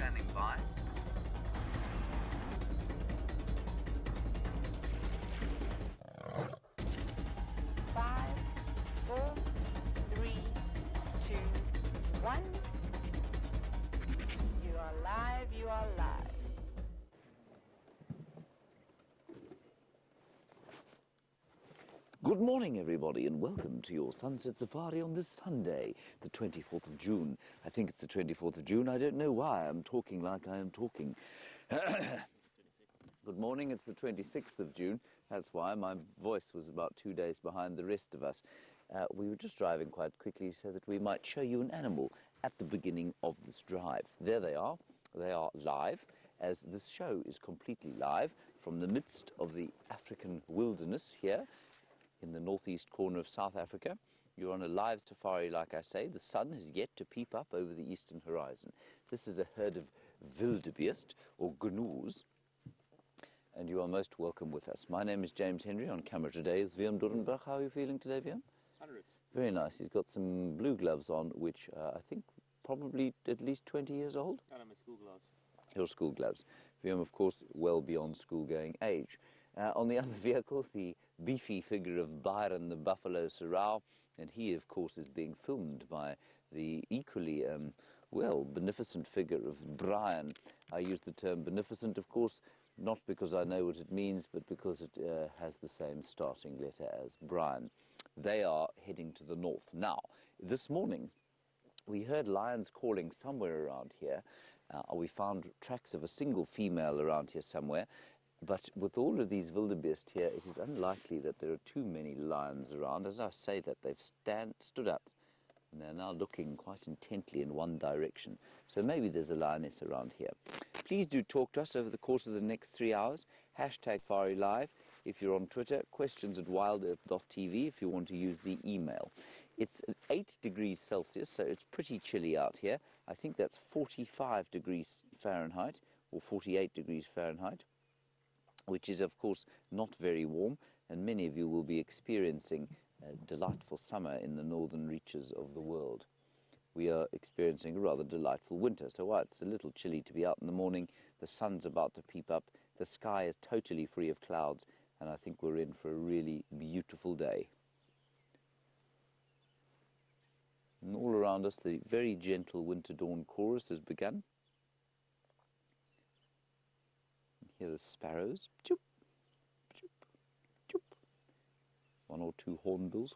standing by. 5, 4, 3, 2, 1. You are live, you are live. Good morning, everybody, and welcome to your Sunset Safari on this Sunday, the 24th of June. I think it's the 24th of June. I don't know why I'm talking like I am talking. Good morning, it's the 26th of June. That's why my voice was about 2 days behind the rest of us. We were just driving quite quickly so that we might show you an animal at the beginning of this drive. There they are. They are live, as this show is completely live from the midst of the African wilderness here in the northeast corner of South Africa. You're on a live safari, like I say. The sun has yet to peep up over the eastern horizon. This is a herd of wildebeest, or gnu's, and you are most welcome with us. My name is James Henry. On camera today is Wiam Dorenbach. How are you feeling today, Wiam? 100. Very nice. He's got some blue gloves on, which I think probably at least 20 years old. And I'm in school gloves. Your school gloves. Wiam, of course, well beyond school-going age. On the other vehicle, the beefy figure of Byron the Buffalo Sorrel, and he, of course, is being filmed by the equally, well, beneficent figure of Brian. I use the term beneficent, of course, not because I know what it means, but because it has the same starting letter as Brian. They are heading to the north. Now, this morning, we heard lions calling somewhere around here. We found tracks of a single female around here somewhere. But with all of these wildebeest here, it is unlikely that there are too many lions around. As I say that, they've stood up, and they're now looking quite intently in one direction. So maybe there's a lioness around here. Please do talk to us over the course of the next 3 hours. Hashtag SafariLive if you're on Twitter. questions@wildearth.tv if you want to use the email. It's 8 degrees Celsius, so it's pretty chilly out here. I think that's 45 degrees Fahrenheit, or 48 degrees Fahrenheit. Which is, of course, not very warm, and many of you will be experiencing a delightful summer in the northern reaches of the world. We are experiencing a rather delightful winter, so while it's a little chilly to be out in the morning, the sun's about to peep up, the sky is totally free of clouds, and I think we're in for a really beautiful day. And all around us, the very gentle winter dawn chorus has begun. Here are the sparrows. Choop, choop, choop. One or two hornbills.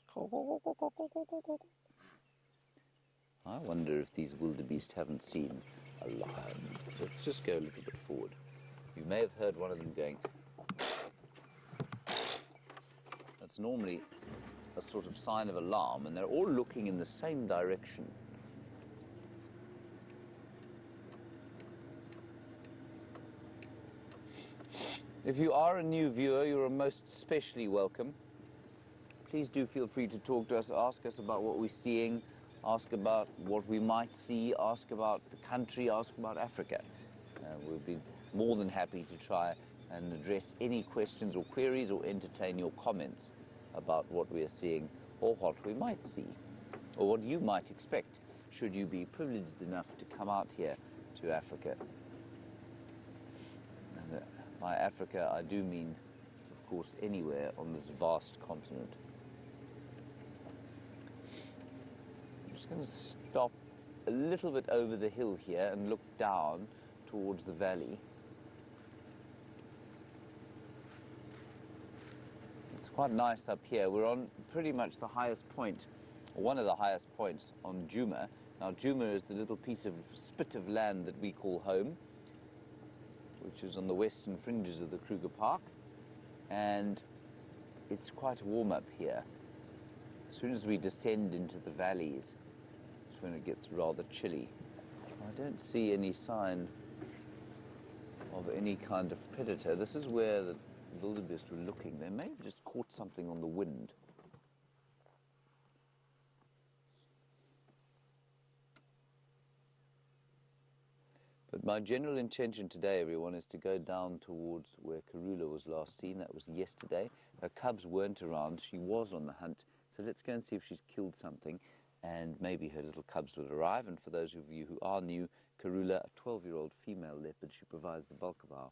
I wonder if these wildebeest haven't seen a lion. Let's just go a little bit forward. You may have heard one of them going. That's normally a sort of sign of alarm, and they're all looking in the same direction. If you are a new viewer, you're most especially welcome. Please do feel free to talk to us, ask us about what we're seeing, ask about what we might see, ask about the country, ask about Africa. We'll be more than happy to try and address any questions or queries or entertain your comments about what we are seeing or what we might see or what you might expect should you be privileged enough to come out here to Africa. And, by Africa, I do mean, of course, anywhere on this vast continent. I'm just going to stop a little bit over the hill here and look down towards the valley. It's quite nice up here. We're on pretty much the highest point, or one of the highest points on Djuma. Now, Djuma is the little piece of spit of land that we call home, which is on the western fringes of the Kruger Park, and it's quite warm up here. As soon as we descend into the valleys, it's when it gets rather chilly. I don't see any sign of any kind of predator. This is where the wildebeest were looking. They may have just caught something on the wind. But my general intention today, everyone, is to go down towards where Karula was last seen. That was yesterday. Her cubs weren't around. She was on the hunt. So let's go and see if she's killed something. and maybe her little cubs will arrive. And for those of you who are new, Karula, a 12-year-old female leopard, she provides the bulk of our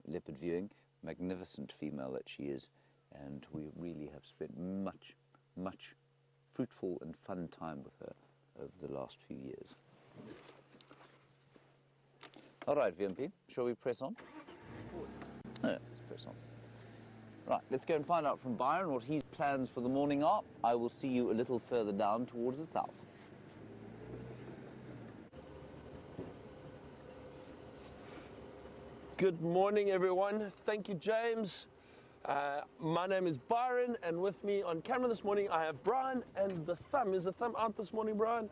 leopard viewing. Magnificent female that she is, and we really have spent much fruitful and fun time with her over the last few years. All right, VMP, shall we press on? Yeah, let's press on. Right, let's go and find out from Byron what his plans for the morning are. I will see you a little further down towards the south. Good morning, everyone. Thank you, James. My name is Byron, and with me on camera this morning, I have Brian and the thumb. Is the thumb out this morning, Brian?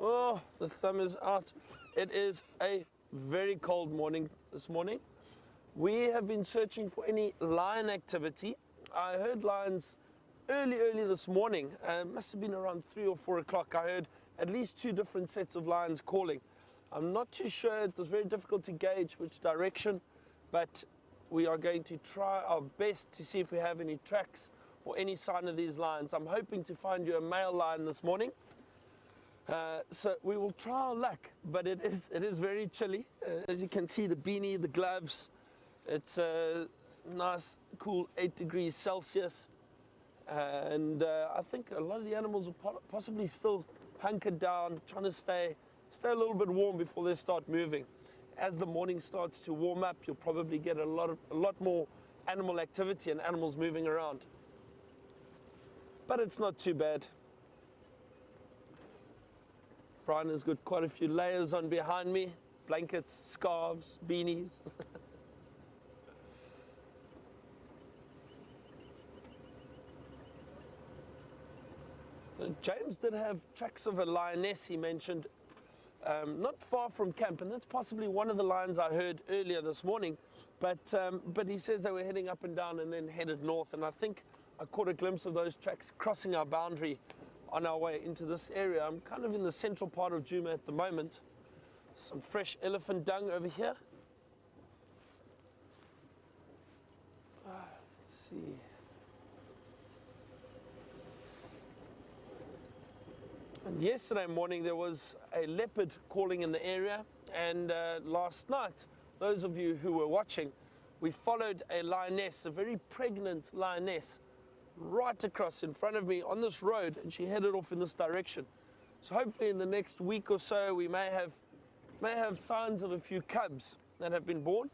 Oh, the thumb is out. It is a very cold morning this morning. We have been searching for any lion activity. I heard lions early this morning. Must have been around 3 or 4 o'clock. I heard at least 2 different sets of lions calling. I'm not too sure. It was very difficult to gauge which direction, but we are going to try our best to see if we have any tracks or any sign of these lions. I'm hoping to find you a male lion this morning. So we will try our luck, but it is very chilly. As you can see, the beanie, the gloves, it's a nice, cool 8 degrees Celsius. And I think a lot of the animals are possibly still hunkered down, trying to stay a little bit warm before they start moving. As the morning starts to warm up, you'll probably get a lot more animal activity and animals moving around. But it's not too bad. Brian has got quite a few layers on behind me. Blankets, scarves, beanies. James did have tracks of a lioness, he mentioned, not far from camp, and that's possibly one of the lions I heard earlier this morning. But he says they were heading up and down and then headed north, and I think I caught a glimpse of those tracks crossing our boundary on our way into this area. I'm kind of in the central part of Djuma at the moment. Some fresh elephant dung over here. Let's see. And yesterday morning there was a leopard calling in the area, and last night, those of you who were watching, we followed a lioness, a very pregnant lioness, right across in front of me on this road, and she headed off in this direction. So hopefully in the next week or so we may have signs of a few cubs that have been born.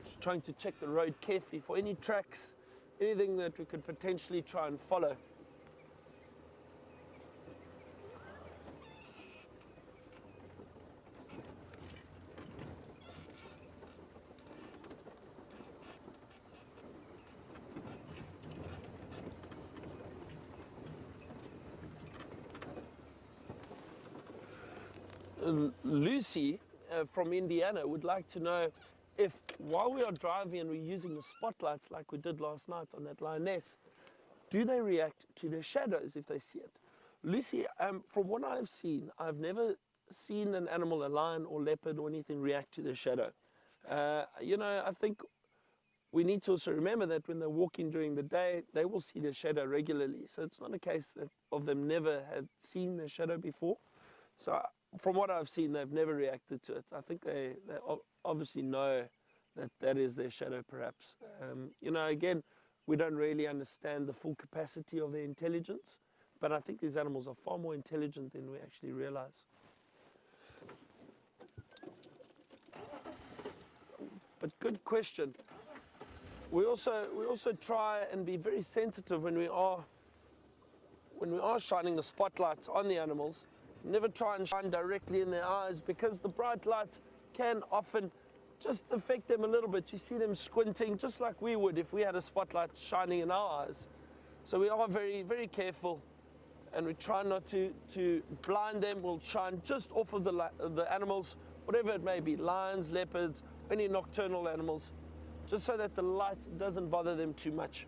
Just trying to check the road carefully for any tracks, anything that we could potentially try and follow. Lucy from Indiana would like to know if, while we are driving and we're using the spotlights like we did last night on that lioness, do they react to their shadows if they see it? Lucy, from what I've seen, I've never seen an animal, a lion or leopard or anything, react to their shadow. You know, I think we need to also remember that when they're walking during the day, they will see their shadow regularly. So it's not a case of them never had seen their shadow before. So from what I've seen, they've never reacted to it. I think they obviously know that that is their shadow, perhaps. You know, again, we don't really understand the full capacity of their intelligence, but I think these animals are far more intelligent than we actually realize. But good question. We also try and be very sensitive when we are shining the spotlights on the animals. Never try and shine directly in their eyes, because the bright light can often just affect them a little bit. You see them squinting just like we would if we had a spotlight shining in our eyes. So we are very, very careful, and we try not to blind them. We'll shine just off of the animals, whatever it may be, lions, leopards, any nocturnal animals, just so that the light doesn't bother them too much.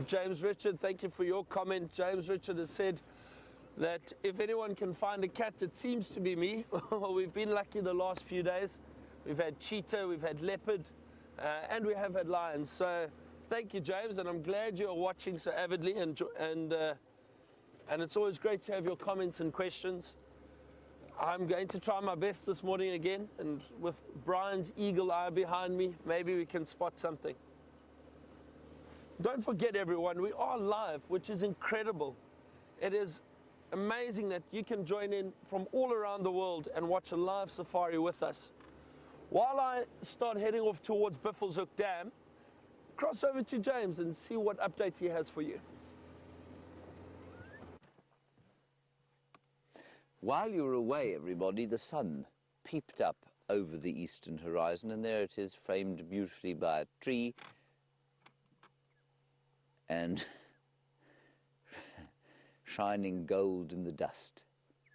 James Richard, thank you for your comment. James Richard has said that if anyone can find a cat, it seems to be me. We've been lucky the last few days. We've had cheetah, we've had leopard, and we have had lions. So thank you, James, and I'm glad you're watching so avidly, and it's always great to have your comments and questions. I'm going to try my best this morning again, and with Brian's eagle eye behind me, maybe we can spot something. Don't forget, everyone, we are live, which is incredible. It is amazing that you can join in from all around the world and watch a live safari with us. While I start heading off towards Buffelshoek Dam, cross over to James and see what updates he has for you. While you were away, everybody, the sun peeped up over the eastern horizon, and there it is, framed beautifully by a tree and shining gold in the dust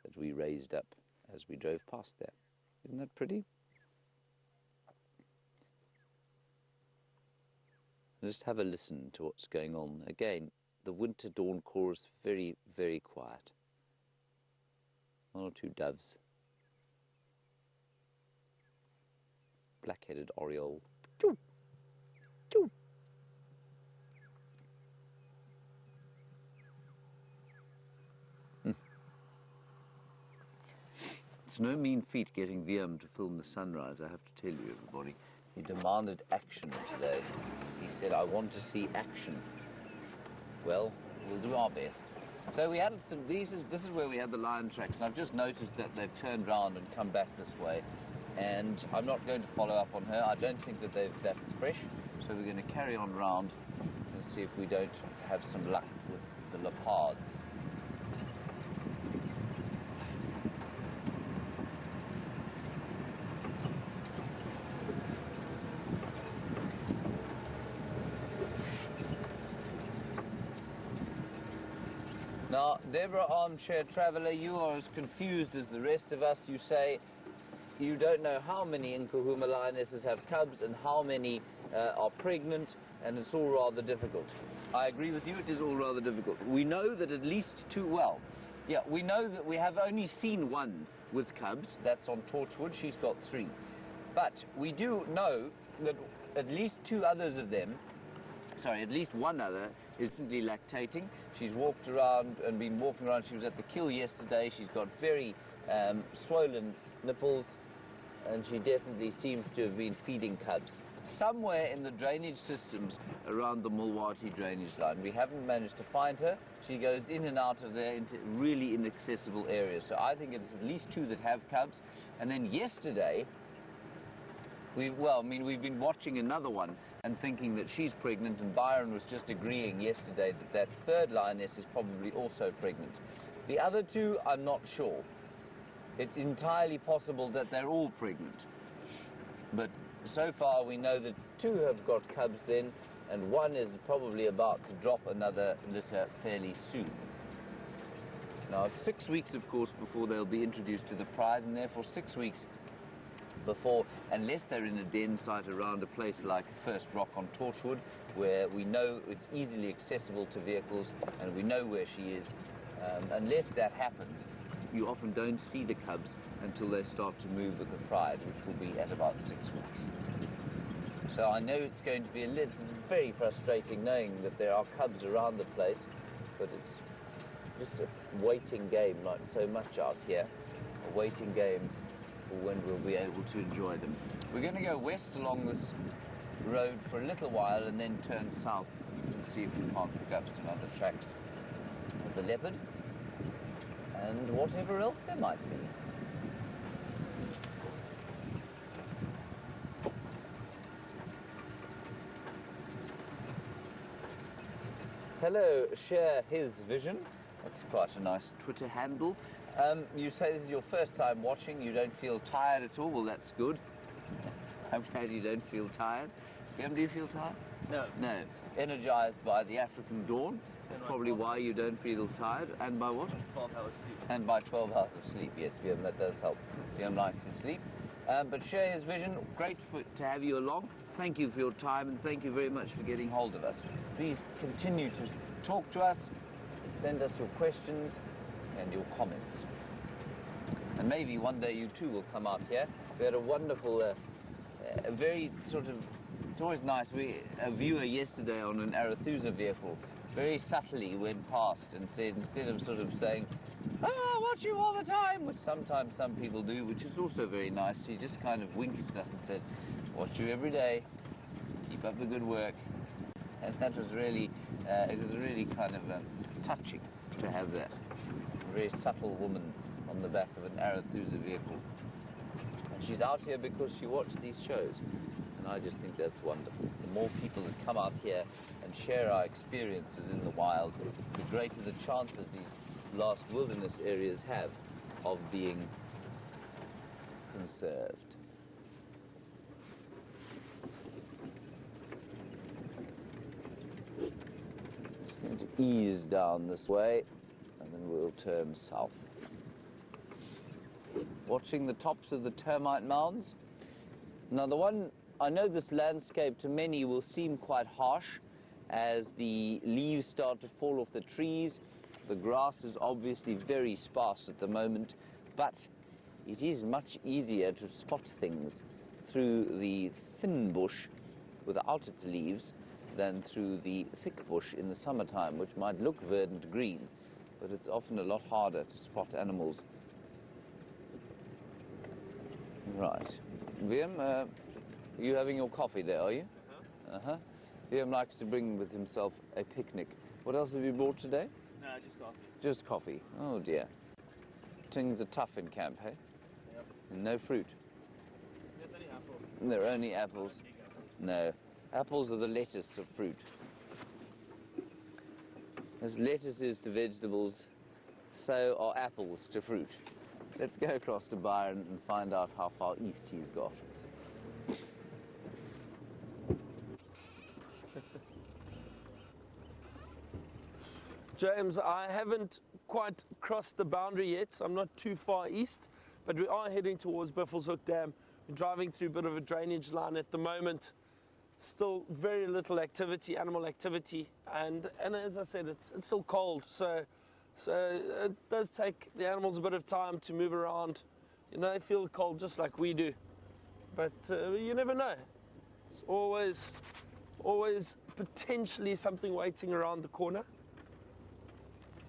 that we raised up as we drove past there. Isn't that pretty? Just have a listen to what's going on. Again, the winter dawn chorus, very, very quiet. One or two doves. Black-headed oriole. Choo, choo. It's no mean feat getting VM to film the sunrise, I have to tell you, everybody. He demanded action today. He said, I want to see action. Well, we'll do our best. So we had some, this is where we had the lion tracks, and I've just noticed that they've turned round and come back this way. And I'm not going to follow up on her. I don't think that that's fresh. So we're going to carry on round and see if we don't have some luck with the leopards. Now, Deborah Armchair Traveller, you are as confused as the rest of us. You say you don't know how many Nkuhuma lionesses have cubs and how many are pregnant, and it's all rather difficult. I agree with you, it is all rather difficult. We know that at least two, well, yeah, we know that we have only seen one with cubs. That's on Torchwood, she's got 3. But we do know that at least 2 others of them, sorry, at least one other, is definitely lactating. She's walked around and been walking around. She was at the kill yesterday. She's got very swollen nipples, and she definitely seems to have been feeding cubs. Somewhere in the drainage systems around the Mulwati drainage line. We haven't managed to find her. She goes in and out of there into really inaccessible areas. So I think it's at least 2 that have cubs. And then yesterday, we've been watching another one and thinking that she's pregnant, and Byron was just agreeing yesterday that that 3rd lioness is probably also pregnant. The other 2, I'm not sure. It's entirely possible that they're all pregnant. But so far we know that 2 have got cubs then, and 1 is probably about to drop another litter fairly soon. Now, 6 weeks, of course, before they'll be introduced to the pride, and therefore 6 weeks before, unless they're in a den site around a place like First Rock on Torchwood, where we know it's easily accessible to vehicles and we know where she is, unless that happens, you often don't see the cubs until they start to move with the pride, which will be at about 6 weeks. So I know it's going to be it's very frustrating knowing that there are cubs around the place, but it's just a waiting game like so much out here, a waiting game when we'll be able to enjoy them. We're going to go west along this road for a little while and then turn south and see if we can't pick up some other tracks of the leopard and whatever else there might be. Hello, share his vision. That's quite a nice Twitter handle. You say this is your first time watching, you don't feel tired at all. Well, that's good. I'm glad you don't feel tired. Do you feel tired? No. No. Energized by the African dawn. That's probably why you don't feel tired. And by what? 12 hours sleep. And by 12 hours of sleep, yes, that does help. Liam likes his sleep. But share his vision. Great to have you along. thank you for your time and thank you very much for getting hold of us. Please continue to talk to us, send us your questions and your comments. And maybe one day you too will come out here. We had a wonderful, a very sort of, it's always nice, a viewer yesterday on an Arethusa vehicle very subtly went past and said, instead of sort of saying, "Oh, I watch you all the time," which sometimes some people do, which is also very nice, he just kind of winked at us and said, "Watch you every day, keep up the good work." And that was really, it was really kind of touching to have that very subtle woman on the back of an Arethusa vehicle. And she's out here because she watched these shows. And I just think that's wonderful. The more people that come out here and share our experiences in the wild, the greater the chances these last wilderness areas have of being conserved. Just going to ease down this way and then we'll turn south. Watching the tops of the termite mounds. Now I know this landscape to many will seem quite harsh as the leaves start to fall off the trees. The grass is obviously very sparse at the moment, but it is much easier to spot things through the thin bush without its leaves than through the thick bush in the summertime, which might look verdant green, but it's often a lot harder to spot animals. Right. Liam, you having your coffee there, are you? Uh-huh. Liam likes to bring with himself a picnic. What else have you brought today? No, just coffee. Just coffee. Oh, dear. Things are tough in camp, hey? Yep. And no fruit. There's only apples. There are only apples. No. Apples are the lettuce of fruit. As lettuce is to vegetables, so are apples to fruit. Let's go across to Byron and find out how far east he's got. James, I haven't quite crossed the boundary yet, so I'm not too far east, but we are heading towards Buffelshoek Dam. We're driving through a bit of a drainage line at the moment. Still very little activity, animal activity, and as I said, it's still cold, so it does take the animals a bit of time to move around. You know, they feel cold just like we do, but you never know. It's always potentially something waiting around the corner.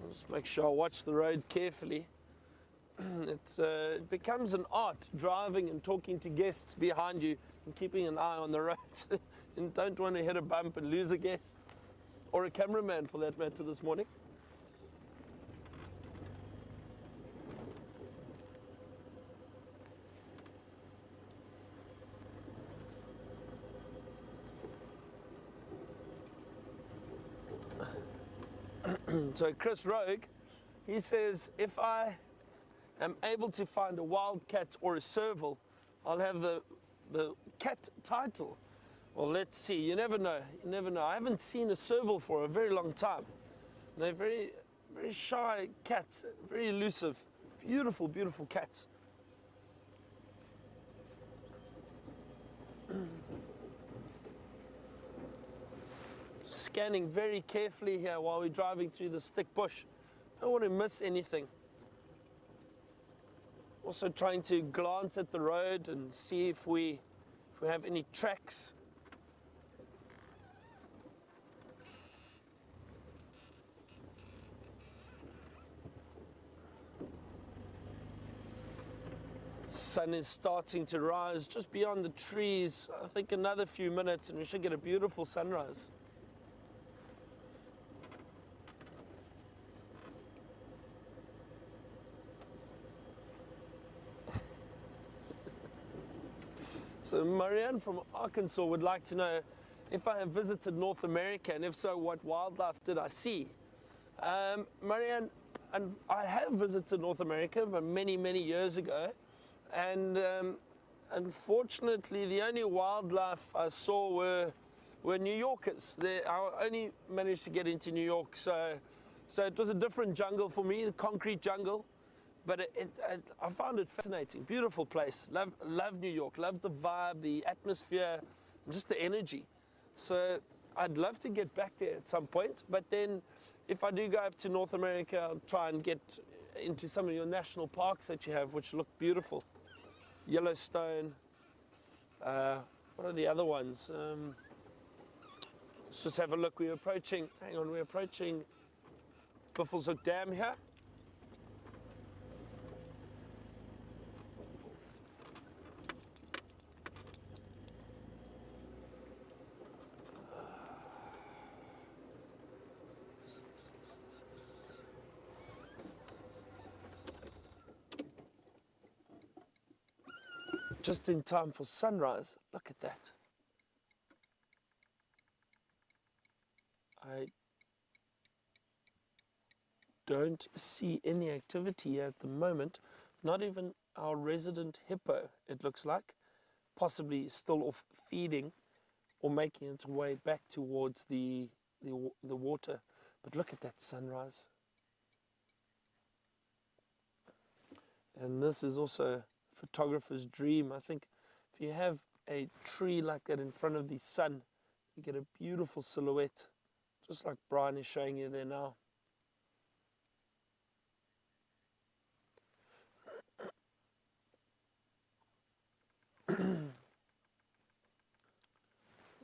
I'll just make sure I watch the road carefully. It becomes an art driving and talking to guests behind you and keeping an eye on the road. You don't want to hit a bump and lose a guest, or a cameraman for that matter this morning. So Chris Rogue, he says, if I am able to find a wildcat or a serval, I'll have the cat title. Well, let's see. You never know. You never know. I haven't seen a serval for a very long time. They're very, very shy cats, very elusive, beautiful, beautiful cats. Scanning very carefully here while we're driving through this thick bush. Don't want to miss anything. Also trying to glance at the road and see if we have any tracks. Sun is starting to rise just beyond the trees. I think another few minutes and we should get a beautiful sunrise. So Marianne from Arkansas would like to know if I have visited North America, and if so, what wildlife did I see? Marianne, and I have visited North America, but many, many years ago, and unfortunately the only wildlife I saw were New Yorkers. I only managed to get into New York, so it was a different jungle for me, the concrete jungle. But I found it fascinating, beautiful place. Love New York, love the vibe, the atmosphere, just the energy. So I'd love to get back there at some point, but then if I do go up to North America, I'll try and get into some of your national parks that you have, which look beautiful. Yellowstone, what are the other ones? Let's just have a look. We're approaching Buffelshoek Dam here. Just in time for sunrise. Look at that. I don't see any activity here at the moment. Not even our resident hippo, it looks like. Possibly still off feeding or making its way back towards the water. But look at that sunrise. And this is also a photographer's dream. I think if you have a tree like that in front of the sun, you get a beautiful silhouette, just like Brian is showing you there now.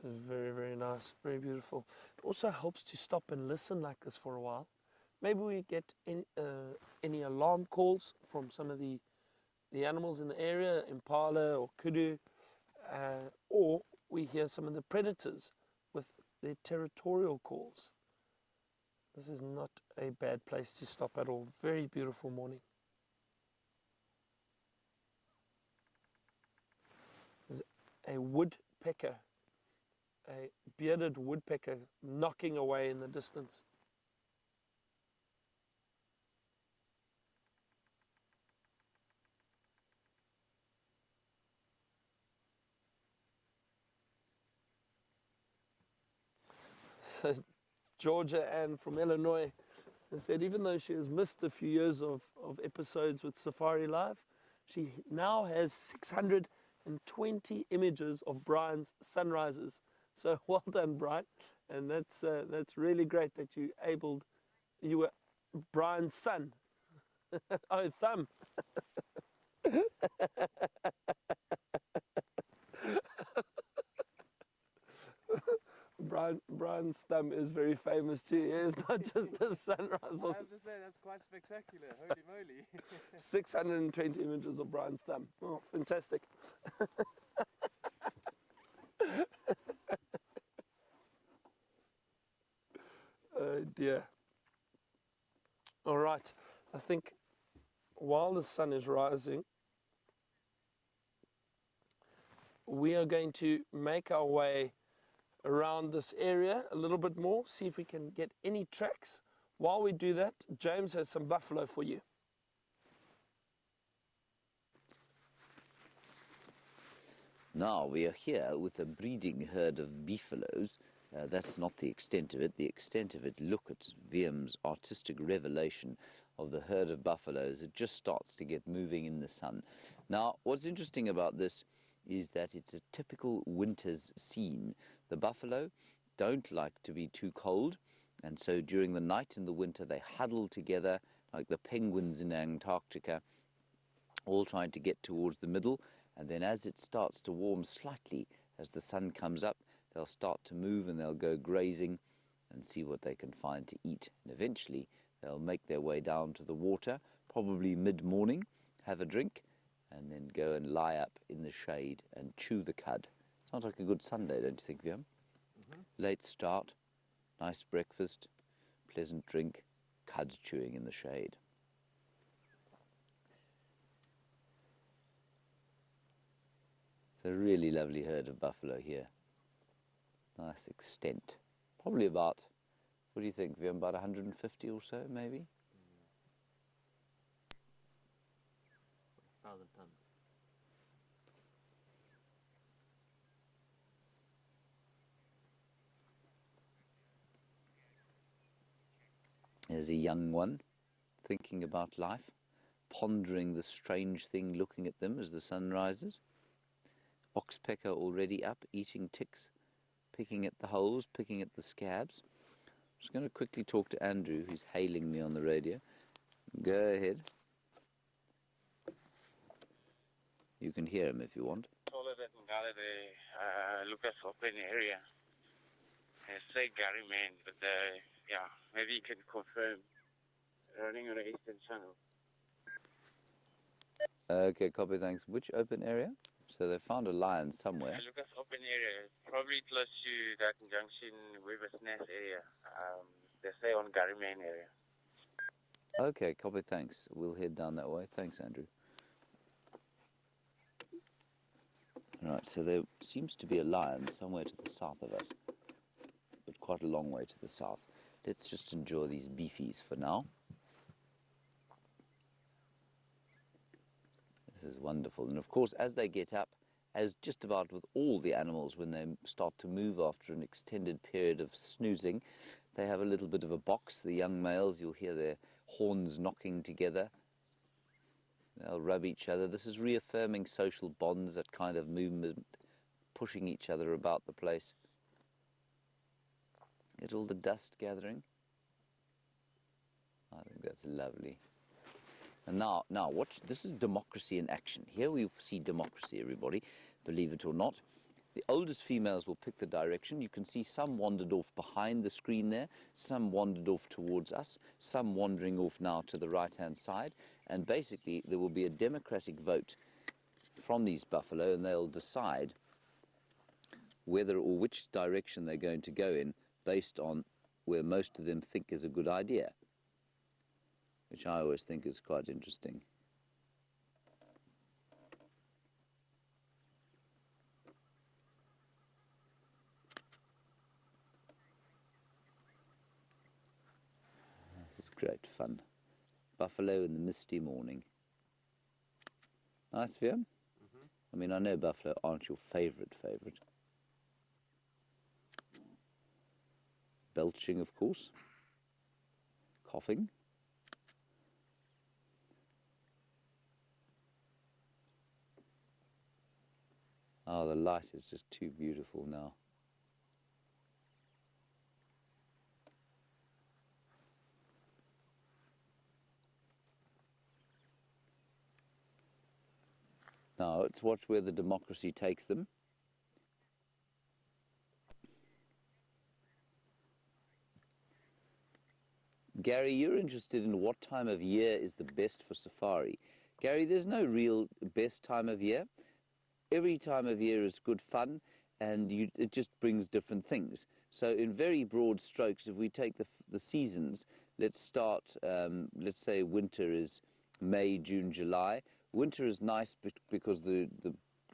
Very, very nice, very beautiful. It also helps to stop and listen like this for a while. Maybe we get any alarm calls from some of the animals in the area, impala or kudu, or we hear some of the predators with their territorial calls. This is not a bad place to stop at all. Very beautiful morning. There's a woodpecker, a bearded woodpecker knocking away in the distance. So Georgia Ann from Illinois has said even though she has missed a few years of episodes with Safari Live, she now has 620 images of Brian's sunrises. So well done, Brian. And that's really great that you were Brian's son. Oh, thumb. Brian's thumb is very famous too. It's not just the sunrise. I have to say, that's quite spectacular. Holy moly. 620 images of Brian's thumb. Oh, fantastic. Oh dear. All right. I think while the sun is rising, we are going to make our way around this area a little bit more, see if we can get any tracks. While we do that, James has some buffalo for you. Now we are here with a breeding herd of beefaloes. That's not the extent of it. The extent of it, look at Wiem's artistic revelation of the herd of buffaloes. It just starts to get moving in the sun. Now, what's interesting about this is that it's a typical winter's scene. The buffalo don't like to be too cold, and so during the night in the winter they huddle together like the penguins in Antarctica, all trying to get towards the middle, and then as it starts to warm slightly, as the sun comes up, they'll start to move and they'll go grazing and see what they can find to eat. And eventually they'll make their way down to the water, probably mid-morning, have a drink, and then go and lie up in the shade and chew the cud. Sounds like a good Sunday, don't you think, Wiem? Late start, nice breakfast, pleasant drink, cud chewing in the shade. It's a really lovely herd of buffalo here. Nice extent. Probably about, what do you think, Wiem, about 150 or so, maybe? 1,000 tons. There's a young one thinking about life, pondering the strange thing, looking at them as the sun rises. Oxpecker already up, eating ticks, picking at the holes, picking at the scabs. I'm just going to quickly talk to Andrew, who's hailing me on the radio. Go ahead. You can hear him if you want. Lucas open area. Say Gary man, but yeah, maybe you can confirm. Running on the eastern channel. Okay, copy, thanks. Which open area? So they found a lion somewhere. Lucas open area, probably close to that junction Weaver's Nest area. They say on Gary man area. Okay, copy, thanks. We'll head down that way. Thanks, Andrew. Right, so there seems to be a lion somewhere to the south of us, but quite a long way to the south. Let's just enjoy these beefies for now. This is wonderful. And of course, as they get up, as just about with all the animals, when they start to move after an extended period of snoozing, they have a little bit of a box. The young males, you'll hear their horns knocking together. They'll rub each other. This is reaffirming social bonds, that kind of movement, pushing each other about the place. Get all the dust gathering. I think that's lovely. And now watch, this is democracy in action. Here we see democracy, everybody, believe it or not. The oldest females will pick the direction. You can see some wandered off behind the screen there, some wandered off towards us, some wandering off now to the right-hand side. And basically, there will be a democratic vote from these buffalo, and they'll decide whether or which direction they're going to go in based on where most of them think is a good idea, which I always think is quite interesting. This is great fun. Buffalo in the misty morning. Nice view? I mean, I know buffalo aren't your favourite. Belching, of course. Coughing. Oh, the light is just too beautiful now. Now, let's watch where the democracy takes them. Gary, you're interested in what time of year is the best for safari. Gary, there's no real best time of year. Every time of year is good fun, and it just brings different things. So in very broad strokes, if we take the seasons, let's start, let's say winter is May, June, July. Winter is nice because the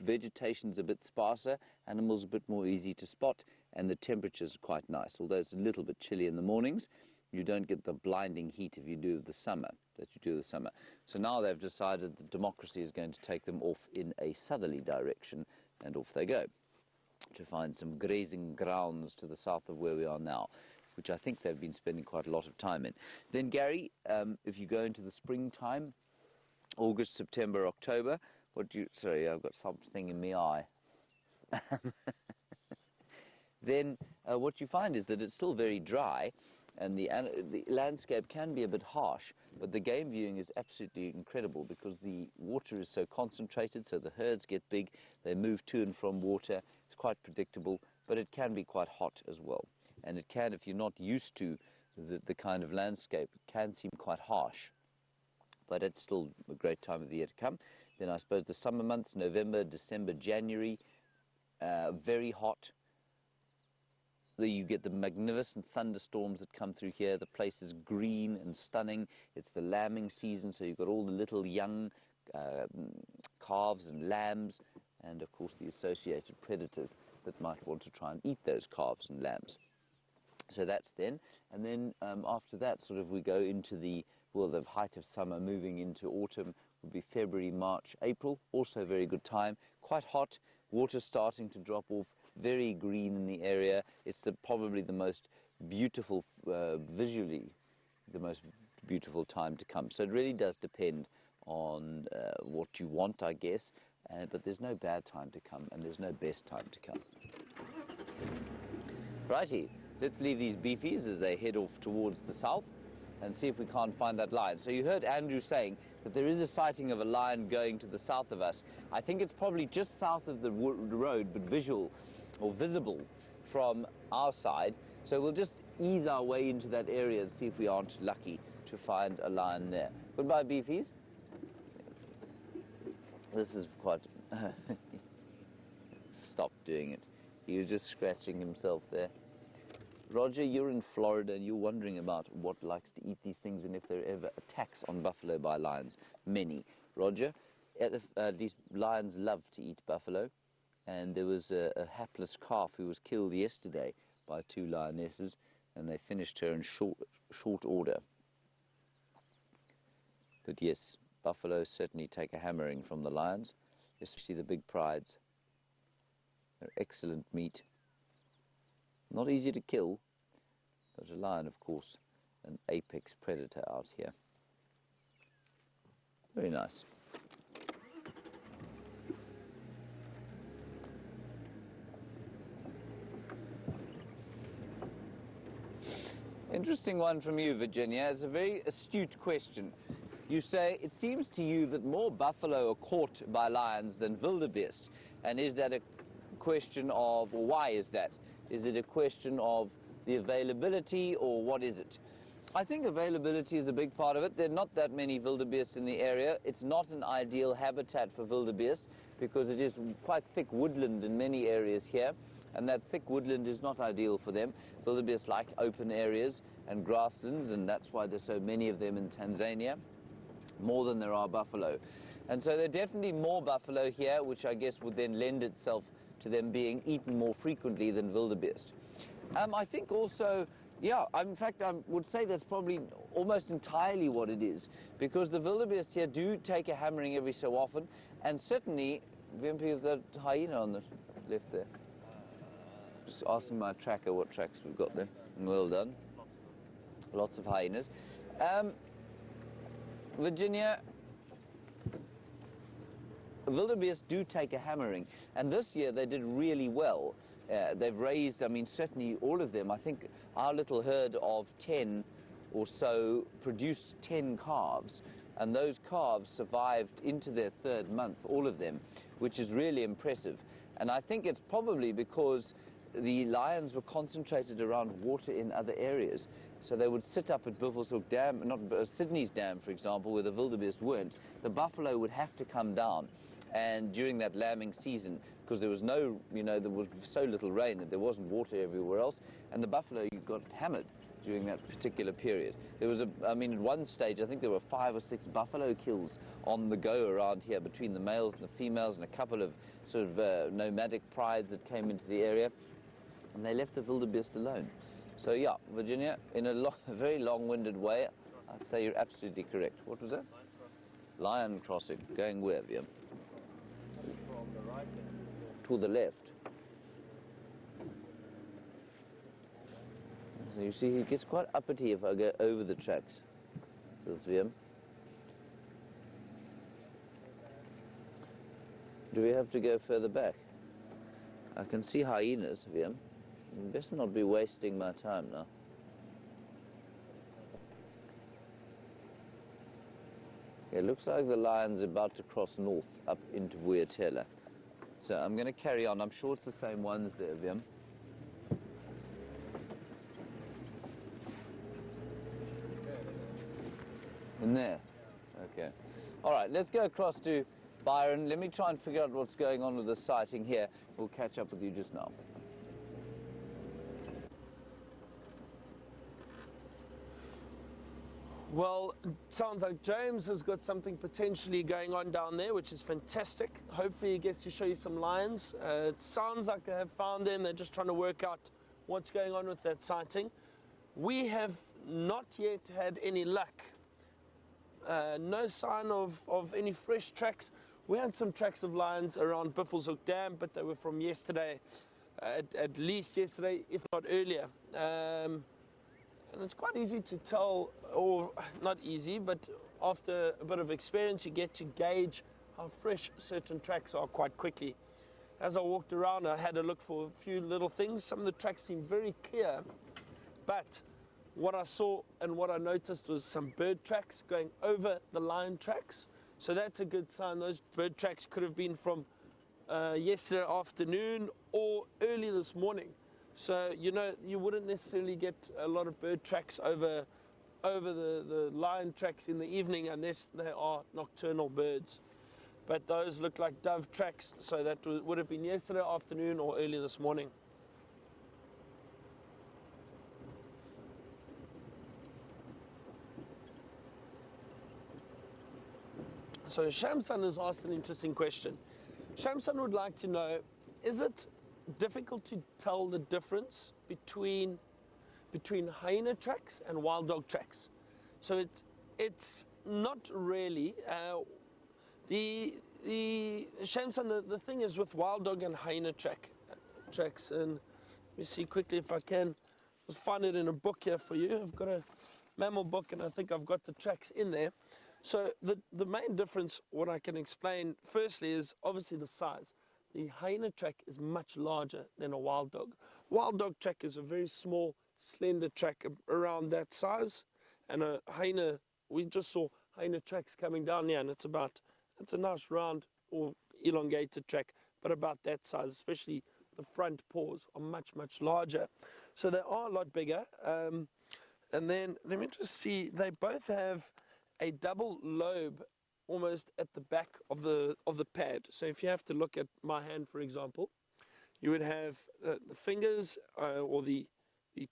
vegetation's a bit sparser, animals a bit more easy to spot, and the temperature's quite nice. Although it's a little bit chilly in the mornings, you don't get the blinding heat if you do the summer, So now they've decided that democracy is going to take them off in a southerly direction, and off they go to find some grazing grounds to the south of where we are now, which I think they've been spending quite a lot of time in. Then, Gary, if you go into the springtime, August, September, October, sorry, I've got something in my eye. Then what you find is that it's still very dry, and the landscape can be a bit harsh, but the game viewing is absolutely incredible because the water is so concentrated, so the herds get big, they move to and from water. It's quite predictable, but it can be quite hot as well. And it can, if you're not used to the kind of landscape, it can seem quite harsh. But it's still a great time of the year to come. Then I suppose the summer months, November, December, January, very hot. You get the magnificent thunderstorms that come through here. The place is green and stunning. It's the lambing season, so you've got all the little young calves and lambs, and of course the associated predators that might want to try and eat those calves and lambs. So that's then, and then after that, sort of we go into the height of summer, moving into autumn would be February, March, April. Also a very good time. Quite hot, water starting to drop off, very green in the area. It's probably the most beautiful, visually, the most beautiful time to come. So it really does depend on what you want, I guess. but there's no bad time to come, and there's no best time to come. Righty, let's leave these beefies as they head off towards the south and see if we can't find that lion. So you heard Andrew saying that there is a sighting of a lion going to the south of us. I think it's probably just south of the road, but visual or visible from our side. So we'll just ease our way into that area and see if we aren't lucky to find a lion there. Goodbye, beefies. This is quite... Stop doing it. He was just scratching himself there. Roger, you're in Florida and you're wondering about what likes to eat these things and if there are ever attacks on buffalo by lions. Many. Roger, these lions love to eat buffalo, and there was a hapless calf who was killed yesterday by 2 lionesses, and they finished her in short order. But yes, buffalo certainly take a hammering from the lions, especially the big prides. They're excellent meat. Not easy to kill, but a lion, of course, an apex predator out here. Very nice. Interesting one from you, Virginia. It's a very astute question. You say, it seems to you that more buffalo are caught by lions than wildebeest. And is that a question of, or why is that? Is it a question of the availability, or what is it? I think availability is a big part of it. There are not that many wildebeest in the area. It's not an ideal habitat for wildebeest because it is quite thick woodland in many areas here, and that thick woodland is not ideal for them. Wildebeest like open areas and grasslands, and that's why there's so many of them in Tanzania, more than there are buffalo. And so there are definitely more buffalo here, which I guess would then lend itself to them being eaten more frequently than wildebeest. I think also, yeah, in fact, I would say that's probably almost entirely what it is, because the wildebeest here do take a hammering every so often, and certainly, Wimpy, is that hyena on the left there? Just asking my tracker what tracks we've got there. Well done. Lots of hyenas. Virginia, wildebeest do take a hammering, and this year they did really well. They've raised, I mean, certainly all of them. I think our little herd of 10 or so produced 10 calves, and those calves survived into their 3rd month, all of them, which is really impressive. And I think it's probably because the lions were concentrated around water in other areas. So they would sit up at Buffelshoek Dam, not Sydney's Dam, for example, where the wildebeest weren't. The buffalo would have to come down. And during that lambing season, because there was no, there was so little rain that there wasn't water everywhere else, and the buffalo got hammered during that particular period. There was at one stage, I think there were 5 or 6 buffalo kills on the go around here between the males and the females, and a couple of sort of nomadic prides that came into the area, and they left the wildebeest alone. So yeah, Virginia, in a very long-winded way, I'd say you're absolutely correct. What was that? Lion crossing. Going where, Viam? From the right to the left. So you see, he gets quite uppity if I go over the tracks. This Viam. Do we have to go further back? I can see hyenas, Viam. You best not be wasting my time now. It looks like the lion's about to cross north up into Vuyatela. So I'm going to carry on. I'm sure it's the same ones there, Viam. In there? Okay. All right, let's go across to Byron. Let me try and figure out what's going on with the sighting here. We'll catch up with you just now. Well, it sounds like James has got something potentially going on down there, which is fantastic. Hopefully he gets to show you some lions. It sounds like they have found them. They're just trying to work out what's going on with that sighting. We have not yet had any luck. No sign of any fresh tracks. We had some tracks of lions around Buffelshoek Dam, but they were from yesterday, at least yesterday, if not earlier. And it's quite easy to tell, or not easy, but after a bit of experience you get to gauge how fresh certain tracks are quite quickly. As I walked around, I had a look for a few little things. Some of the tracks seemed very clear, but what I saw and what I noticed was some bird tracks going over the lion tracks. So that's a good sign. Those bird tracks could have been from yesterday afternoon or early this morning. So, you know, you wouldn't necessarily get a lot of bird tracks over the lion tracks in the evening unless they are nocturnal birds. But those look like dove tracks, so that would have been yesterday afternoon or early this morning. So Shamsan has asked an interesting question. Shamsan would like to know, is it difficult to tell the difference between hyena tracks and wild dog tracks? So it's not really. Shamsan, the thing is with wild dog and hyena tracks, and let me see quickly if I can just find it in a book here for you. I've got a mammal book and I think I've got the tracks in there. So the main difference, what I can explain firstly, is obviously the size. The hyena track is much larger than a wild dog. Wild dog track is a very small, slender track around that size, and a hyena, we just saw hyena tracks coming down here, and it's a nice round or elongated track, but about that size, especially the front paws are much, much larger. So they are a lot bigger. And then let me just see, they both have a double lobe almost at the back of the pad. So if you have to look at my hand, for example, you would have the fingers or the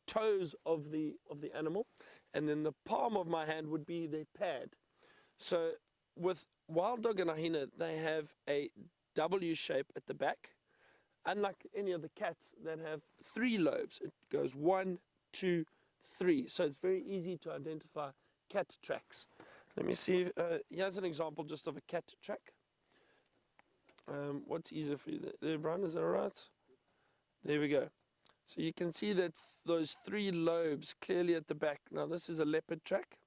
toes of the animal, and then the palm of my hand would be the pad. So with wild dog and hyena, they have a W shape at the back, unlike any of the cats that have 3 lobes. It goes 1, 2, 3. So it's very easy to identify cat tracks. Let me see. Here's an example just of a cat track. What's easier for you there, Brian? Is that all right? There we go. So you can see that those 3 lobes clearly at the back. Now this is a leopard track.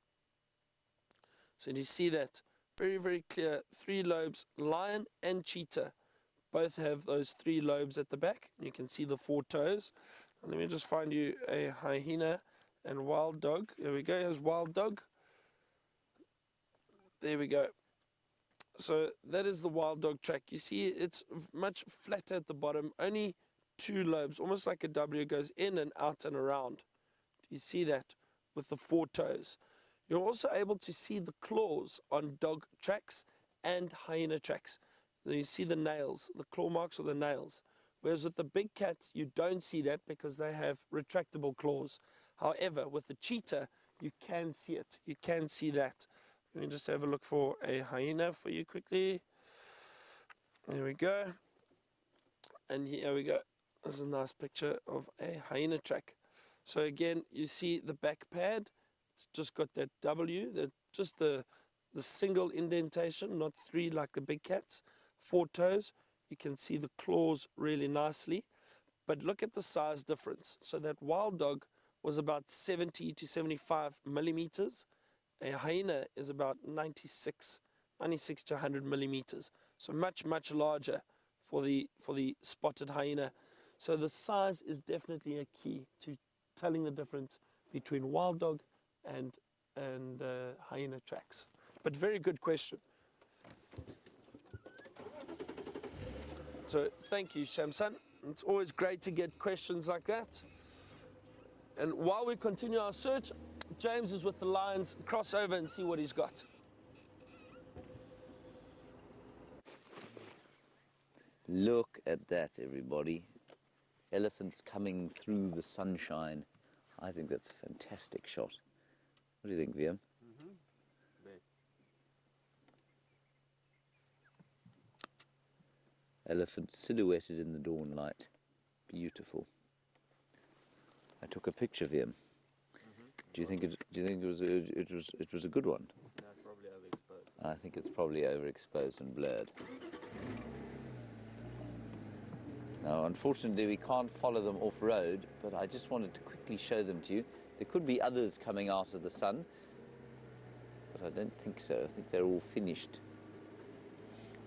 So you see that very, very clear. 3 lobes. Lion and cheetah both have those 3 lobes at the back. You can see the 4 toes. And let me just find you a hyena and wild dog. There we go. Here's wild dog. There we go. So that is the wild dog track. You see it's much flatter at the bottom, only 2 lobes, almost like a W, goes in and out and around. Do you see that with the 4 toes? You're also able to see the claws on dog tracks and hyena tracks. You see the nails, the claw marks or the nails. Whereas with the big cats, you don't see that because they have retractable claws. However, with the cheetah, you can see it. You can see that. Let me just have a look for a hyena for you quickly. There we go. And here we go. There's a nice picture of a hyena track. So again, you see the back pad. It's just got that W, just the single indentation, not 3 like the big cats. 4 toes. You can see the claws really nicely. But look at the size difference. So that wild dog was about 70 to 75 millimeters. A hyena is about 96 to 100 millimeters. So much, much larger for the spotted hyena. So the size is definitely a key to telling the difference between wild dog and hyena tracks. But very good question. So thank you, Shamsan. It's always great to get questions like that. And while we continue our search, James is with the lions. Cross over and see what he's got. Look at that, everybody. Elephants coming through the sunshine. I think that's a fantastic shot. What do you think, VM? Elephant silhouetted in the dawn light. Beautiful. I took a picture of him. Do you think it was a good one? No, it's probably overexposed. I think it's probably overexposed and blurred. Now, unfortunately, we can't follow them off-road, but I just wanted to quickly show them to you. There could be others coming out of the sun, but I don't think so. I think they're all finished.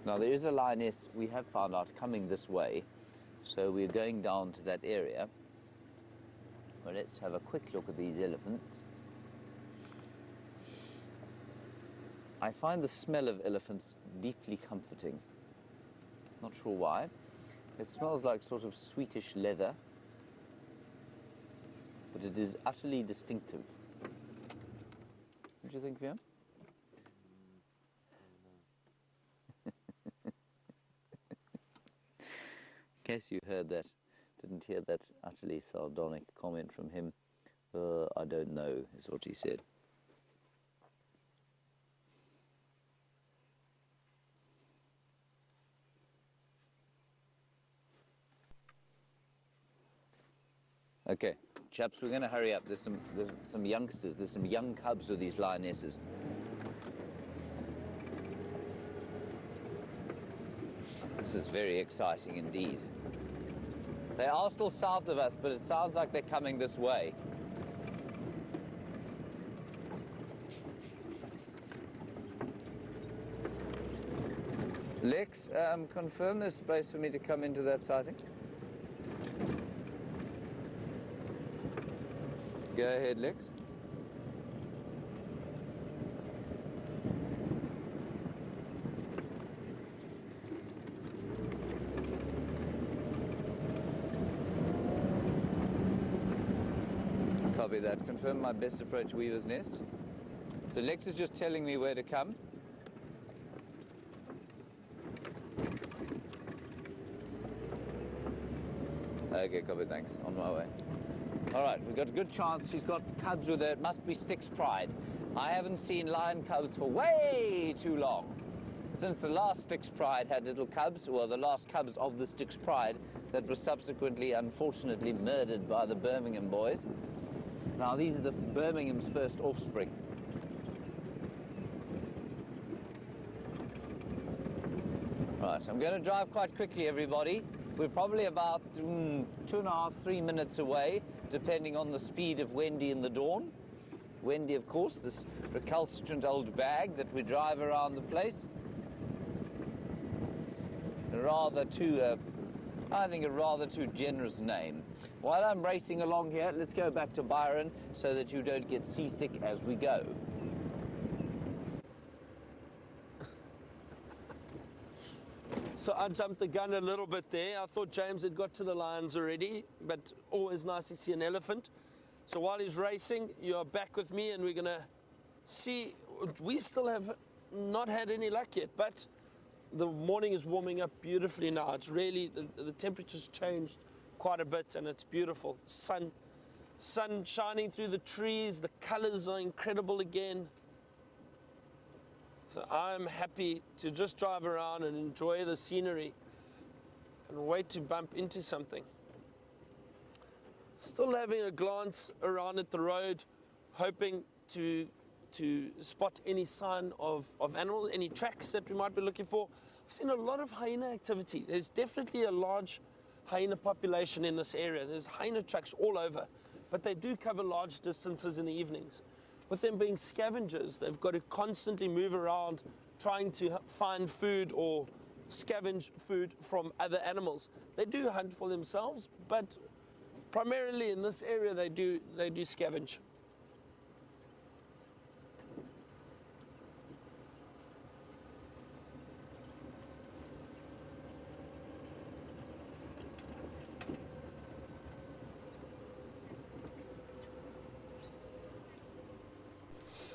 Now there is a lioness we have found out coming this way, so we're going down to that area. Well, let's have a quick look at these elephants. I find the smell of elephants deeply comforting. Not sure why. It smells like sort of sweetish leather, but it is utterly distinctive. What do you think, Vian? In case you heard that, didn't hear that utterly sardonic comment from him, I don't know, is what he said. Okay, chaps, we're going to hurry up. There's some youngsters, there's some young cubs with these lionesses. This is very exciting indeed. They are still south of us, but it sounds like they're coming this way. Lex, confirm there's space for me to come into that sighting. Go ahead, Lex. Copy that. Confirm my best approach, Weaver's Nest. So Lex is just telling me where to come. Okay, copy, thanks. On my way. All right, we've got a good chance. She's got cubs with her. It must be Styx Pride. I haven't seen lion cubs for way too long. Since the last Styx Pride had little cubs, well, the last cubs of the Styx Pride that were subsequently, unfortunately, murdered by the Birmingham boys. Now, these are the Birmingham's first offspring. Right, I'm going to drive quite quickly, everybody. We're probably about 2.5, 3 minutes away, depending on the speed of Wendy in the dawn. Wendy, of course, this recalcitrant old bag that we drive around the place. I think a rather too generous name. While I'm racing along here, let's go back to Byron so that you don't get seasick as we go. So I jumped the gun a little bit there. I thought James had got to the lions already, but always nice to see an elephant. So while he's racing, you're back with me and we're going to see. We still have not had any luck yet, but the morning is warming up beautifully now. It's really, the temperature's changed quite a bit and it's beautiful. Sun shining through the trees, the colors are incredible again. So I'm happy to just drive around and enjoy the scenery and wait to bump into something. Still having a glance around at the road, hoping to spot any sign of animals, any tracks that we might be looking for. I've seen a lot of hyena activity. There's definitely a large hyena population in this area. There's hyena tracks all over, but they do cover large distances in the evenings. With them being scavengers, they've got to constantly move around trying to find food or scavenge food from other animals. They do hunt for themselves, but primarily in this area they do scavenge.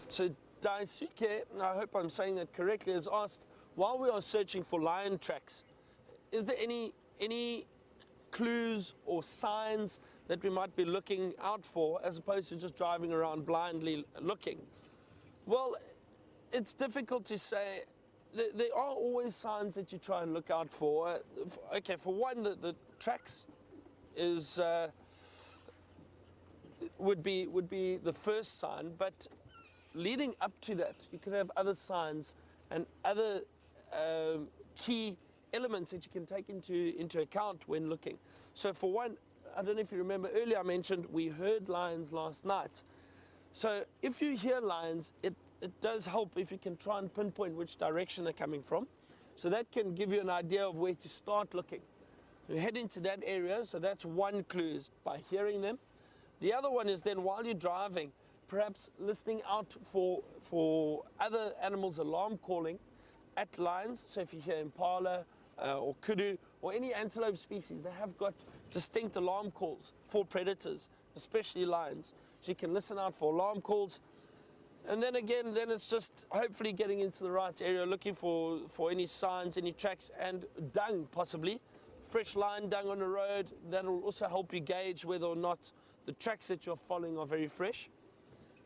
So Daisuke, I hope I'm saying that correctly, has asked, while we are searching for lion tracks, is there any clues or signs that we might be looking out for as opposed to just driving around blindly looking? Well, it's difficult to say. There are always signs that you try and look out for. Okay, for one, the tracks is would be the first sign, but leading up to that, you could have other signs and other key elements that you can take into account when looking. So for one, I don't know if you remember earlier I mentioned we heard lions last night. So if you hear lions, it does help if you can try and pinpoint which direction they're coming from. So that can give you an idea of where to start looking. You head into that area, so that's one clue, is by hearing them. The other one is then while you're driving, perhaps listening out for other animals' alarm calling at lines. So if you hear impala or kudu or any antelope species, they have got distinct alarm calls for predators, especially lions. So you can listen out for alarm calls. And then again, then it's just hopefully getting into the right area, looking for any signs, any tracks, and dung possibly. Fresh lion dung on the road, that will also help you gauge whether or not the tracks that you're following are very fresh.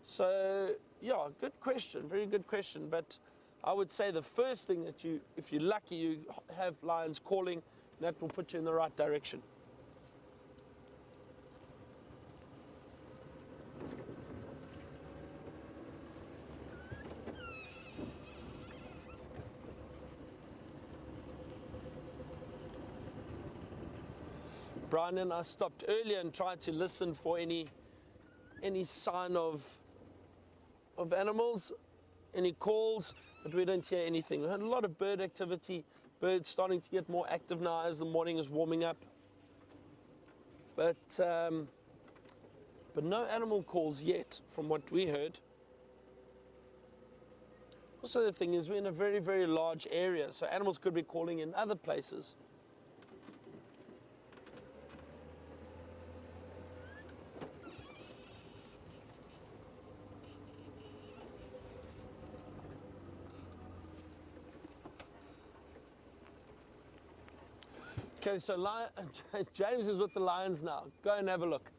So yeah, good question, very good question. But I would say the first thing that if you're lucky, you have lions calling, that will put you in the right direction. Brian and I stopped earlier and tried to listen for any sign of animals, any calls, but we don't hear anything. We had a lot of bird activity, birds starting to get more active now as the morning is warming up. But no animal calls yet from what we heard. Also the thing is we're in a very, very large area, so animals could be calling in other places. Okay, so James is with the lions now. Go and have a look.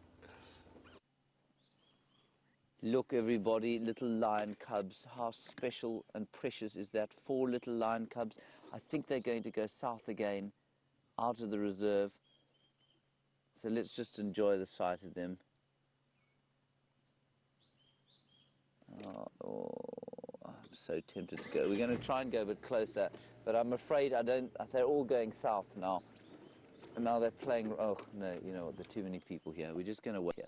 Look, everybody, little lion cubs. How special and precious is that? 4 little lion cubs. I think they're going to go south again, out of the reserve. So let's just enjoy the sight of them. Oh, I'm so tempted to go. We're going to try and go a bit closer, but I'm afraid they're all going south now. And now they're playing, oh no, you know what, there are too many people here. We're just going to wait here.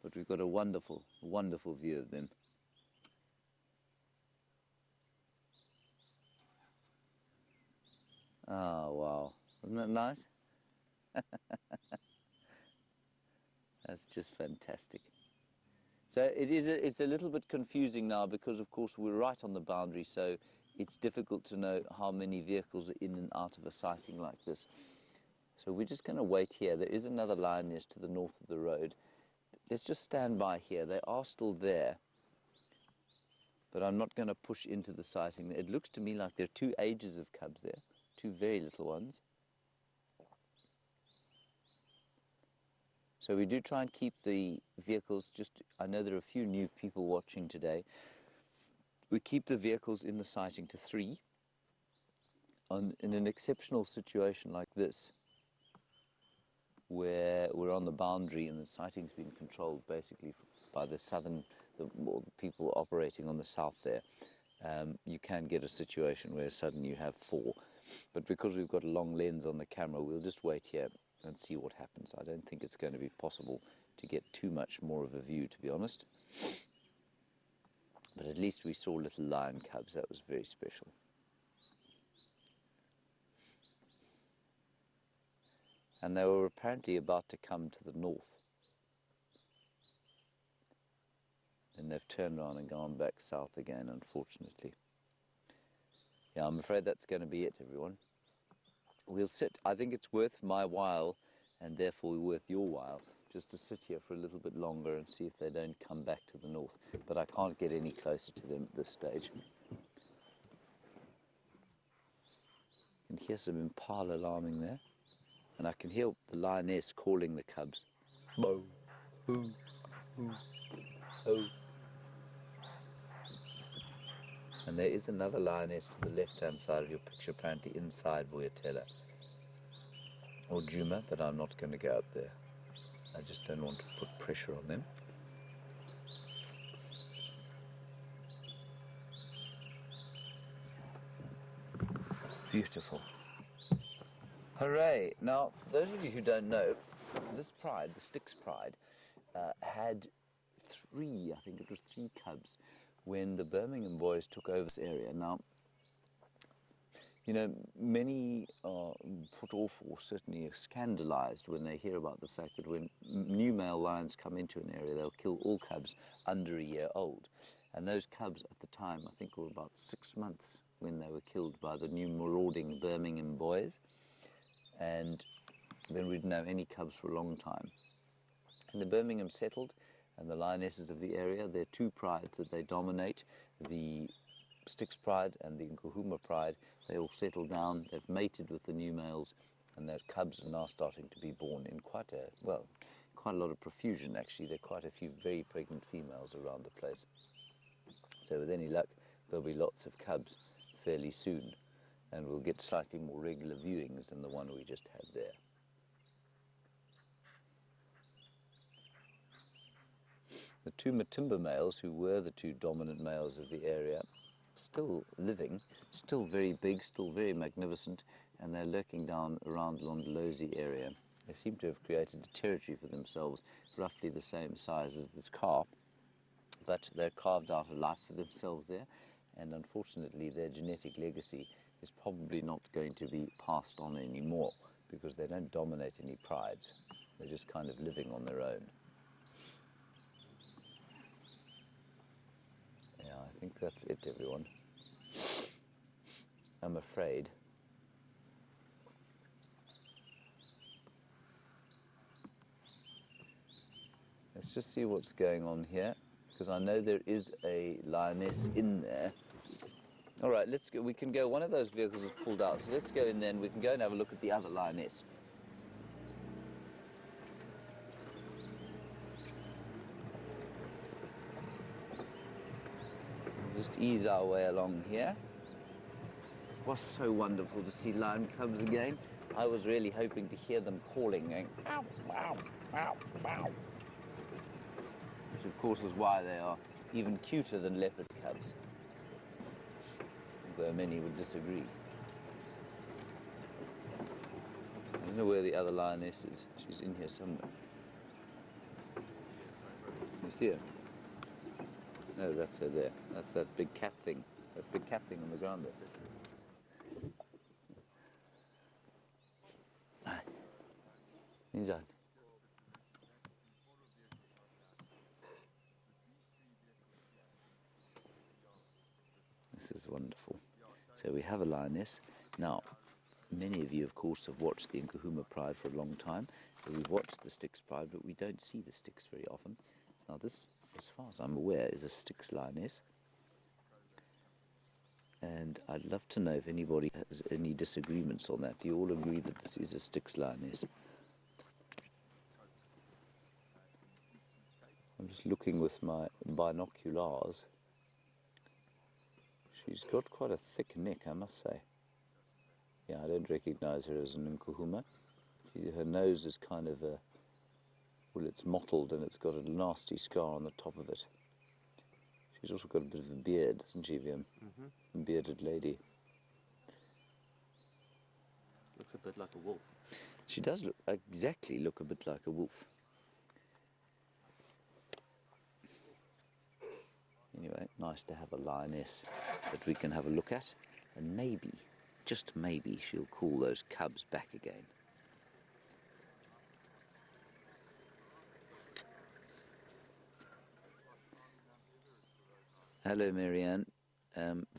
But we've got a wonderful, wonderful view of them. Oh, wow. Isn't that nice? That's just fantastic. So it's a little bit confusing now because, of course, we're right on the boundary, so it's difficult to know how many vehicles are in and out of a sighting like this. So we're just going to wait here. There is another lioness to the north of the road. Let's just stand by here. They are still there, but I'm not going to push into the sighting. It looks to me like there are 2 ages of cubs there, 2 very little ones. So we do try and keep the vehicles I know there are a few new people watching today. We keep the vehicles in the sighting to 3. In an exceptional situation like this, where we're on the boundary and the sighting's been controlled basically by the people operating on the south there, you can get a situation where suddenly you have 4. But because we've got a long lens on the camera, we'll just wait here and see what happens. I don't think it's going to be possible to get too much more of a view, to be honest. But at least we saw little lion cubs. That was very special. And they were apparently about to come to the north. Then they've turned around and gone back south again, unfortunately. Yeah, I'm afraid that's going to be it, everyone. We'll sit. I think it's worth my while, and therefore worth your while, just to sit here for a little bit longer and see if they don't come back to the north. But I can't get any closer to them at this stage. You can hear some impala alarming there. And I can hear the lioness calling the cubs. Bo, hoo, hoo, ho. And there is another lioness to the left-hand side of your picture, apparently inside Vuyatela or Juma, but I'm not going to go up there. I just don't want to put pressure on them. Beautiful. Hooray! Now, for those of you who don't know, this pride, the Styx pride, had 3, I think it was 3 cubs when the Birmingham boys took over this area. Now, You know, many are put off or certainly scandalized when they hear about the fact that when new male lions come into an area, they'll kill all cubs under a year old. And those cubs at the time, I think, were about 6 months when they were killed by the new marauding Birmingham boys. And then we didn't have any cubs for a long time. And the Birmingham settled, and the lionesses of the area, there are two prides that they dominate, the Styx pride and the Nkuhuma pride. They all settled down, they've mated with the new males, and their cubs are now starting to be born in quite a lot of profusion actually. There are quite a few very pregnant females around the place. So with any luck, there'll be lots of cubs fairly soon, and we'll get slightly more regular viewings than the one we just had there. The two Matimba males, who were the two dominant males of the area, still living, still very big, still very magnificent, and they're lurking down around Londolozi area. They seem to have created a territory for themselves, roughly the same size as this car, but they've carved out a life for themselves there, and unfortunately their genetic legacy is probably not going to be passed on anymore, because they don't dominate any prides. They're just kind of living on their own. Yeah, I think that's it, everyone. I'm afraid. Let's just see what's going on here, because I know there is a lioness in there. All right, let's go. We can go. One of those vehicles is pulled out, so let's go in there and we can go and have a look at the other lioness. Just ease our way along here. It was so wonderful to see lion cubs again. I was really hoping to hear them calling, going, ow, ow, ow, ow. Which of course is why they are even cuter than leopard cubs, although many would disagree. I don't know where the other lioness is. She's in here somewhere. You see her? No, that's her there. That's that big cat thing. That big cat thing on the ground there. Inside. This is wonderful. So we have a lioness. Now, many of you, of course, have watched the Nkuhuma pride for a long time. So we've watched the Styx pride, but we don't see the Styx very often. Now this, as far as I'm aware, is a Styx lioness. And I'd love to know if anybody has any disagreements on that. Do you all agree that this is a Styx lioness? I'm just looking with my binoculars. She's got quite a thick neck, I must say. Yeah, I don't recognize her as an Nkuhuma. See, her nose is kind of a... well, it's mottled and it's got a nasty scar on the top of it. She's also got a bit of a beard, hasn't she, Viam? Mm-hmm. Bearded lady. Looks a bit like a wolf. She does look a bit like a wolf. Anyway, nice to have a lioness that we can have a look at, and maybe, just maybe, she'll call those cubs back again. Hello, Marianne.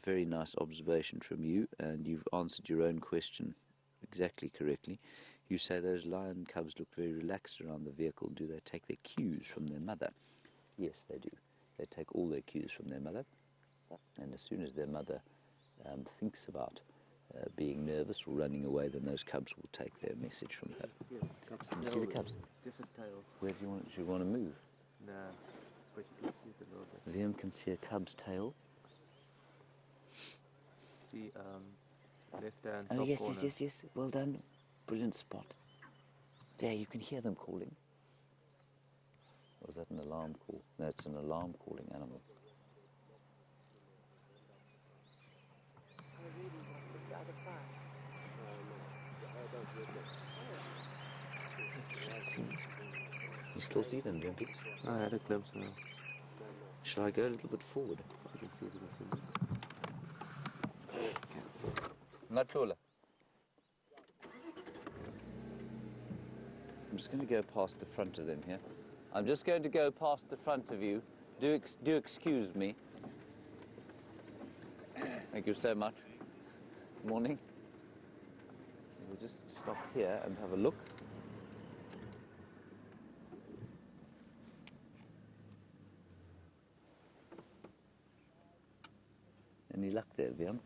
Very nice observation from you, and you've answered your own question exactly correctly. You say those lion cubs look very relaxed around the vehicle. Do they take their cues from their mother? Yes, they do. They take all their cues from their mother, and as soon as their mother thinks about being nervous or running away, then those cubs will take their message from her. Can you see the cubs? Different tail. Where do you want to move? Nah, but you can see it a little bit. Liam can see a cub's tail. See, left hand Oh, top yes, corner. yes. Well done. Brilliant spot. There, you can hear them calling. Or is that an alarm call? No, it's an alarm calling animal. Let's just see. You still see them, don't you? I had a glimpse now. Shall I go a little bit forward? You can see it. Ngatlola. I'm just going to go past the front of them here. I'm just going to go past the front of you. Do excuse me. Thank you so much. Morning. We'll just stop here and have a look. Any luck there, Bjorn?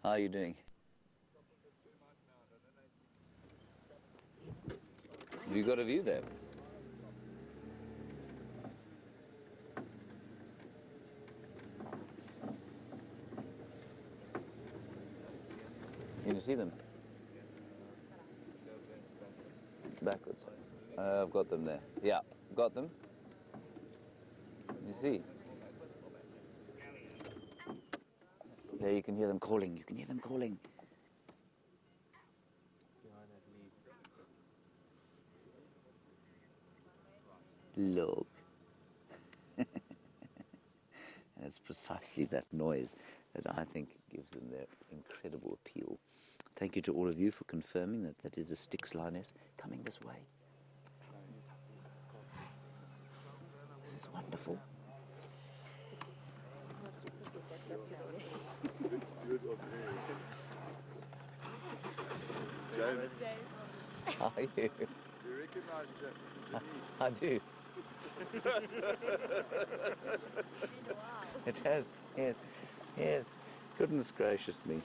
How are you doing? Have you got a view there? Can you see them? Backwards. I've got them there. Yeah, got them. You see? There you can hear them calling. You can hear them calling. Look. And it's precisely that noise that I think gives them their incredible appeal. Thank you to all of you for confirming that that is a Styx lioness coming this way. This is wonderful. How are you? Do you recognise Jenny? I do. It has, yes, yes. Goodness gracious me.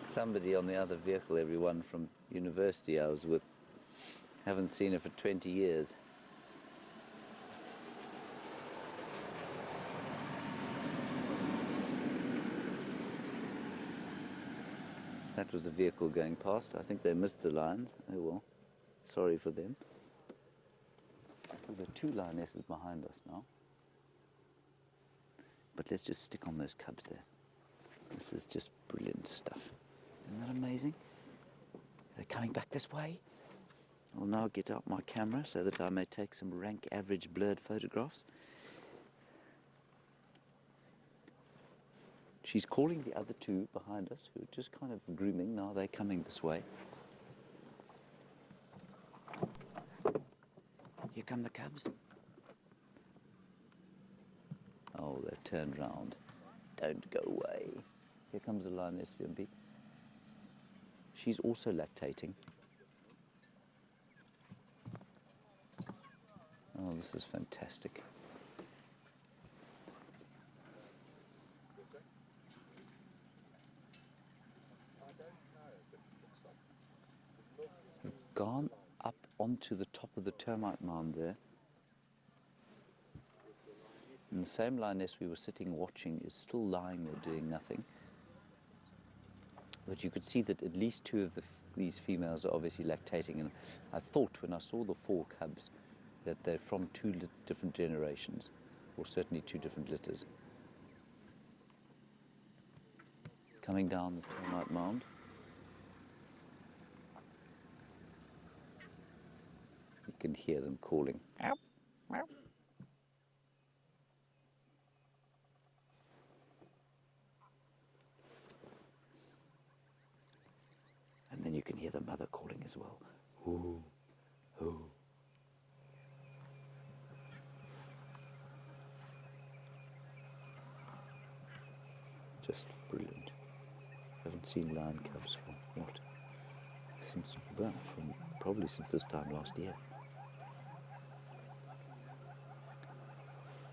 Somebody on the other vehicle, everyone from university I was with. Haven't seen her for 20 years. That was a vehicle going past. I think they missed the lines. Oh well, sorry for them. There are two lionesses behind us now. But let's just stick on those cubs there. This is just brilliant stuff. Isn't that amazing? They're coming back this way. I'll now get out my camera so that I may take some rank average blurred photographs. She's calling the other two behind us who are just kind of grooming. Now they're coming this way. Here come the cubs. Oh, they've turned round. Don't go away. Here comes the lioness, VMB. She's also lactating. Oh, this is fantastic. We've gone up onto the top of the termite mound there. And the same lioness we were sitting watching is still lying there doing nothing. But you could see that at least two of these females are obviously lactating. And I thought when I saw the 4 cubs that they're from 2 different generations, or certainly 2 different litters. Coming down the termite mound. You can hear them calling. Ow, ow. And then you can hear the mother calling as well. Ooh, ooh. Just brilliant. Haven't seen lion cubs for what? Since, well, probably since this time last year.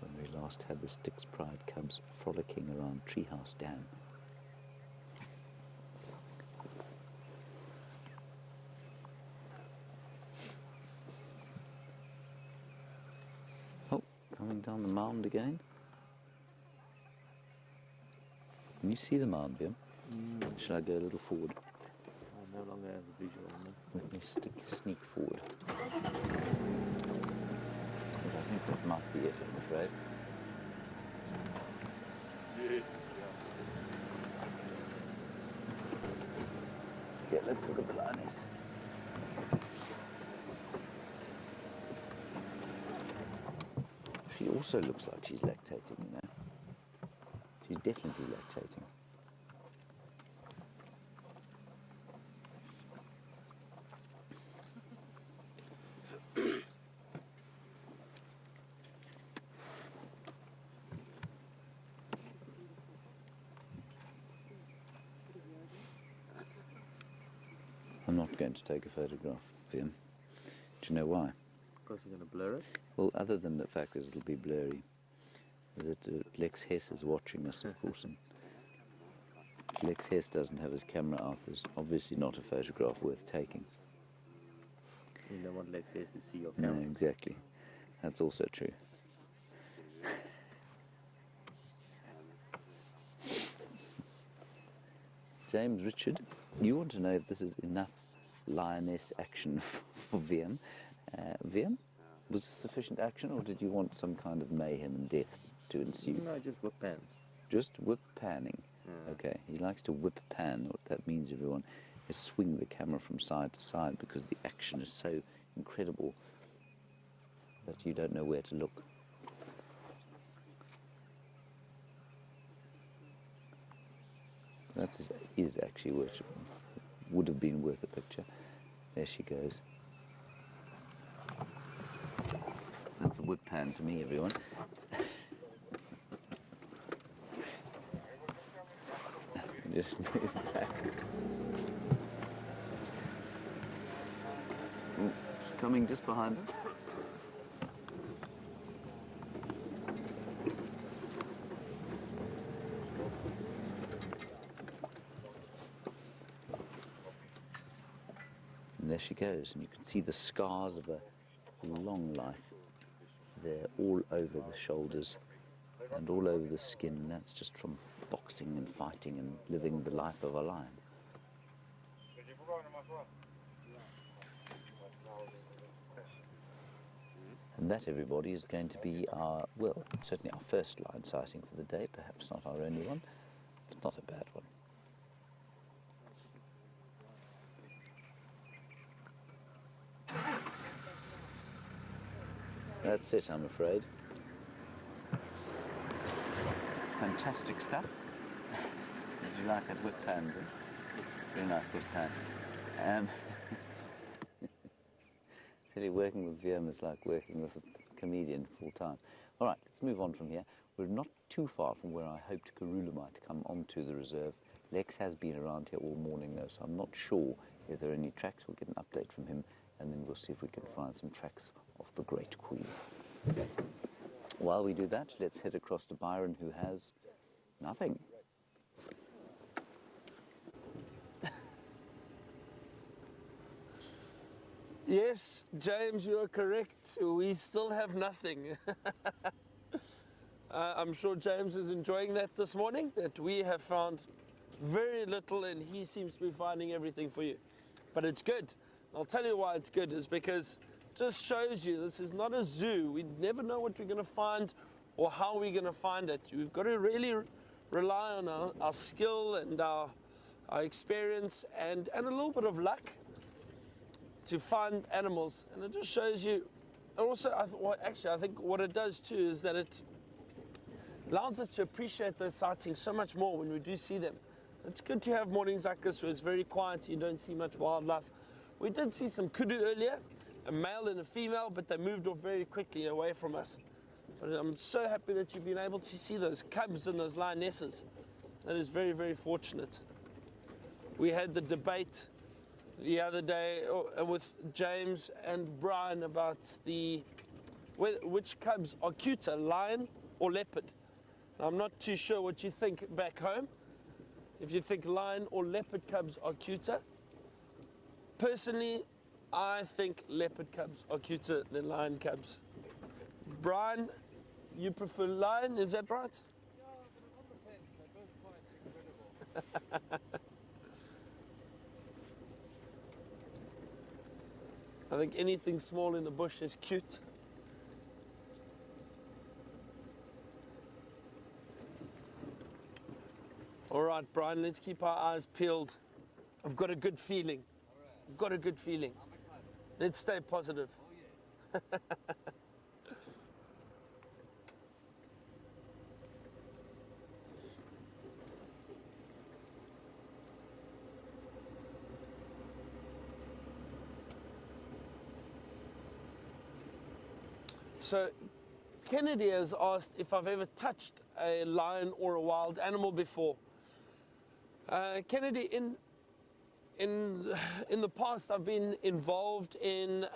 When we last had the Styx Pride cubs frolicking around Treehouse Dam. Oh, coming down the mound again. Can you see the mound, Bim? Shall I go a little forward? I no longer have a visual on them. Let me sneak forward. But I think that might be it, I'm afraid. Yeah, let's look at the lioness. She also looks like she's lactating, you know. She's definitely lactating. I'm not going to take a photograph of him. Do you know why? Because you're going to blur it? Well, other than the fact that it'll be blurry, is that Lex Hess is watching us, of course, and Lex Hess doesn't have his camera out. There's obviously not a photograph worth taking. You don't want Lex Hess to see your No, camera. exactly. That's also true. James Richard, you want to know if this is enough lioness action for VM. VM, was this sufficient action, or did you want some kind of mayhem and death to ensue? No, just whip pan. Just whip panning. Yeah. Okay, he likes to whip pan. What that means, everyone, is swing the camera from side to side because the action is so incredible that you don't know where to look. That is actually worth, would have been worth a picture. There she goes. That's a whip pan to me, everyone. Just move back. Oh, she's coming just behind us. And there she goes, and you can see the scars of a long life there all over the shoulders and all over the skin, and that's just from boxing and fighting and living the life of a lion. And that, everybody, is going to be our, well, certainly our first lion sighting for the day, perhaps not our only one, but not a bad one. That's it, I'm afraid. Fantastic stuff. Did you like that whip pan? Very nice whip pan. Really, working with VM is like working with a comedian full time. All right, let's move on from here. We're not too far from where I hoped Karula might come onto the reserve. Lex has been around here all morning though, so I'm not sure if there are any tracks. We'll get an update from him, and then we'll see if we can find some tracks of the Great Queen. While we do that, let's head across to Byron, who has nothing. Yes, James, you are correct. We still have nothing. I'm sure James is enjoying that this morning, that we have found very little and he seems to be finding everything for you. But it's good. I'll tell you why it's good, is because it just shows you this is not a zoo. We never know what we're going to find or how we're going to find it. We've got to really rely on our skill and our experience and a little bit of luck to find animals. And it just shows you, also, I think what it does too is that it allows us to appreciate those sightings so much more when we do see them. It's good to have mornings like this where it's very quiet, you don't see much wildlife. We did see some kudu earlier, a male and a female, but they moved off very quickly away from us. But I'm so happy that you've been able to see those cubs and those lionesses. That is very, very fortunate. We had the debate the other day with James and Brian about which cubs are cuter, lion or leopard. I'm not too sure what you think back home. If you think lion or leopard cubs are cuter. Personally, I think leopard cubs are cuter than lion cubs. Brian, you prefer lion, is that right? Yeah, but on the fence, they're both quite incredible. I think anything small in the bush is cute. All right, Brian, let's keep our eyes peeled. I've got a good feeling. I've got a good feeling. Let's stay positive. So Kennedy has asked if I've ever touched a lion or a wild animal before. Kennedy, in the past, I've been involved in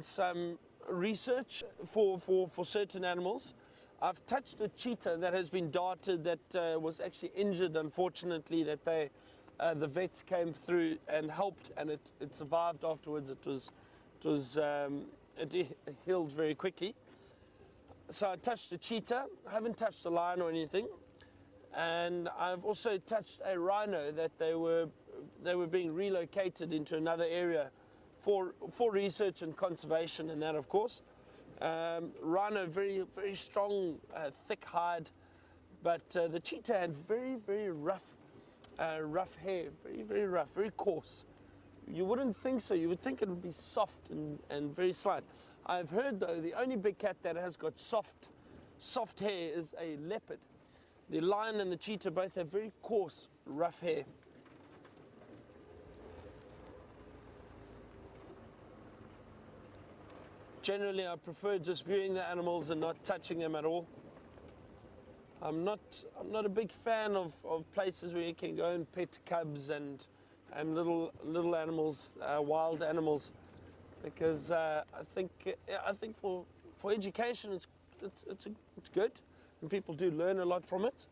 some research for certain animals. I've touched a cheetah that has been darted, that was actually injured, unfortunately, that the vets came through and helped, and it survived afterwards. It healed very quickly. So I touched a cheetah. I haven't touched a lion or anything. And I've also touched a rhino that they were being relocated into another area for research and conservation, and that, of course. Rhino, very, very strong, thick hide, but the cheetah had very, very rough hair, very, very rough, very coarse. You wouldn't think so. You would think it would be soft and very slight. I've heard, though, the only big cat that has got soft hair is a leopard. The lion and the cheetah both have very coarse, rough hair. Generally, I prefer just viewing the animals and not touching them at all. I'm not a big fan of places where you can go and pet cubs and little animals, wild animals, because I think for education it's good, and people do learn a lot from it.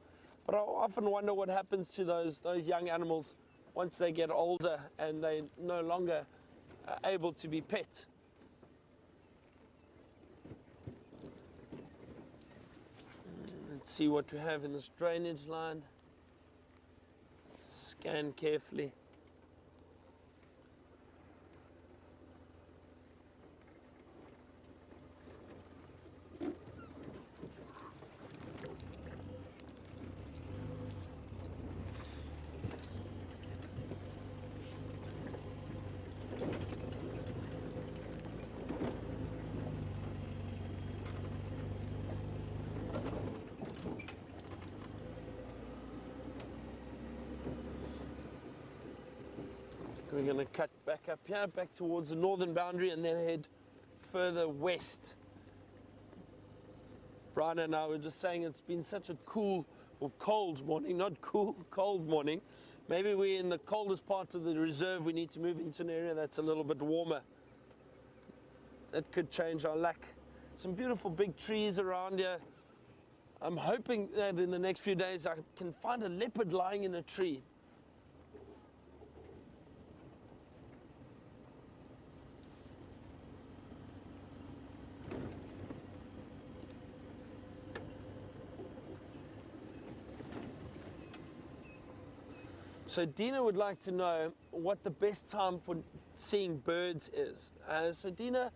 But I often wonder what happens to those young animals once they get older and they're no longer able to be pet. Let's see what we have in this drainage line. Scan carefully. We're going to cut back up here, back towards the northern boundary, and then head further west. Brian and I were just saying it's been such a cool, or cold morning, not cool, cold morning. Maybe we're in the coldest part of the reserve. We need to move into an area that's a little bit warmer. That could change our luck. Some beautiful big trees around here. I'm hoping that in the next few days I can find a leopard lying in a tree. So Dina would like to know what the best time for seeing birds is. So Dina,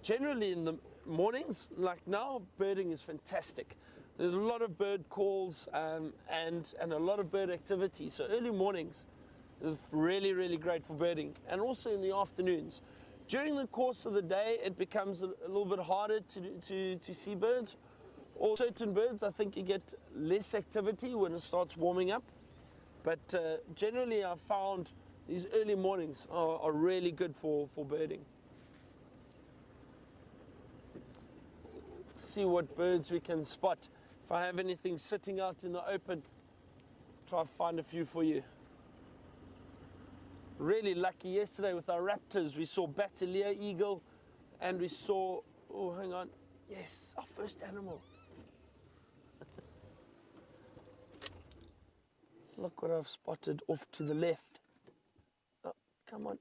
generally in the mornings, like now, birding is fantastic. There's a lot of bird calls and a lot of bird activity. So early mornings is really, really great for birding, and also in the afternoons. During the course of the day, it becomes a little bit harder to see birds. Or certain birds, I think you get less activity when it starts warming up. But generally, I've found these early mornings are really good for birding. Let's see what birds we can spot. If I have anything sitting out in the open, try to find a few for you. Really lucky yesterday with our raptors. We saw Bateleur eagle, and we saw, oh, hang on, yes, our first animal. Look what I've spotted off to the left. Oh, come on.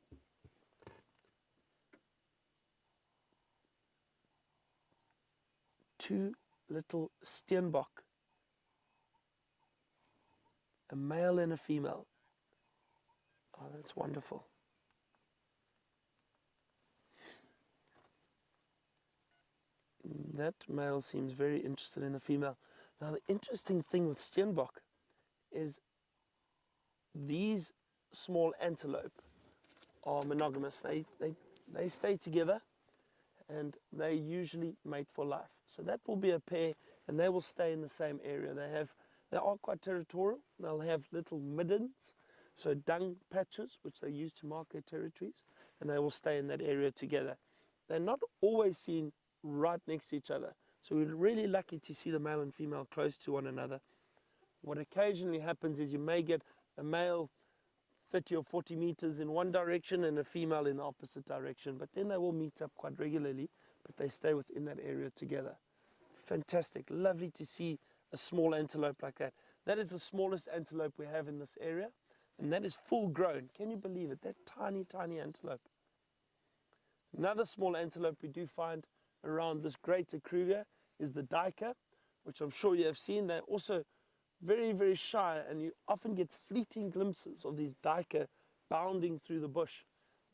Two little steenbok. A male and a female. Oh, that's wonderful. That male seems very interested in the female. Now, the interesting thing with steenbok is these small antelope are monogamous. They stay together, and they usually mate for life. So that will be a pair, and they will stay in the same area. They are quite territorial. They'll have little middens, so dung patches, which they use to mark their territories, and they will stay in that area together. They're not always seen right next to each other. So we're really lucky to see the male and female close to one another. What occasionally happens is you may get a male 30 or 40 meters in one direction and a female in the opposite direction, but then they will meet up quite regularly, but they stay within that area together. Fantastic, lovely to see a small antelope like that. That is the smallest antelope we have in this area, and that is full grown. Can you believe it? That tiny, tiny antelope. Another small antelope we do find around this greater Kruger is the duiker, which I'm sure you have seen. They're also very, very shy, and you often get fleeting glimpses of these duiker bounding through the bush.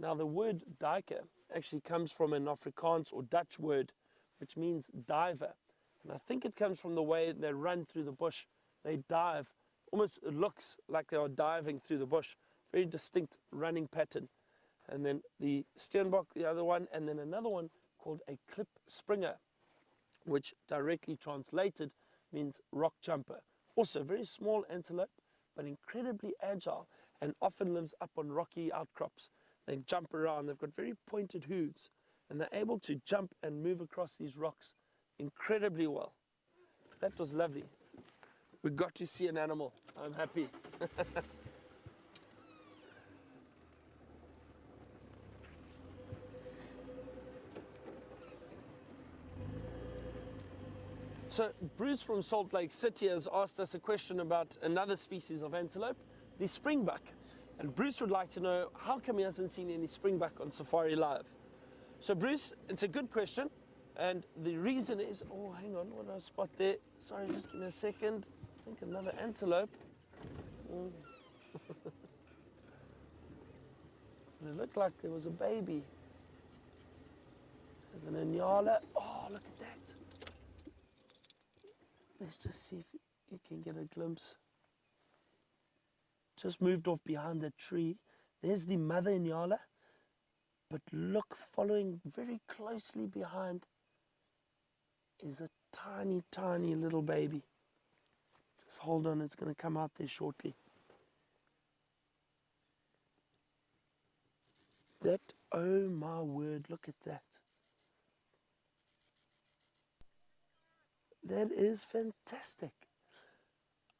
Now, the word duiker actually comes from an Afrikaans or Dutch word, which means diver. And I think it comes from the way they run through the bush. They dive. Almost it looks like they are diving through the bush. Very distinct running pattern. And then the steenbok, the other one, and then another one called a klip springer, which directly translated means rock jumper. Also very small antelope, but incredibly agile and often lives up on rocky outcrops. They jump around. They've got very pointed hooves, and they're able to jump and move across these rocks incredibly well. That was lovely. We got to see an animal. I'm happy. So Bruce from Salt Lake City has asked us a question about another species of antelope, the springbuck. And Bruce would like to know, how come he hasn't seen any springbuck on Safari Live? So Bruce, it's a good question. And the reason is, oh, hang on, what did I spot there? Sorry, just give me a second. I think another antelope. It looked like there was a baby. There's an inyala. Oh, look at that. Let's just see if you can get a glimpse. Just moved off behind that tree. There's the mother inyala. But look, following very closely behind is a tiny, tiny little baby. Just hold on, it's going to come out there shortly. That, oh my word, look at that. That is fantastic.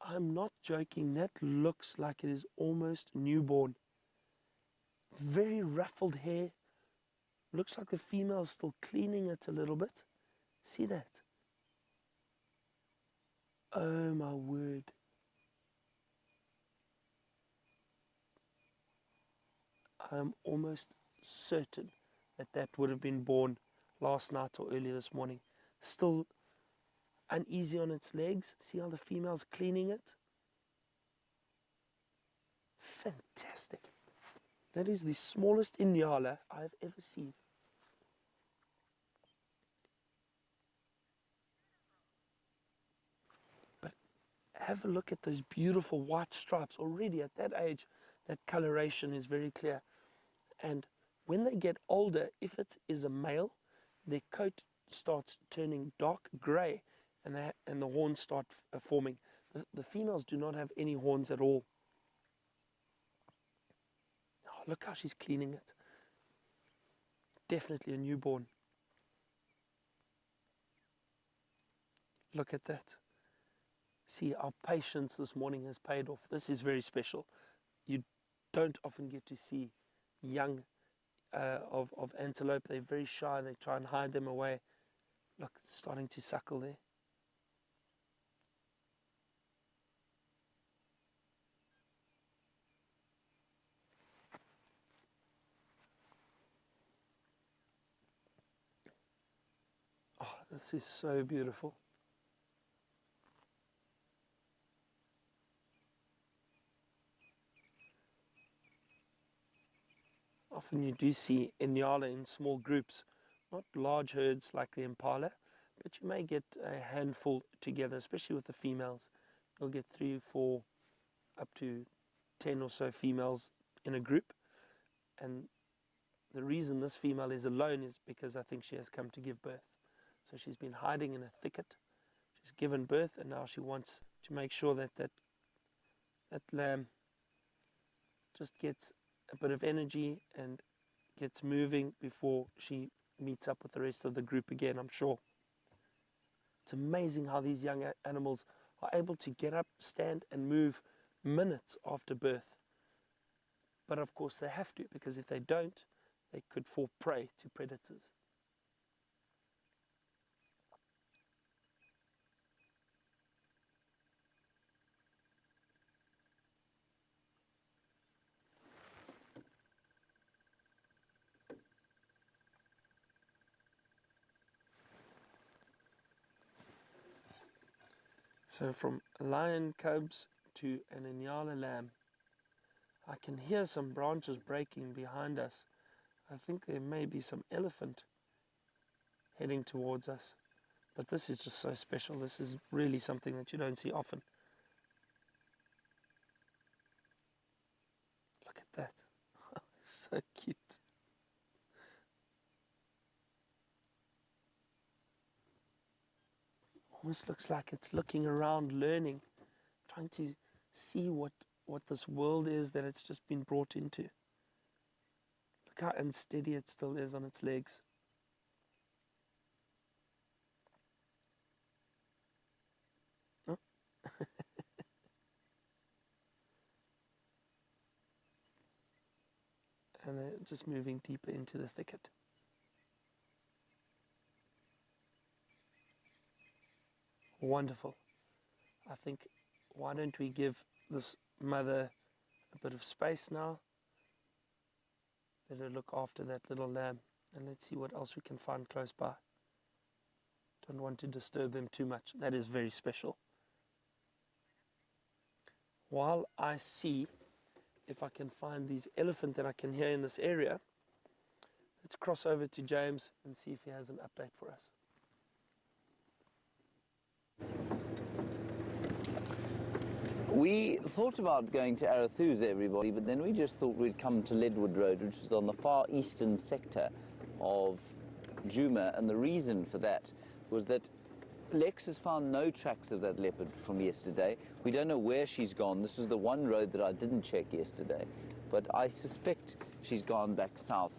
I'm not joking. That looks like it is almost newborn. Very ruffled hair. Looks like the female is still cleaning it a little bit. See that? Oh my word. I'm almost certain that that would have been born last night or early this morning. Still uneasy on its legs. See how the female's cleaning it? Fantastic. That is the smallest inyala I've ever seen. But have a look at those beautiful white stripes. Already at that age, that coloration is very clear. And when they get older, if it is a male, their coat starts turning dark grey, and the horns start forming. The females do not have any horns at all. Oh, look how she's cleaning it. Definitely a newborn. Look at that. See, our patience this morning has paid off. This is very special. You don't often get to see young of antelope. They're very shy. They try and hide them away. Look, starting to suckle there. Oh, this is so beautiful. Often you do see inyala in small groups, not large herds like the impala, but you may get a handful together, especially with the females. You'll get 3, 4, up to 10 or so females in a group. And the reason this female is alone is because I think she has come to give birth. So she's been hiding in a thicket. She's given birth, and now she wants to make sure that that lamb just gets a bit of energy and gets moving before she meets up with the rest of the group again, I'm sure. It's amazing how these young animals are able to get up, stand and move minutes after birth. But of course they have to, because if they don't, they could fall prey to predators. So from lion cubs to an Inyala lamb, I can hear some branches breaking behind us. I think there may be some elephant heading towards us. But this is just so special. This is really something that you don't see often. Look at that. So cute. Almost looks like it's looking around, learning, trying to see what this world is that it's just been brought into. Look how unsteady it still is on its legs. Oh. And they're just moving deeper into the thicket. Wonderful. I think, why don't we give this mother a bit of space now? Let her look after that little lamb, and let's see what else we can find close by. Don't want to disturb them too much. That is very special. While I see if I can find these elephant that I can hear in this area, let's cross over to James and see if he has an update for us. We thought about going to Arathusa, everybody, but then we just thought we'd come to Ledwood Road, which is on the far eastern sector of Djuma, and the reason for that was that Lex has found no tracks of that leopard from yesterday. We don't know where she's gone. This was the one road that I didn't check yesterday, but I suspect she's gone back south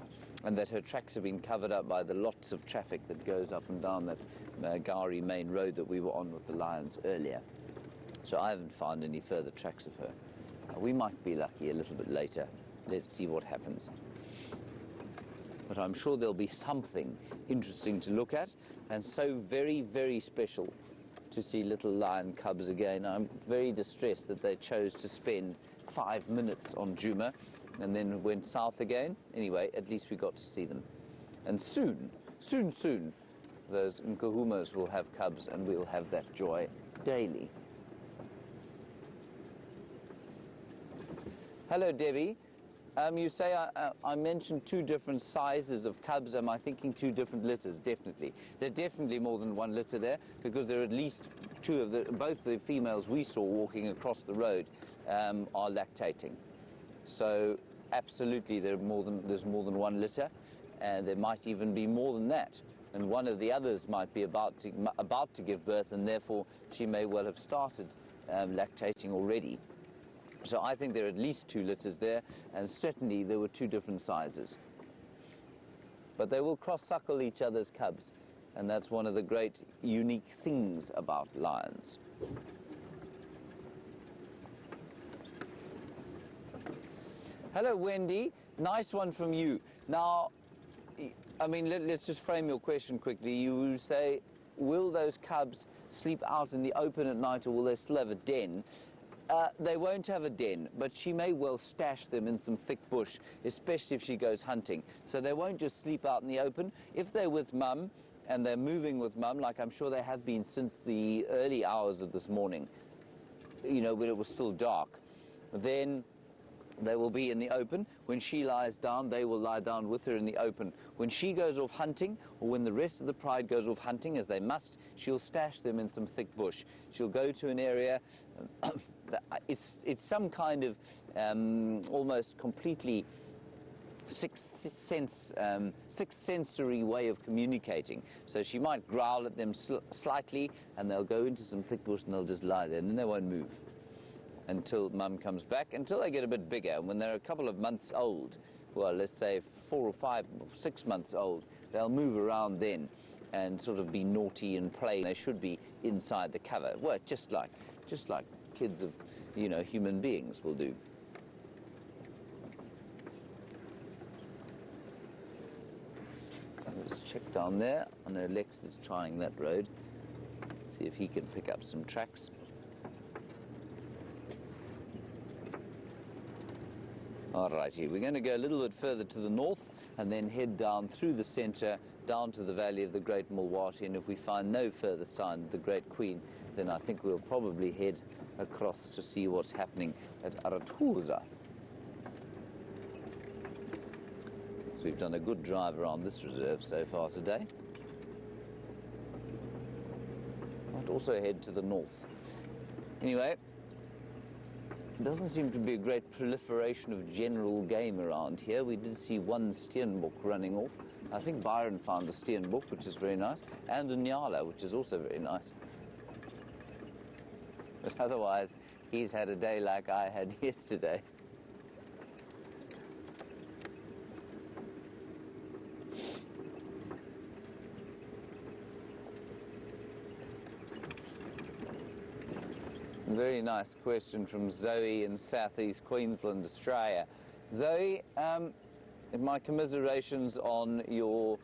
and that her tracks have been covered up by the lots of traffic that goes up and down that Gowrie main road that we were on with the lions earlier. So I haven't found any further tracks of her. We might be lucky a little bit later. Let's see what happens. But I'm sure there'll be something interesting to look at, and so very, very special to see little lion cubs again. I'm very distressed that they chose to spend 5 minutes on Djuma and then went south again. Anyway, at least we got to see them. And soon, those Nkuhumas will have cubs, and we'll have that joy daily. Hello, Debbie. You say I mentioned 2 different sizes of cubs. Am I thinking 2 different litters? Definitely. There are definitely more than 1 litter there, because there are at least 2 of both the females we saw walking across the road are lactating. So absolutely there's more than 1 litter, and there might even be more than that. And one of the others might be about to give birth, and therefore she may well have started lactating already. So I think there are at least 2 litters there, and certainly there were 2 different sizes. But they will cross-suckle each other's cubs, and that's one of the great unique things about lions. Hello, Wendy. Nice one from you. Now, I mean, let's just frame your question quickly. You say, will those cubs sleep out in the open at night, or will they still have a den? They won't have a den, but she may well stash them in some thick bush, especially if she goes hunting. So they won't just sleep out in the open. If they're with mum and they're moving with mum, like I'm sure they have been since the early hours of this morning, you know, when it was still dark, then they will be in the open. When she lies down, they will lie down with her in the open. When she goes off hunting, or when the rest of the pride goes off hunting, as they must, she'll stash them in some thick bush. She'll go to an area, it's some kind of almost completely sixth sensory way of communicating. So she might growl at them slightly, and they'll go into some thick bush and they'll just lie there, and then they won't move until mum comes back, until they get a bit bigger. When they're a couple of months old, well, let's say 4 or 5 or 6 months old, they'll move around then and sort of be naughty and play. They should be inside the cover. Well, just like kids of, you know, human beings will do. Let's check down there. I know Lex is trying that road. See if he can pick up some tracks. Alrighty, we're going to go a little bit further to the north and then head down through the centre, down to the valley of the Great Mulwati, and if we find no further sign of the Great Queen, then I think we'll probably head across to see what's happening at Arathusa. So we've done a good drive around this reserve so far today. Might also head to the north. Anyway, there doesn't seem to be a great proliferation of general game around here. We did see one steenbok running off. I think Byron found a steenbok, which is very nice, and a nyala, which is also very nice. But otherwise, he's had a day like I had yesterday. Very nice question from Zoe in southeast Queensland, Australia. Zoe, my commiserations on your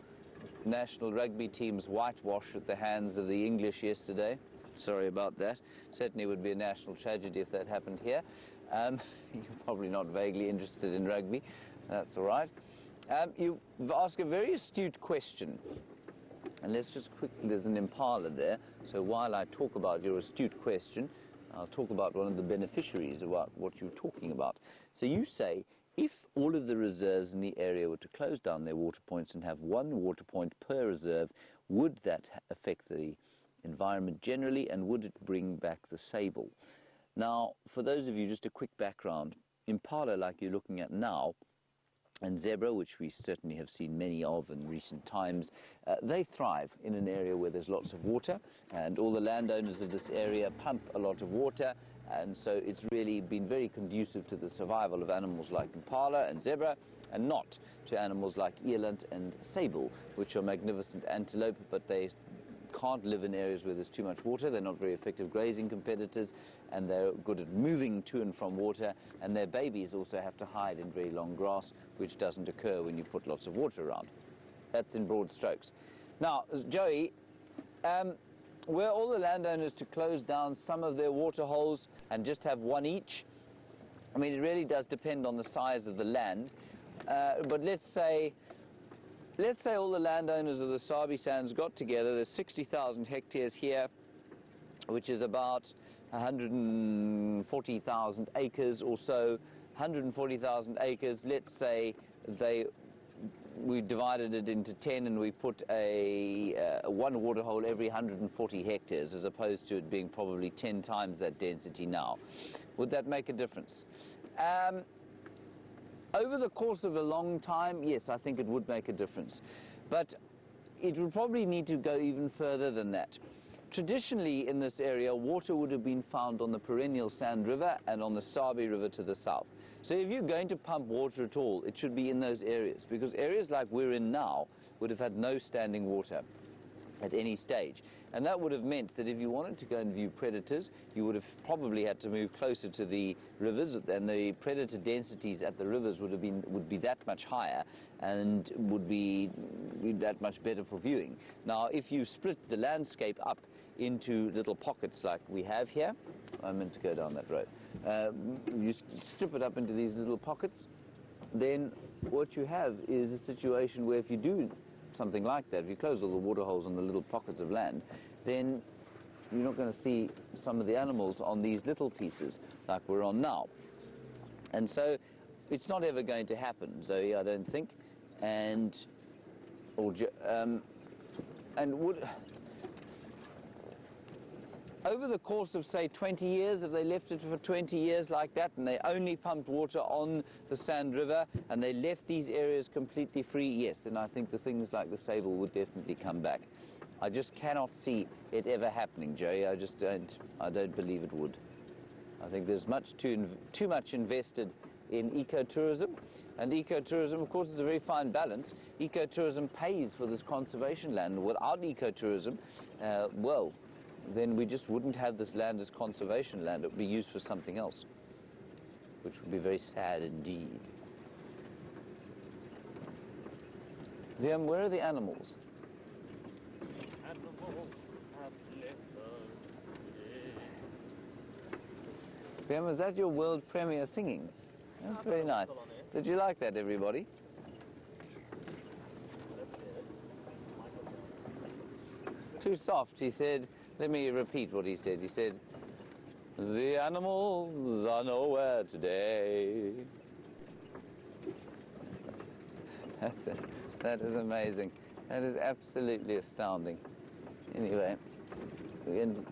national rugby team's whitewash at the hands of the English yesterday. Sorry about that. Certainly would be a national tragedy if that happened here. You're probably not vaguely interested in rugby. That's all right. You ask a very astute question. And let's just quickly, there's an impala there. So while I talk about your astute question, I'll talk about one of the beneficiaries about what you're talking about. So you say, if all of the reserves in the area were to close down their water points and have one water point per reserve, would that affect the environment generally, and would it bring back the sable? Now, for those of you, just a quick background, impala like you're looking at now, and zebra, which we certainly have seen many of in recent times, they thrive in an area where there's lots of water, and all the landowners of this area pump a lot of water, and so it's really been very conducive to the survival of animals like impala and zebra, and not to animals like eland and sable, which are magnificent antelope, but they can't live in areas where there's too much water. They're not very effective grazing competitors, and they're good at moving to and from water, and their babies also have to hide in very long grass, which doesn't occur when you put lots of water around. That's in broad strokes. Now, Joey, were all the landowners to close down some of their water holes and just have one each? I mean, it really does depend on the size of the land, but let's say all the landowners of the Sabi Sands got together. There's 60,000 hectares here, which is about 140,000 acres or so. 140,000 acres, let's say we divided it into 10 and we put one water hole every 140 hectares, as opposed to it being probably 10 times that density now. Would that make a difference? Over the course of a long time, yes, I think it would make a difference. But it would probably need to go even further than that. Traditionally, in this area, water would have been found on the perennial Sand River and on the Sabi River to the south. So if you're going to pump water at all, it should be in those areas, because areas like we're in now would have had no standing water at any stage. And that would have meant that if you wanted to go and view predators, you would have probably had to move closer to the rivers, and the predator densities at the rivers would be that much higher and would be that much better for viewing. Now, if you split the landscape up into little pockets like we have here, I meant to go down that road, you strip it up into these little pockets, then what you have is a situation where if you do something like that, if you close all the water holes on the little pockets of land, then you're not going to see some of the animals on these little pieces like we're on now. And so it's not ever going to happen, Zoe, I don't think. And over the course of, say, 20 years, if they left it for 20 years like that and they only pumped water on the Sand River and they left these areas completely free, yes, then I think the things like the sable would definitely come back. I just cannot see it ever happening, Joey. I don't believe it would. I think there's too much invested in ecotourism. And ecotourism, of course, is a very fine balance. Ecotourism pays for this conservation land. Without ecotourism, well, then we just wouldn't have this land as conservation land. It would be used for something else, which would be very sad indeed. Liam, where are the animals? Liam, is that your world premiere singing? That's very nice. Did you like that, everybody? Too soft, he said. Let me repeat what he said. He said, "The animals are nowhere today." That is amazing. That is absolutely astounding. Anyway, we're going to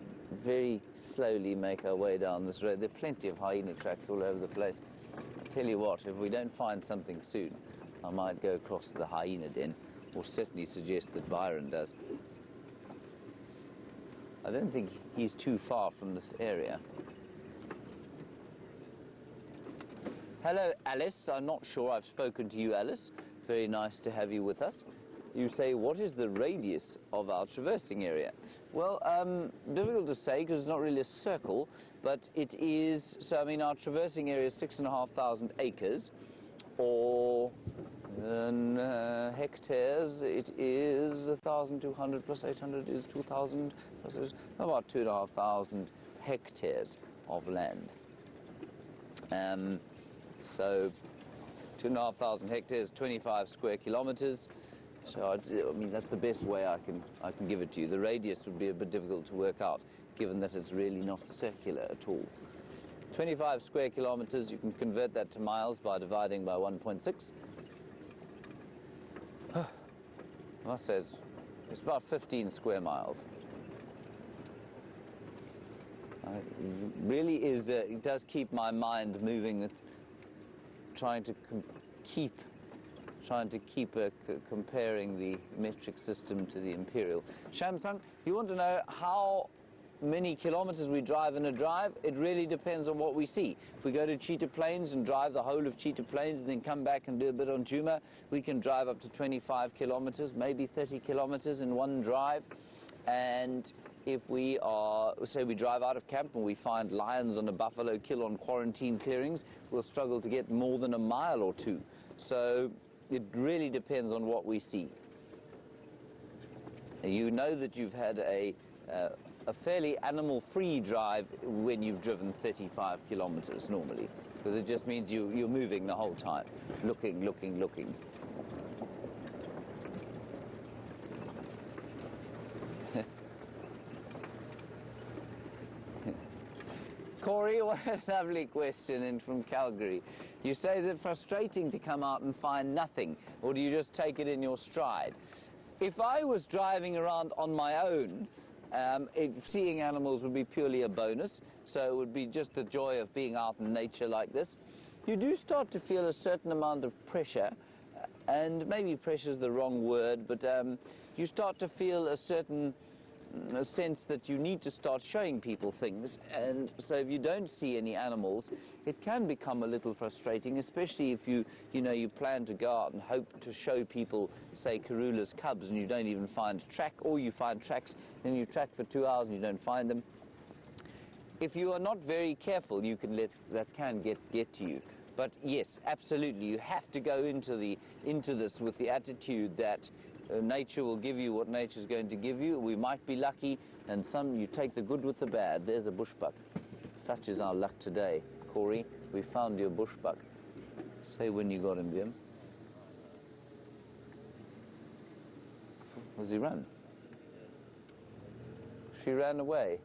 very slowly make our way down this road. There are plenty of hyena tracks all over the place. I tell you what, if we don't find something soon, I might go across to the hyena den, or certainly suggest that Byron does. I don't think he's too far from this area. Hello, Alice. I'm not sure I've spoken to you, Alice. Very nice to have you with us. You say, what is the radius of our traversing area? Well, difficult to say because it's not really a circle, but it is, so I mean our traversing area is 6,500 acres, or in hectares it is 1,200 plus 800 is 2,000, plus about 2,500 hectares of land. So 2,500 hectares, 25 square kilometers. So I mean, that's the best way I can give it to you. The radius would be a bit difficult to work out, given that it's really not circular at all. 25 square kilometers, you can convert that to miles by dividing by 1.6. I must say it's about 15 square miles. It really is, it does keep my mind moving, trying to keep comparing the metric system to the imperial. Shamsung, you want to know how many kilometers we drive in a drive? It really depends on what we see. If we go to Cheetah Plains and drive the whole of Cheetah Plains and then come back and do a bit on Djuma, we can drive up to 25 kilometers, maybe 30 kilometers in one drive. And if we are, say we drive out of camp and we find lions on a buffalo kill on quarantine clearings, we'll struggle to get more than a mile or two. So it really depends on what we see. You know that you've had a fairly animal-free drive when you've driven 35 kilometers normally, because it just means you're moving the whole time, looking. Corey, what a lovely question in from Calgary. You say, is it frustrating to come out and find nothing, or do you just take it in your stride? If I was driving around on my own, seeing animals would be purely a bonus, so it would be just the joy of being out in nature like this. You do start to feel a certain amount of pressure, and maybe pressure is the wrong word, but you start to feel a certain sense that you need to start showing people things, and so if you don't see any animals, it can become a little frustrating, especially if you plan to go out and hope to show people, say, Karula's cubs, and you don't even find a track, or you find tracks and you track for 2 hours and you don't find them. If you are not very careful, that can get to you. But yes, absolutely, you have to go into this with the attitude that nature will give you what nature's going to give you. We might be lucky, and you take the good with the bad. There's a bushbuck. Such is our luck today. Corey, we found your bushbuck. Say when you got him, Jim. Was he run? She ran away.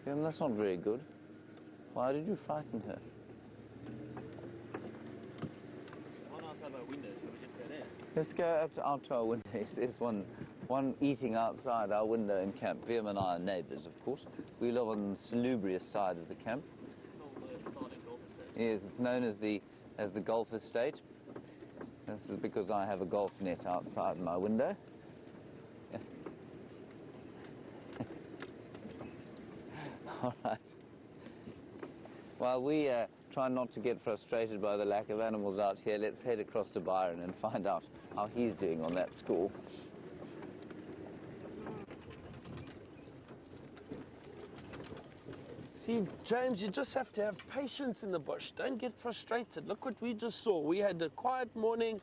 Jim, that's not very good. Why did you frighten her? Let's go out to our windows. There's one eating outside our window in camp. Liam and I are neighbours, of course. We live on the salubrious side of the camp. Yes, it's known as the golf estate. This is because I have a golf net outside my window. All right. While we try not to get frustrated by the lack of animals out here, let's head across to Byron and find out how he's doing on that score. See, James, you just have to have patience in the bush. Don't get frustrated. Look what we just saw. We had a quiet morning,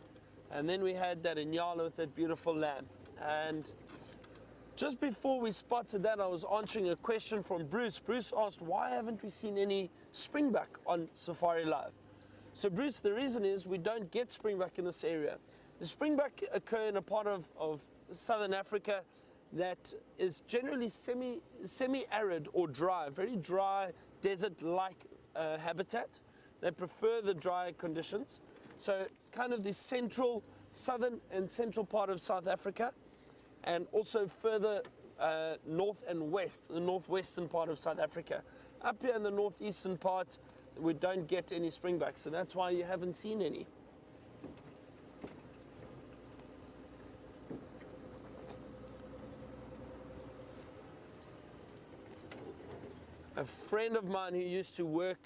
and then we had that Inyala with that beautiful lamb. And just before we spotted that, I was answering a question from Bruce. Bruce asked, why haven't we seen any springbuck on Safari Live? So Bruce, the reason is we don't get springbuck in this area. The springbuck occur in a part of southern Africa that is generally semi-arid or dry, very dry, desert-like habitat. They prefer the dry conditions. So kind of the southern and central part of South Africa, and also further north and west, the northwestern part of South Africa. Up here in the northeastern part, we don't get any springbucks, so that's why you haven't seen any. A friend of mine who used to work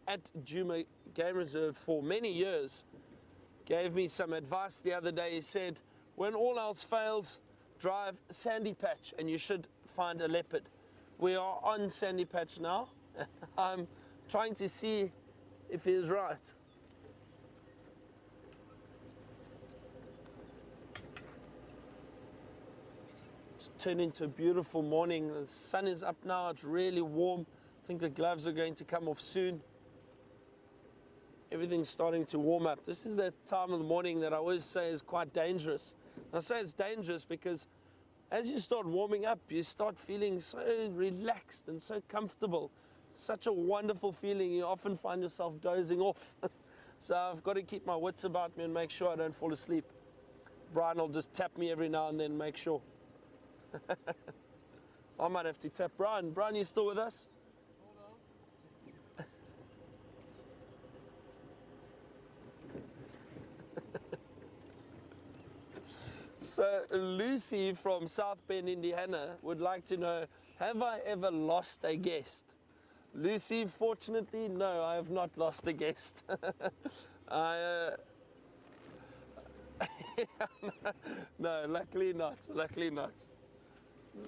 at Djuma Game Reserve for many years gave me some advice the other day. He said, when all else fails, drive Sandy Patch and you should find a leopard. We are on Sandy Patch now. I'm trying to see if he is right. It's turned into a beautiful morning. The sun is up now, it's really warm. I think the gloves are going to come off soon. Everything's starting to warm up. This is that time of the morning that I always say is quite dangerous. I say it's dangerous because as you start warming up, you start feeling so relaxed and so comfortable. It's such a wonderful feeling. You often find yourself dozing off. So I've got to keep my wits about me and make sure I don't fall asleep. Brian will just tap me every now and then, make sure. I might have to tap Brian. Brian, you still with us? So Lucy from South Bend, Indiana would like to know, have I ever lost a guest? Lucy, fortunately, no, I have not lost a guest. No, luckily not, luckily not.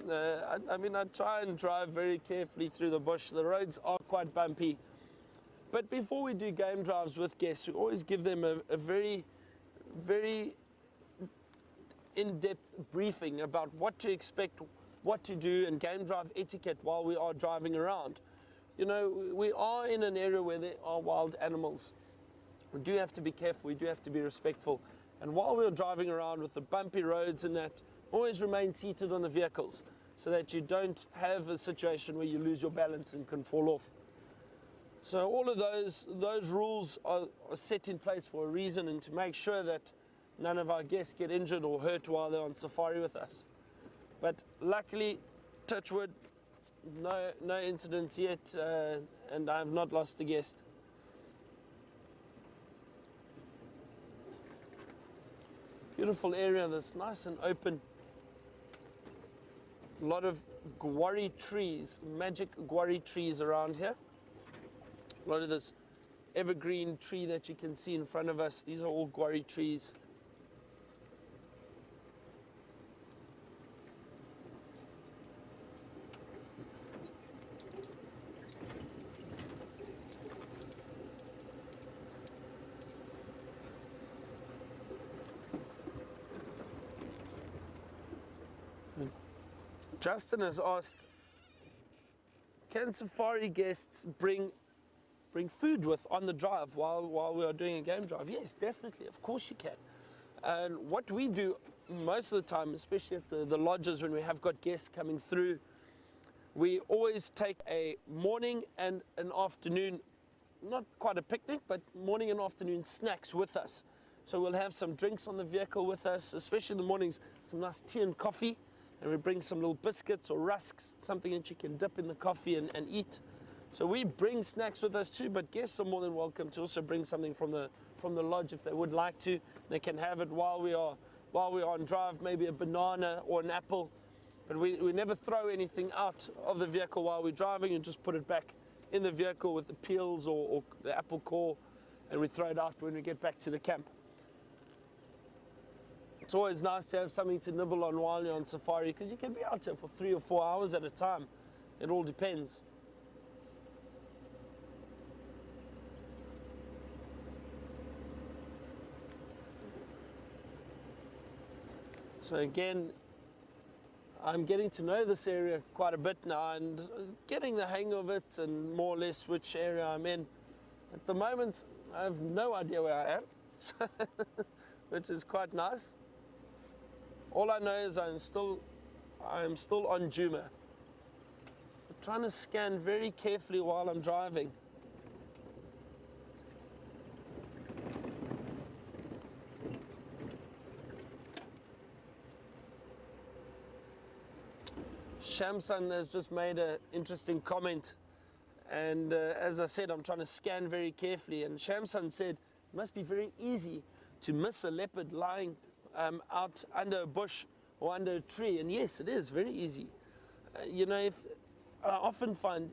I mean, I try and drive very carefully through the bush. The roads are quite bumpy. But before we do game drives with guests, we always give them a very, very in-depth briefing about what to expect, what to do, and game drive etiquette while we are driving around. You know, we are in an area where there are wild animals. We do have to be careful, we do have to be respectful. And while we're driving around with the bumpy roads and that, always remain seated on the vehicles so that you don't have a situation where you lose your balance and can fall off. So all of those rules are set in place for a reason, and to make sure that none of our guests get injured or hurt while they're on safari with us. But luckily, touch wood, no incidents yet, and I have not lost a guest. Beautiful area, that's nice and open. A lot of guarri trees, magic guarri trees around here. A lot of this evergreen tree that you can see in front of us, these are all guarri trees. Justin has asked, can safari guests bring food with on the drive while we are doing a game drive? Yes, definitely, of course you can. And what we do most of the time, especially at the lodges when we have got guests coming through, we always take a morning and an afternoon, not quite a picnic, but morning and afternoon snacks with us. So we'll have some drinks on the vehicle with us, especially in the mornings, some nice tea and coffee. And we bring some little biscuits or rusks, something that you can dip in the coffee and eat. So we bring snacks with us too, but guests are more than welcome to also bring something from the lodge if they would like to. They can have it while we are on drive, maybe a banana or an apple. But we never throw anything out of the vehicle while we're driving and just put it back in the vehicle with the peels or the apple core, and we throw it out when we get back to the camp. It's always nice to have something to nibble on while you're on safari, because you can be out here for 3 or 4 hours at a time. It all depends. So again, I'm getting to know this area quite a bit now and getting the hang of it and more or less which area I'm in. At the moment, I have no idea where I am, which is quite nice. All I know is I'm still on Juma. I'm trying to scan very carefully while I'm driving. Shamsun has just made an interesting comment, and as I said, I'm trying to scan very carefully, and Shamsun said it must be very easy to miss a leopard lying out under a bush or under a tree, and yes, it is very easy. You know, if I often find,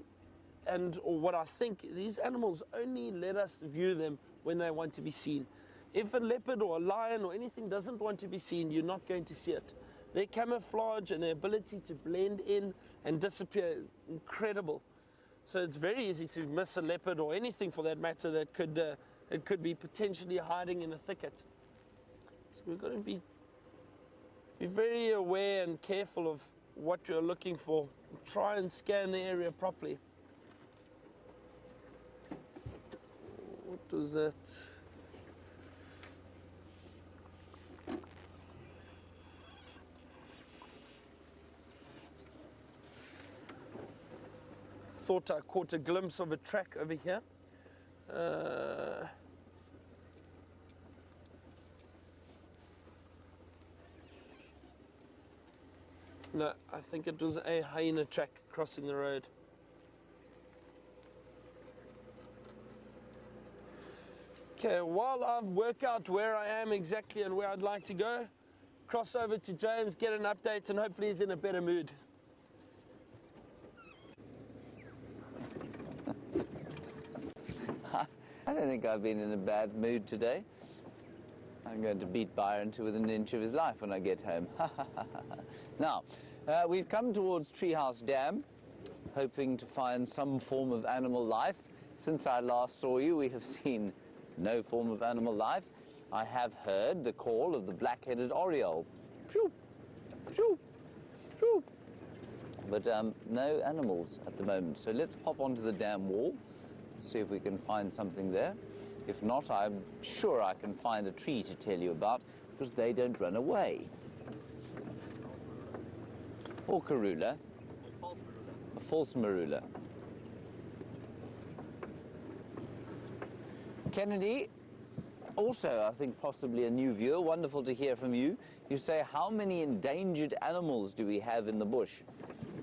or what I think, these animals only let us view them when they want to be seen. If a leopard or a lion or anything doesn't want to be seen, you're not going to see it. Their camouflage and their ability to blend in and disappear, incredible. So it's very easy to miss a leopard or anything for that matter that could be potentially hiding in a thicket. So we've got to be very aware and careful of what you're looking for. Try and scan the area properly. What was that? Thought I caught a glimpse of a track over here. No, I think it was a hyena track crossing the road. Okay, while I work out where I am exactly and where I'd like to go, cross over to James, get an update, and hopefully he's in a better mood. I don't think I've been in a bad mood today. I'm going to beat Byron to within an inch of his life when I get home. Now, we've come towards Treehouse Dam, hoping to find some form of animal life. Since I last saw you, we have seen no form of animal life. I have heard the call of the black-headed oriole. Phew, phew, phew. But no animals at the moment. So let's pop onto the dam wall, see if we can find something there. If not, I'm sure I can find a tree to tell you about, because they don't run away. Or Karula. A false marula. Kennedy, also I think possibly a new viewer, wonderful to hear from you. You say, how many endangered animals do we have in the bush?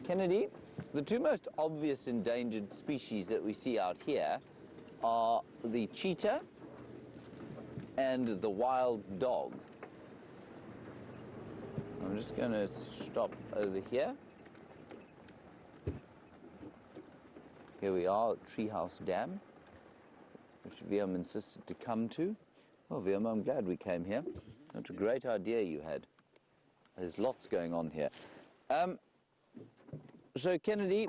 Kennedy, the two most obvious endangered species that we see out here are the cheetah and the wild dog. I'm just going to stop over here. Here we are at Treehouse Dam, which Viam insisted to come to. Oh, Viam, I'm glad we came here. That's a great idea you had. There's lots going on here. So, Kennedy,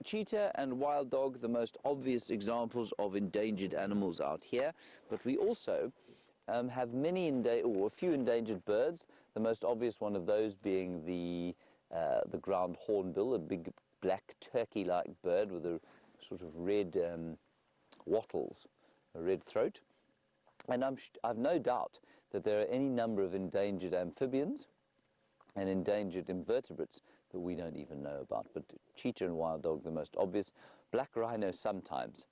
cheetah and wild dog, the most obvious examples of endangered animals out here, but we also have a few endangered birds, the most obvious one of those being the ground hornbill, a big black turkey-like bird with a sort of red wattles, a red throat. And I've no doubt that there are any number of endangered amphibians and endangered invertebrates that we don't even know about. But cheetah and wild dog, the most obvious. Black rhino sometimes.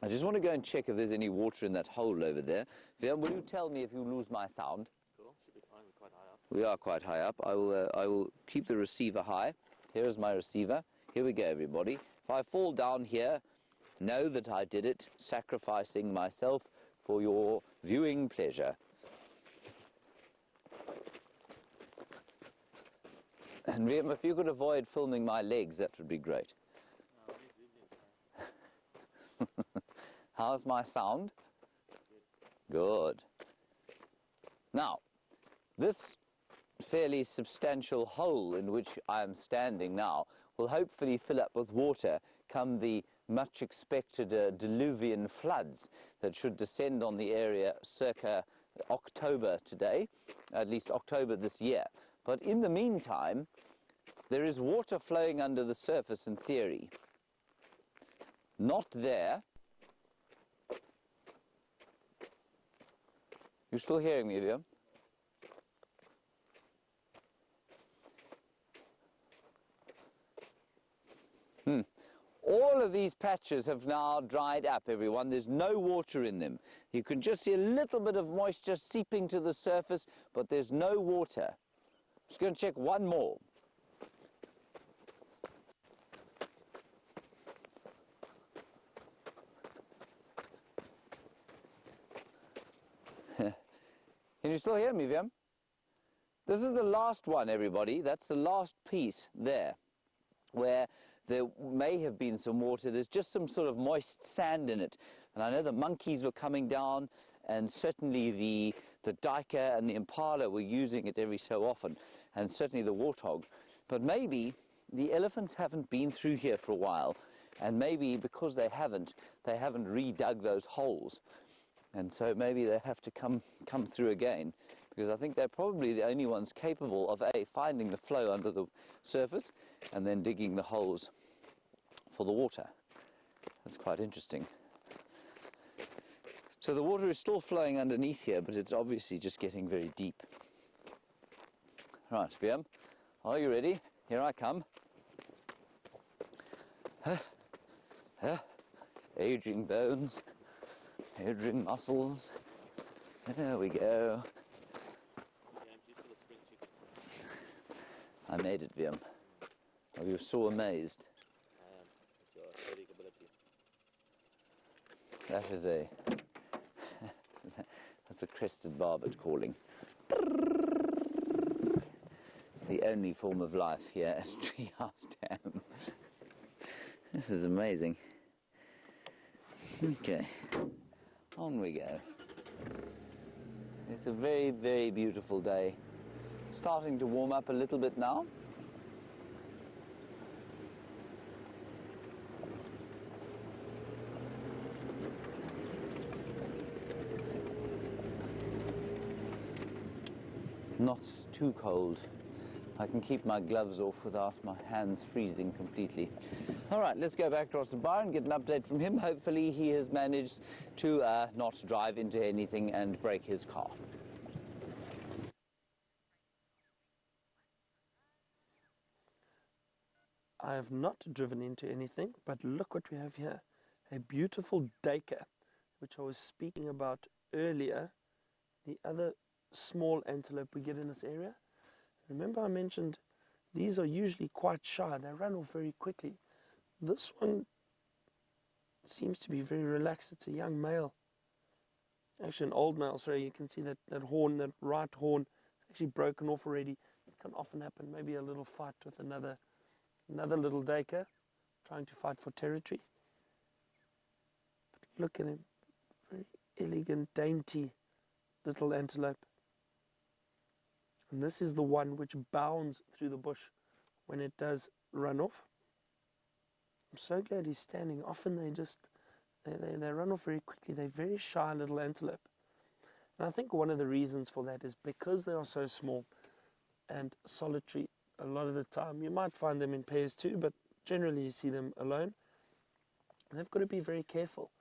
I just want to go and check if there's any water in that hole over there. Viam, will you tell me if you lose my sound? Cool, should be fine, we're quite high up. We are quite high up. I will keep the receiver high. Here is my receiver. Here we go, everybody. If I fall down here, know that I did it, sacrificing myself for your viewing pleasure. And Viam, if you could avoid filming my legs, that would be great. How's my sound? Good. Now, this fairly substantial hole in which I am standing now will hopefully fill up with water come the much expected diluvian floods that should descend on the area circa October today, at least October this year. But in the meantime, there is water flowing under the surface in theory. Not there. You still hearing me, Liam? All of these patches have now dried up, everyone. There's no water in them. You can just see a little bit of moisture seeping to the surface, but there's no water. Just going to check one more. Can you still hear me, Liam? This is the last one, everybody. That's the last piece there, where there may have been some water. There's just some sort of moist sand in it. And I know the monkeys were coming down, and certainly the duiker and the impala were using it every so often, and certainly the warthog. But maybe the elephants haven't been through here for a while, and maybe because they haven't redug those holes. And so maybe they have to come through again, because I think they're probably the only ones capable of A, finding the flow under the surface and then digging the holes for the water. That's quite interesting. So the water is still flowing underneath here, but it's obviously just getting very deep. Right, BM, are you ready? Here I come. Aging bones, aging muscles. There we go. I made it, Liam. Oh, you were so amazed. I am. It's your athletic ability. That is that's a crested barbet calling. The only form of life here at Treehouse Dam. This is amazing. Okay, on we go. It's a very, very beautiful day. Starting to warm up a little bit now. Not too cold. I can keep my gloves off without my hands freezing completely. All right, let's go back across to Byron, get an update from him. Hopefully he has managed to not drive into anything and break his car. I have not driven into anything, but look what we have here. A beautiful duiker, which I was speaking about earlier, the other small antelope we get in this area. Remember I mentioned these are usually quite shy. They run off very quickly. This one seems to be very relaxed. It's a young male. Actually an old male, sorry. You can see that horn, that right horn, is actually broken off already. It can often happen, maybe a little fight with another little duiker trying to fight for territory. But look at him, very elegant, dainty little antelope. And this is the one which bounds through the bush when it does run off. I'm so glad he's standing. Often they run off very quickly. They're very shy little antelope. And I think one of the reasons for that is because they are so small and solitary. A lot of the time, you might find them in pairs too, but generally you see them alone. And they've got to be very careful.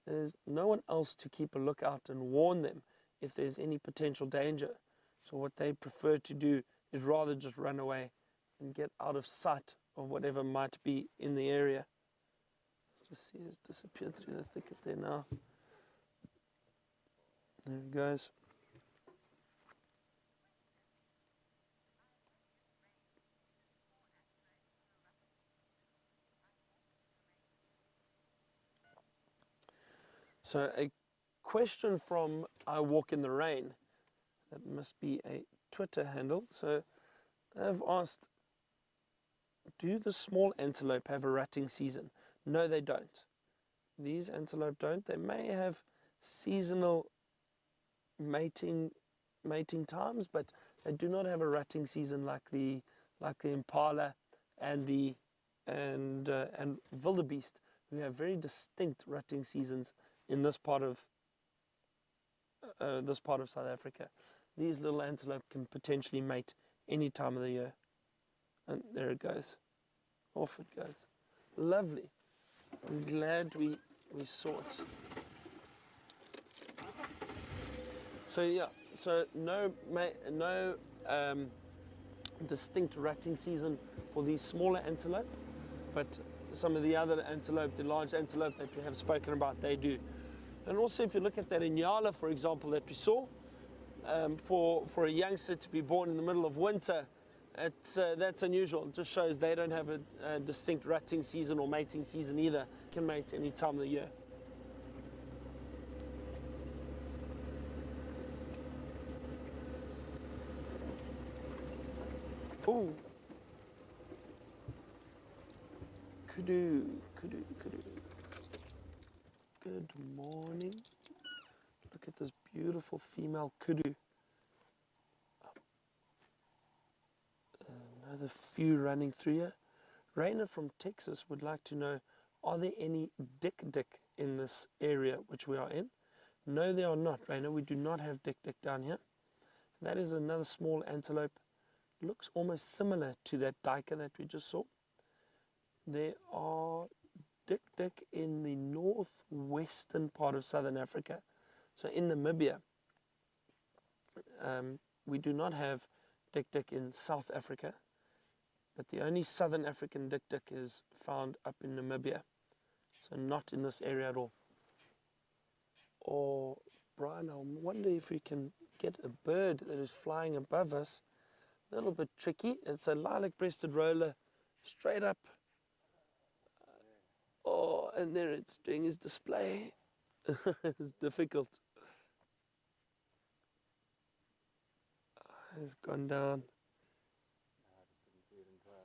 There's no one else to keep a lookout and warn them if there's any potential danger. So what they prefer to do is rather just run away and get out of sight of whatever might be in the area. Just see it's disappeared through the thicket there now. There he goes. So a question from I Walk in the Rain, that must be a Twitter handle. So they've asked, do the small antelope have a rutting season? No, they don't. These antelope don't. They may have seasonal mating times, but they do not have a rutting season like the impala and the and wildebeest, who have very distinct rutting seasons in this part of South Africa. These little antelope can potentially mate any time of the year. And there it goes. Off it goes. Lovely. I'm glad we saw it. So yeah, so no distinct rutting season for these smaller antelope, but some of the other antelope, the large antelope that we have spoken about, they do. And also, if you look at that Inyala, for example, that we saw, for a youngster to be born in the middle of winter, that's unusual. It just shows they don't have a distinct rutting season or mating season either. Can mate any time of the year. Ooh. Kudu. Good morning. Look at this beautiful female kudu. Another few running through here. Raina from Texas would like to know, are there any dick in this area which we are in? No, there are not, Raina. We do not have dick down here. That is another small antelope. Looks almost similar to that duiker that we just saw. There are dick in the northwestern part of southern Africa. So in Namibia, we do not have dick in South Africa, but the only southern African dick is found up in Namibia. So not in this area at all. Or, Brian, I wonder if we can get a bird that is flying above us. A little bit tricky. It's a lilac-breasted roller, straight up. Oh, and there it's doing his display. It's difficult. It's gone down.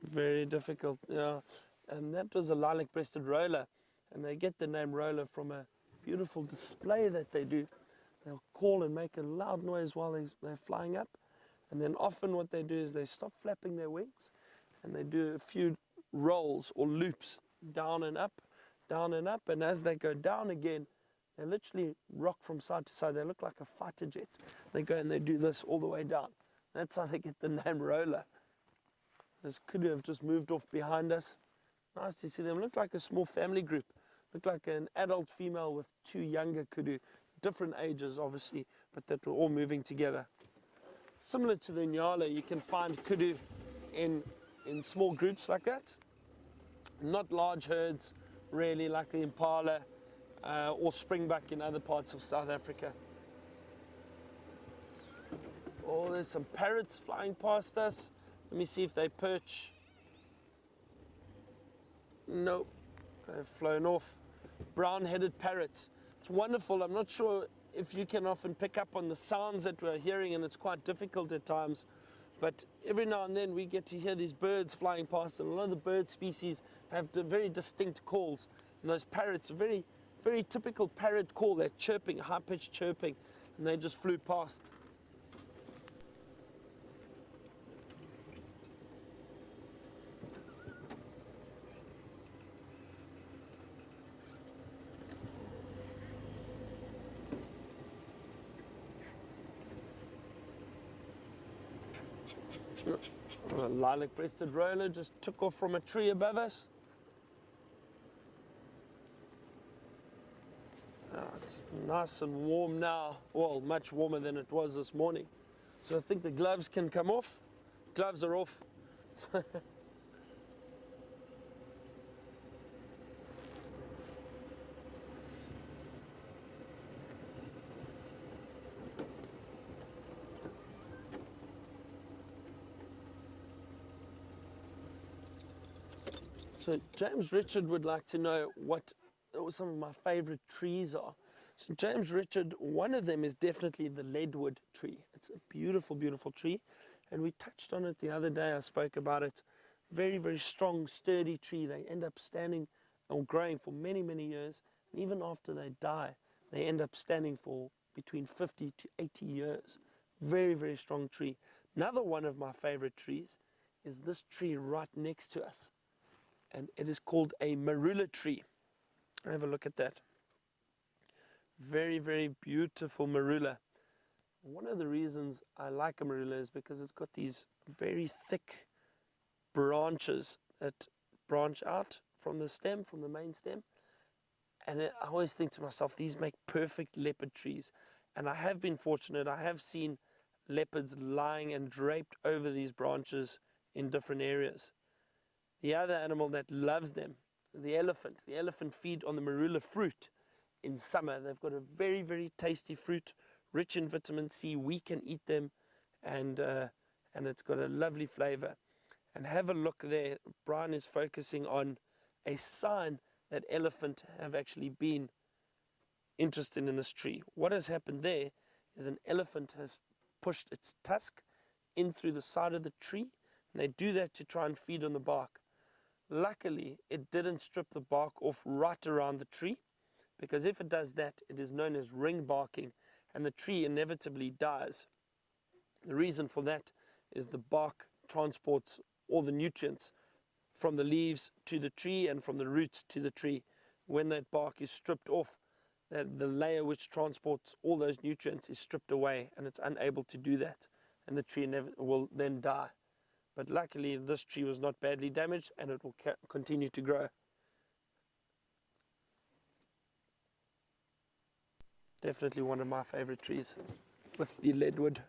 Very difficult, yeah. And that was a lilac-breasted roller. And they get the name roller from a beautiful display that they do. They'll call and make a loud noise while they're flying up. And then often what they do is they stop flapping their wings and they do a few rolls or loops down and up, down and up. And as they go down again, they literally rock from side to side. They look like a fighter jet. They go and they do this all the way down. That's how they get the name roller. This kudu have just moved off behind us. Nice to see them. Look like a small family group. Look like an adult female with two younger kudu. Different ages, obviously, but that were all moving together. Similar to the Nyala, you can find kudu in small groups like that. Not large herds, really, like the impala or springbuck in other parts of South Africa. Oh, there's some parrots flying past us. Let me see if they perch. No, they've flown off. Brown-headed parrots. It's wonderful. I'm not sure if you can often pick up on the sounds that we're hearing, and it's quite difficult at times. But every now and then we get to hear these birds flying past, and a lot of the bird species have very distinct calls. And those parrots, a very, very typical parrot call, they're chirping, high-pitched chirping, and they just flew past. A lilac-breasted roller just took off from a tree above us. It's nice and warm now. Well, much warmer than it was this morning. So I think the gloves can come off. Gloves are off. So James Richard would like to know what some of my favorite trees are. So James Richard, one of them is definitely the leadwood tree. It's a beautiful, beautiful tree. And we touched on it the other day. I spoke about it. Very, very strong, sturdy tree. They end up standing or growing for many, many years. And even after they die, they end up standing for between 50 to 80 years. Very, very strong tree. Another one of my favorite trees is this tree right next to us. And it is called a marula tree. Have a look at that. Very, very beautiful marula. One of the reasons I like a marula is because it's got these very thick branches that branch out from the stem, from the main stem. And I always think to myself, these make perfect leopard trees. And I have been fortunate, I have seen leopards lying and draped over these branches in different areas. The other animal that loves them, the elephant feed on the marula fruit in summer. They've got a very, very tasty fruit, rich in vitamin C. We can eat them, and it's got a lovely flavor. And have a look there. Brian is focusing on a sign that elephant have actually been interested in this tree. What has happened there is an elephant has pushed its tusk in through the side of the tree, and they do that to try and feed on the bark. Luckily, it didn't strip the bark off right around the tree, because if it does that, it is known as ring barking, and the tree inevitably dies. The reason for that is the bark transports all the nutrients from the leaves to the tree and from the roots to the tree. When that bark is stripped off, the layer which transports all those nutrients is stripped away, and it's unable to do that, and the tree will then die. But luckily, this tree was not badly damaged, and it will continue to grow. Definitely one of my favorite trees with the leadwood.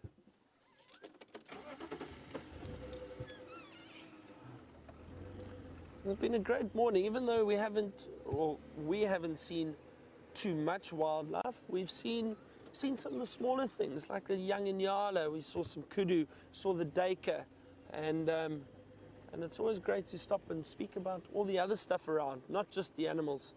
It's been a great morning, even though we haven't seen too much wildlife. We've seen some of the smaller things, like the young inyala. We saw some kudu, saw the duiker, and it's always great to stop and speak about all the other stuff around, not just the animals.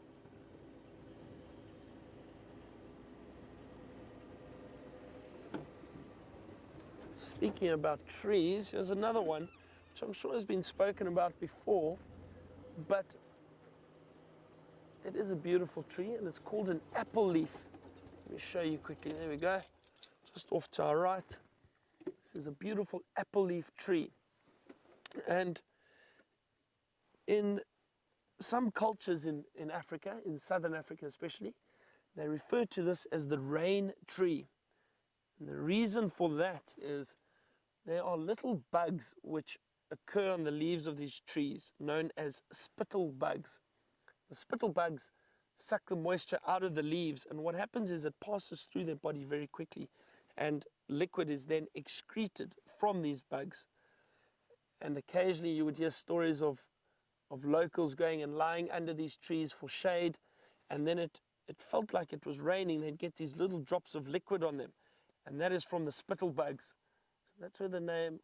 Speaking about trees, here's another one, which I'm sure has been spoken about before, but it is a beautiful tree, and it's called an apple leaf. Let me show you quickly. There we go. Just off to our right. This is a beautiful apple leaf tree. And in some cultures in Africa, in southern Africa especially, they refer to this as the rain tree. And the reason for that is there are little bugs which occur on the leaves of these trees, known as spittle bugs. The spittle bugs suck the moisture out of the leaves, and what happens is it passes through their body very quickly, and liquid is then excreted from these bugs. And occasionally you would hear stories of locals going and lying under these trees for shade, and then it felt like it was raining. They'd get these little drops of liquid on them, and that is from the spittle bugs. So that's where the name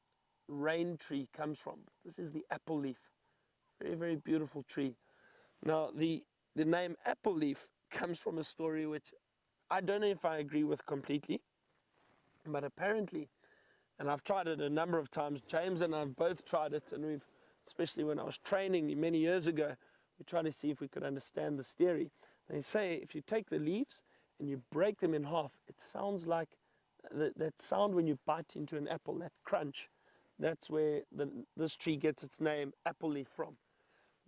rain tree comes from. This is the apple leaf. Very, very beautiful tree. Now, the name apple leaf comes from a story which I don't know if I agree with completely, but apparently, and I've tried it a number of times, James and I have both tried it, and especially when I was training many years ago, we tried to see if we could understand this theory. They say if you take the leaves and you break them in half, it sounds like that sound when you bite into an apple, that crunch. That's where this tree gets its name, apple leaf, from.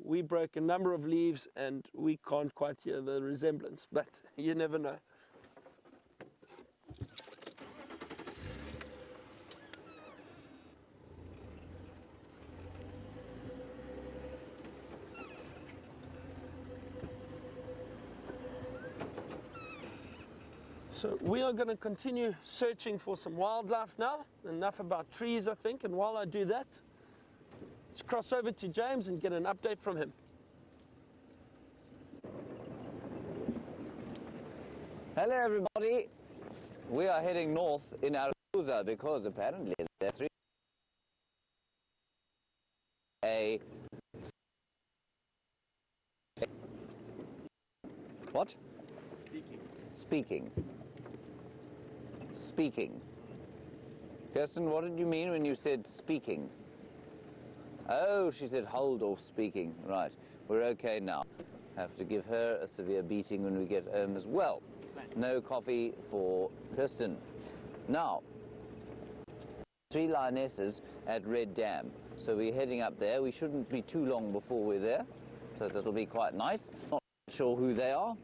We broke a number of leaves and we can't quite hear the resemblance, but you never know. So we are going to continue searching for some wildlife now. Enough about trees, I think, and while I do that, let's cross over to James and get an update from him. Hello everybody. We are heading north in Arusa because apparently there are What? Speaking. Kirsten, what did you mean when you said speaking? Oh, she said hold off speaking. Right, we're okay now. Have to give her a severe beating when we get home as well. No coffee for Kirsten. Now, 3 lionesses at Red Dam. So we're heading up there. We shouldn't be too long before we're there. So that'll be quite nice. Not sure who they are.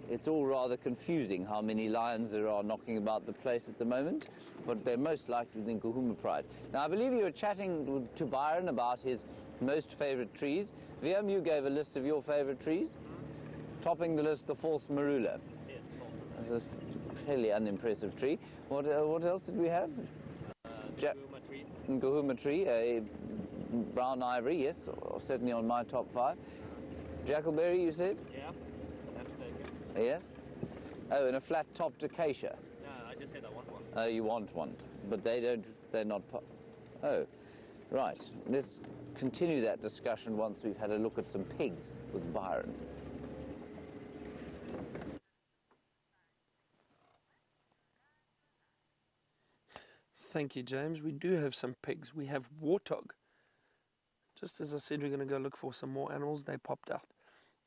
It's all rather confusing how many lions there are knocking about the place at the moment, but they're most likely the Nkuhuma Pride. Now, I believe you were chatting to Byron about his most favourite trees. VM, you gave a list of your favourite trees. Topping the list, the false marula. Yes, That's a fairly unimpressive tree. What else did we have? Nkuhuma tree. Nkuhuma tree, a brown ivory, yes, or certainly on my top 5. Jackalberry, you said? Yeah, that's taken. Yes. Oh, and a flat-topped acacia. No, I just said I want one. Oh, you want one, but they're not. Oh, right. Let's continue that discussion once we've had a look at some pigs with Byron. Thank you, James. We do have some pigs. We have warthog. Just as I said, we're going to go look for some more animals. They popped out.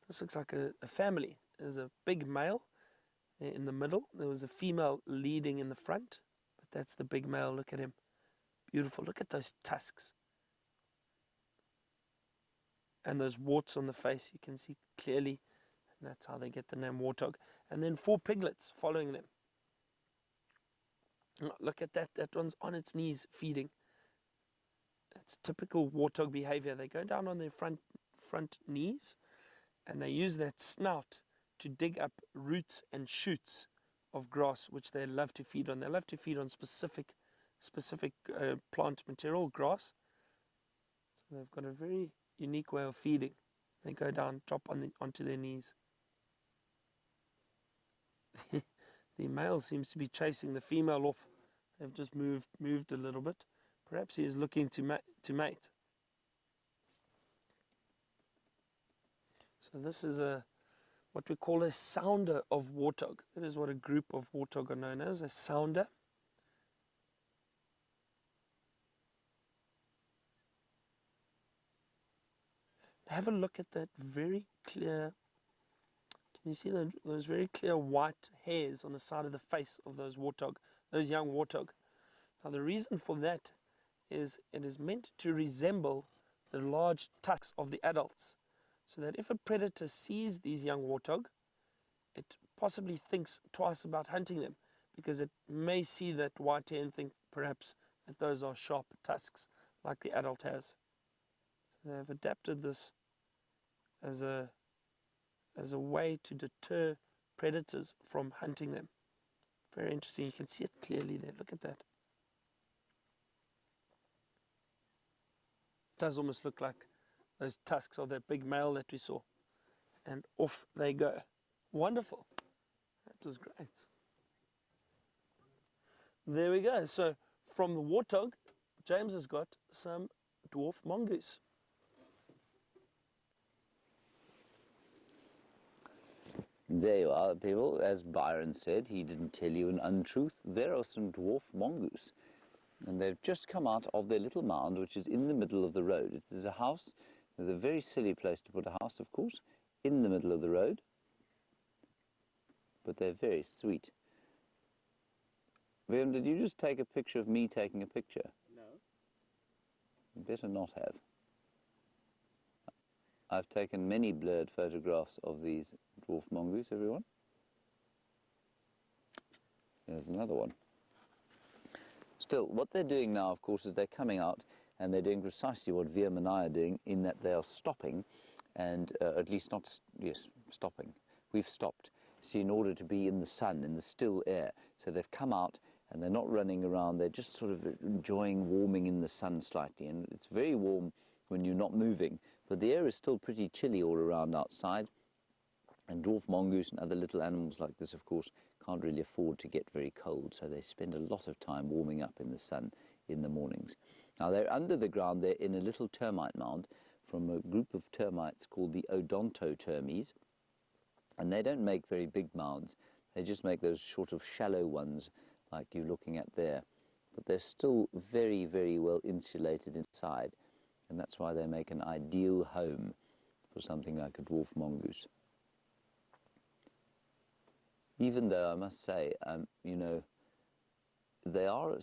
This looks like a family. There's a big male in the middle. There was a female leading in the front, but that's the big male. Look at him. Beautiful. Look at those tusks. And those warts on the face. You can see clearly. And that's how they get the name warthog. And then 4 piglets following them. Look at that. That one's on its knees feeding. It's typical warthog behavior. They go down on their front knees and they use that snout to dig up roots and shoots of grass, which they love to feed on. They love to feed on specific plant material, grass. So they've got a very unique way of feeding. They go down, drop onto their knees. The male seems to be chasing the female off. They've just moved a little bit. Perhaps he is looking to mate. So this is what we call a sounder of warthog. That is what a group of warthog are known as, a sounder. Have a look at that very clear. Can you see those very clear white hairs on the side of the face of those warthog, those young warthog? Now the reason for that is it is meant to resemble the large tusks of the adults, so that if a predator sees these young warthog, it possibly thinks twice about hunting them, because it may see that white hair and think perhaps that those are sharp tusks like the adult has. So they have adapted this as a way to deter predators from hunting them. Very interesting. You can see it clearly there. Look at that. It does almost look like those tusks of that big male that we saw. And off they go. Wonderful. That was great. There we go. So from the warthog, James has got some dwarf mongoose. There you are, people. As Byron said, he didn't tell you an untruth. There are some dwarf mongoose. And they've just come out of their little mound, which is in the middle of the road. It is a house. It's a very silly place to put a house, of course, in the middle of the road. But they're very sweet. William, did you just take a picture of me taking a picture? No. You better not have. I've taken many blurred photographs of these dwarf mongoose, everyone. There's another one. Still, what they're doing now, of course, is they're coming out and they're doing precisely what Viam and I are doing, in that they are stopping, and at least not, yes, stopping. We've stopped. See, in order to be in the sun, in the still air. So they've come out and they're not running around, they're just sort of enjoying warming in the sun slightly. And it's very warm when you're not moving, but the air is still pretty chilly all around outside. And dwarf mongoose and other little animals like this, of course, can't really afford to get very cold, so they spend a lot of time warming up in the sun in the mornings. Now, they're under the ground. They're in a little termite mound from a group of termites called the odontotermes, and they don't make very big mounds. They just make those sort of shallow ones like you're looking at there. But they're still very, very well insulated inside, and that's why they make an ideal home for something like a dwarf mongoose. even though I must say, you know, they are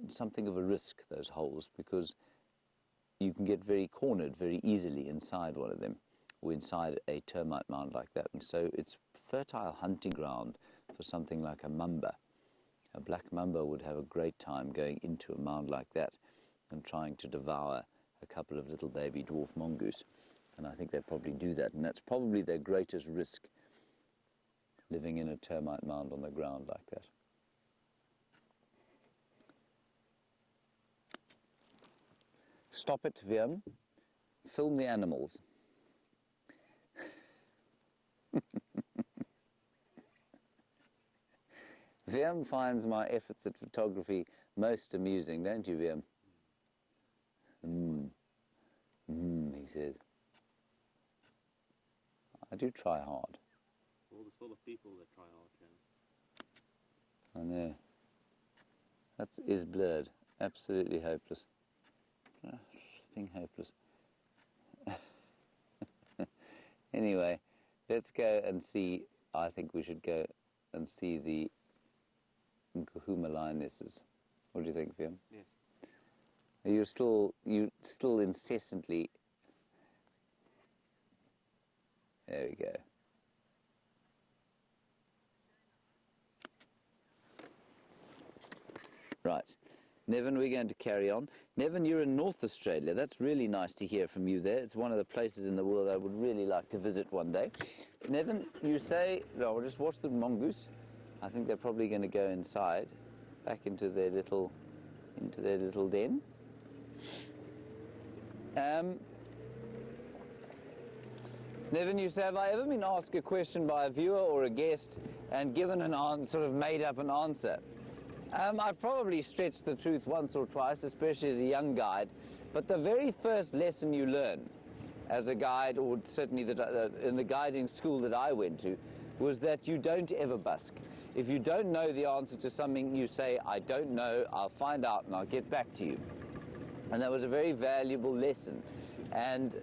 something of a risk, those holes, because you can get very cornered very easily inside one of them, or inside a termite mound like that. And so it's fertile hunting ground for something like a mamba. A black mamba would have a great time going into a mound like that and trying to devour a couple of little baby dwarf mongoose. And I think they probably do that, and that's probably their greatest risk, living in a termite mound on the ground like that. Stop it, Viam. Film the animals. Viam finds my efforts at photography most amusing, don't you, Viam? He says. I do try hard. Well, there's full of people that try hard, yeah. I know. That is blurred. Absolutely hopeless. Flipping hopeless. Anyway, let's go and see. I think we should go and see the Nkahuma lionesses. What do you think, Viam? Yes. Are you still incessantly... There we go. Right. Nevin, we're going to carry on. Nevin, you're in North Australia. That's really nice to hear from you there. It's one of the places in the world I would really like to visit one day. Nevin, you say, well, we'll just watch the mongoose. I think they're probably going to go inside, back into their little den. Nevin, you say, have I ever been asked a question by a viewer or a guest and given an answer, sort of made up an answer? I've probably stretched the truth once or twice, especially as a young guide, but the very first lesson you learn as a guide, or certainly in the guiding school that I went to, was that you don't ever busk. If you don't know the answer to something, you say, I don't know, I'll find out and I'll get back to you. And that was a very valuable lesson. And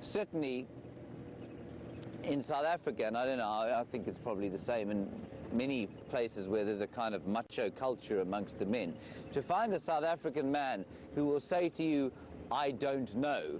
certainly in South Africa, and I don't know, I think it's probably the same in many places where there's a kind of macho culture amongst the men, to find a South African man who will say to you, I don't know,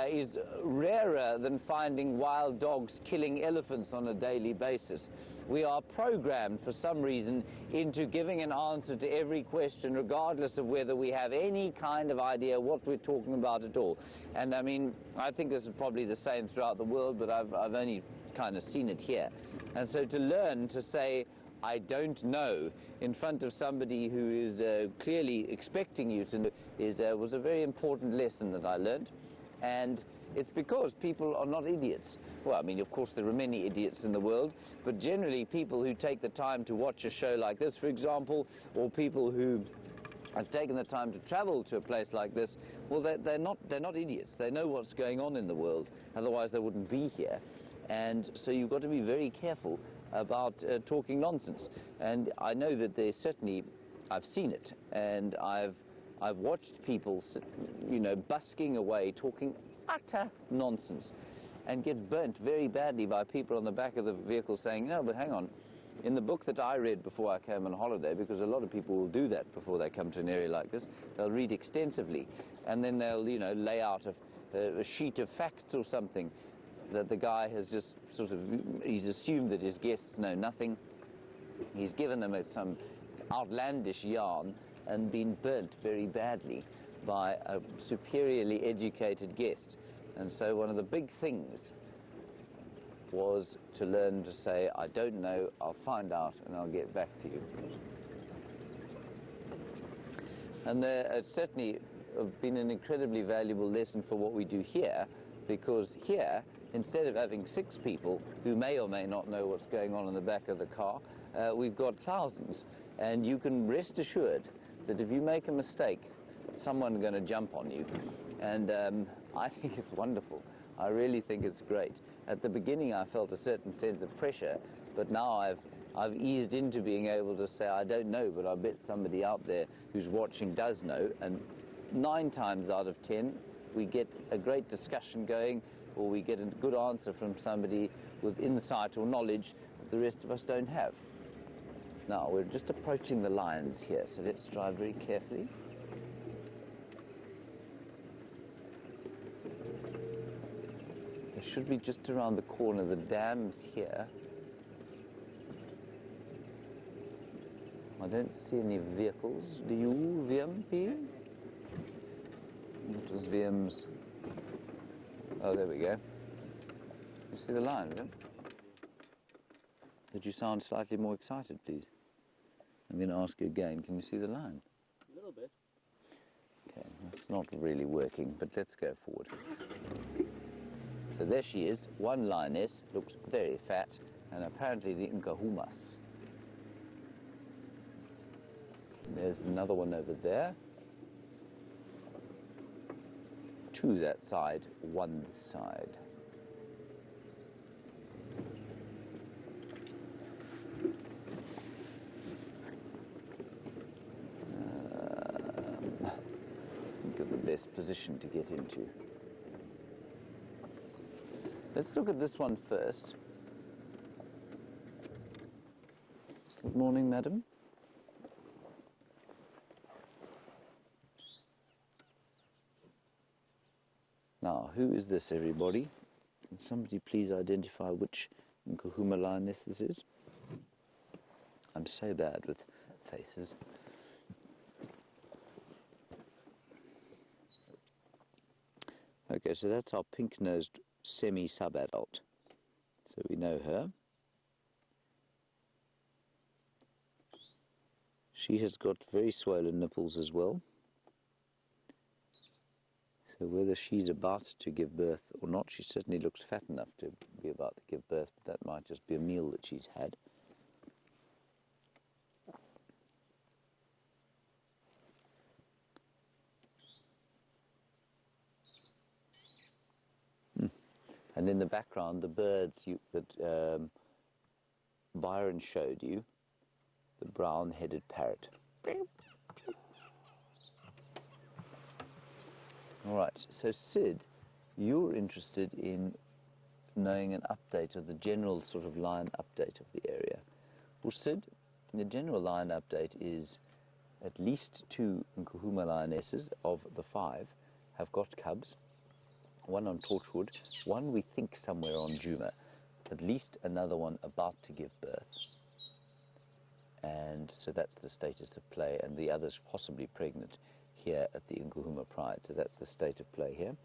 is rarer than finding wild dogs killing elephants on a daily basis. We are programmed for some reason into giving an answer to every question, regardless of whether we have any kind of idea what we're talking about at all. And I mean, I think this is probably the same throughout the world, but I've only kind of seen it here. And so to learn to say, I don't know, in front of somebody who is clearly expecting you to know was a very important lesson that I learned. And it's because people are not idiots. Well, I mean, of course, there are many idiots in the world, but generally people who take the time to watch a show like this, for example, or people who have taken the time to travel to a place like this, well, they're not idiots. They know what's going on in the world, otherwise they wouldn't be here. And so you've got to be very careful about talking nonsense. And I know that there's certainly, I've seen it, and I've watched people, you know, busking away, talking utter nonsense, and get burnt very badly by people on the back of the vehicle saying, no, but hang on, in the book that I read before I came on holiday, because a lot of people will do that before they come to an area like this, they'll read extensively, and then they'll, you know, lay out a sheet of facts or something that the guy has just sort of, he's assumed that his guests know nothing. He's given them some outlandish yarn and been burnt very badly by a superiorly educated guest. And so one of the big things was to learn to say, I don't know, I'll find out and I'll get back to you. And there certainly have been an incredibly valuable lesson for what we do here, because here, instead of having 6 people who may or may not know what's going on in the back of the car, we've got thousands. And you can rest assured that if you make a mistake, someone's going to jump on you. And I think it's wonderful. I really think it's great. At the beginning, I felt a certain sense of pressure, but now I've eased into being able to say, I don't know, but I bet somebody out there who's watching does know. And 9 times out of 10, we get a great discussion going, or we get a good answer from somebody with insight or knowledge the rest of us don't have. Now, we're just approaching the lines here, so let's drive very carefully. They should be just around the corner. The dam's here. I don't see any vehicles. Do you, VMP? What is VM's? Oh, there we go. You see the line, Vim? Could you sound slightly more excited, please? I'm going to ask you again. Can you see the line? A little bit. Okay, that's not really working, but let's go forward. So there she is, one lioness, looks very fat, and apparently the Nkahumas. There's another one over there. Two that side, one this side. Think of the best position to get into. Let's look at this one first. Good morning, madam. Now, who is this, everybody? Can somebody please identify which Nkuhuma lioness this is? I'm so bad with faces. Okay, so that's our pink-nosed semi-sub-adult. So we know her. She has got very swollen nipples as well. So whether she's about to give birth or not, she certainly looks fat enough to be about to give birth, but that might just be a meal that she's had. And in the background, the birds that Byron showed you, the brown-headed parrot. All right, so Sid, you're interested in knowing an update of the general sort of lion update of the area. Well, Sid, the general lion update is at least 2 Nkuhuma lionesses of the 5 have got cubs. One on Torchwood, one we think somewhere on Juma, at least another one about to give birth. And so that's the status of play, and the others possibly pregnant here at the Nkuhuma Pride. So that's the state of play here.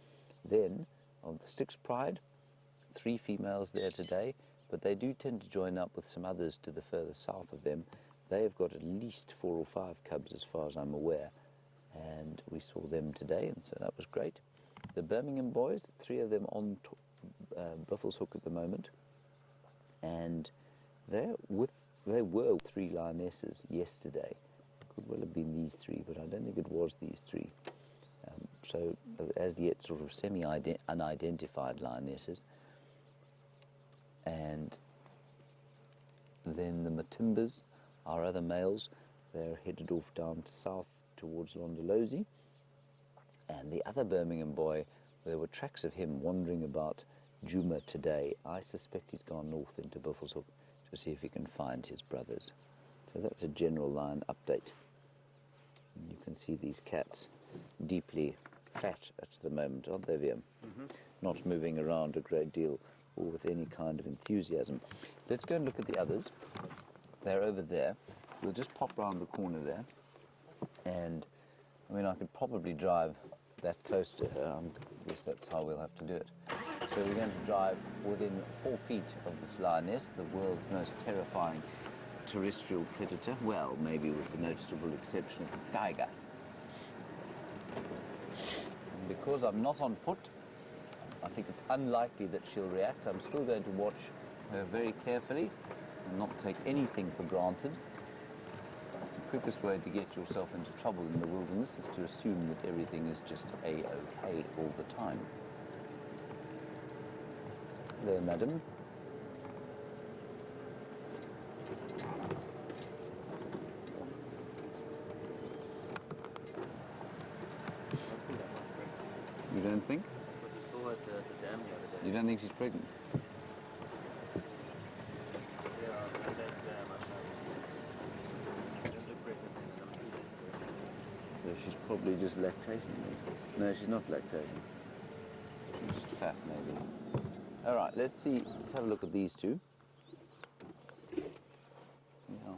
Then, on the Styx Pride, 3 females there today, but they do tend to join up with some others to the further south of them. They have got at least 4 or 5 cubs as far as I'm aware, and we saw them today, and so that was great. The Birmingham boys, 3 of them on Buffalo's Hook at the moment, and they were 3 lionesses yesterday. Could well have been these 3, but I don't think it was these 3. So as yet sort of semi-unidentified lionesses. And then the Matimbas, our other males, they're headed off down south towards Londolozi. And the other Birmingham boy, there were tracks of him wandering about Juma today. I suspect he's gone north into Buffalo's Hook to see if he can find his brothers. So that's a general lion update. And you can see these cats deeply fat at the moment, aren't they, VM? Not moving around a great deal or with any kind of enthusiasm. Let's go and look at the others. They're over there. We'll just pop round the corner there. And, I mean, I could probably drive that close to her. I guess that's how we'll have to do it. So we're going to drive within 4 feet of this lioness, the world's most terrifying terrestrial predator. Well, maybe with the noticeable exception of the tiger. And because I'm not on foot, I think it's unlikely that she'll react. I'm still going to watch her very carefully and not take anything for granted. The quickest way to get yourself into trouble in the wilderness is to assume that everything is just A-OK all the time. There, madam. You don't think? But we saw at the dam the other day. You don't think she's pregnant? Yeah, So she's probably just lactating. No, she's not lactating. She's just fat, maybe. All right, let's see. Let's have a look at these two. Yeah,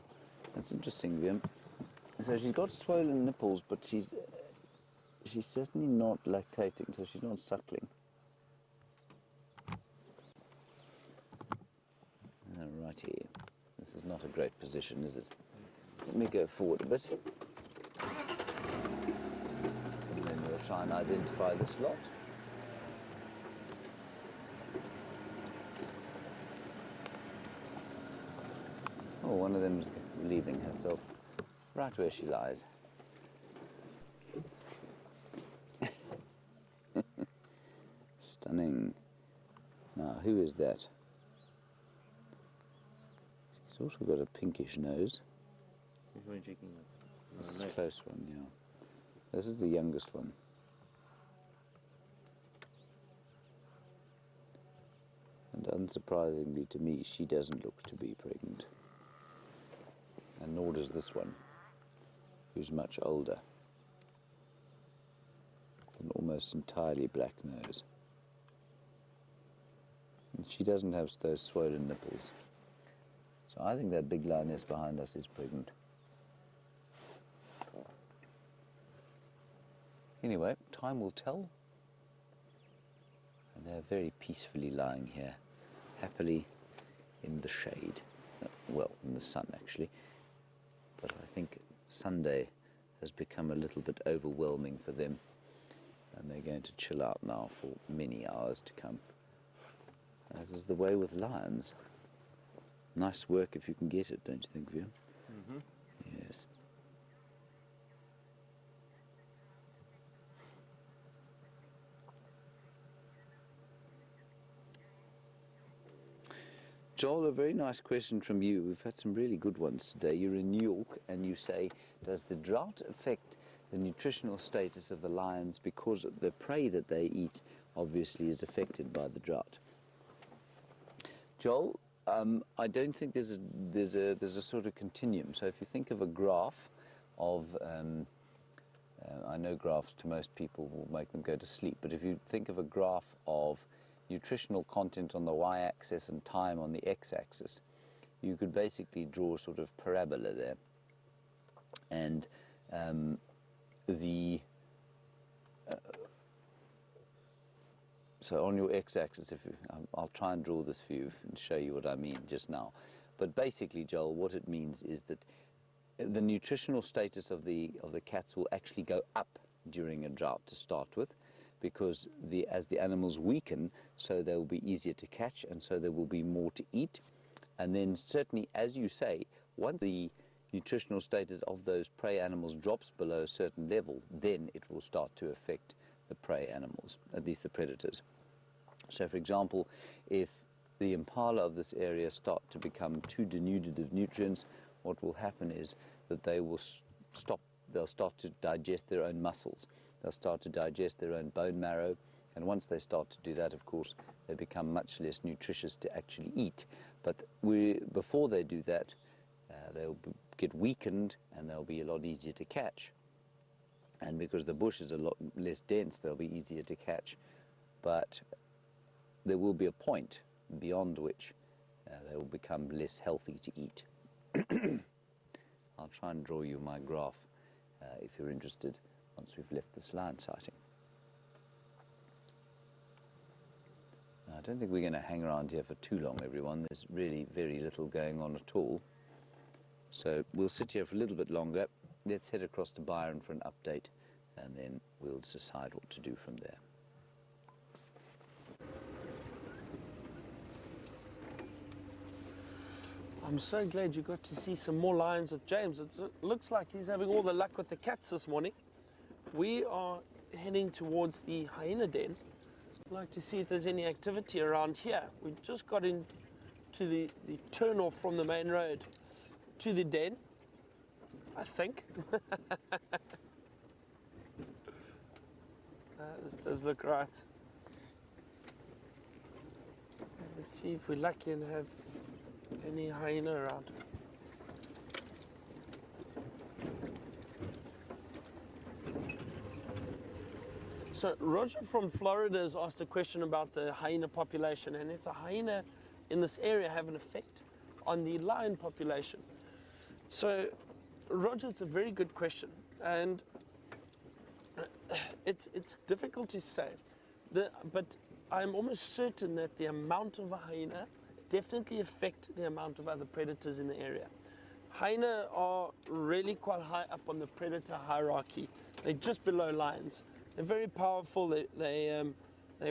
that's interesting, Vim. So she's got swollen nipples, but she's certainly not lactating, so she's not suckling. Righty. This is not a great position, is it? Let me go forward a bit. And then we'll try and identify the slot. Oh, one of them's leaving herself right where she lies. Stunning. Now, who is that? She's also got a pinkish nose. Which one are you checking? This is a close one, yeah. This is the youngest one. And unsurprisingly to me, she doesn't look to be pregnant. And nor does this one, who's much older. An almost entirely black nose. And she doesn't have those swollen nipples. So I think that big lioness behind us is pregnant. Anyway, time will tell. And they're very peacefully lying here, happily in the shade. Well, in the sun, actually. But I think Sunday has become a little bit overwhelming for them. And they're going to chill out now for many hours to come. As is the way with lions. Nice work if you can get it, don't you think, View? Mm-hmm. Yes. Joel, a very nice question from you. We've had some really good ones today. You're in New York and you say, does the drought affect the nutritional status of the lions because the prey that they eat obviously is affected by the drought? Joel, I don't think there's a sort of continuum. So if you think of a graph of, I know graphs to most people will make them go to sleep, but if you think of a graph of nutritional content on the y-axis and time on the x-axis, you could basically draw a sort of parabola there. And so on your x-axis, I'll try and draw this for you and show you what I mean just now. But basically, Joel, what it means is that the nutritional status of the cats will actually go up during a drought to start with, because as the animals weaken, so they will be easier to catch, and so there will be more to eat. And then certainly, as you say, once the nutritional status of those prey animals drops below a certain level, then it will start to affect the prey animals, at least the predators. So, for example, if the impala of this area start to become too denuded of nutrients, what will happen is that they will they'll start to digest their own muscles. They'll start to digest their own bone marrow, and once they start to do that, of course, they become much less nutritious to actually eat. But before they do that, they'll get weakened and they'll be a lot easier to catch. And because the bush is a lot less dense, they'll be easier to catch. But there will be a point beyond which they will become less healthy to eat. I'll try and draw you my graph if you're interested once we've left this lion sighting. Now, I don't think we're going to hang around here for too long, everyone. There's really very little going on at all. So we'll sit here for a little bit longer. Let's head across to Byron for an update, and then we'll decide what to do from there. I'm so glad you got to see some more lions with James. It looks like he's having all the luck with the cats this morning. We are heading towards the hyena den. I'd like to see if there's any activity around here. We've just got into the turn-off from the main road to the den, I think. This does look right. Let's see if we're lucky and have any hyena around. So Roger from Florida has asked a question about the hyena population and if the hyena in this area have an effect on the lion population. So Roger, it's a very good question, and it's difficult to say, but I'm almost certain that the amount of a hyena definitely affect the amount of other predators in the area. Hyena are really quite high up on the predator hierarchy. They're just below lions. They're very powerful. They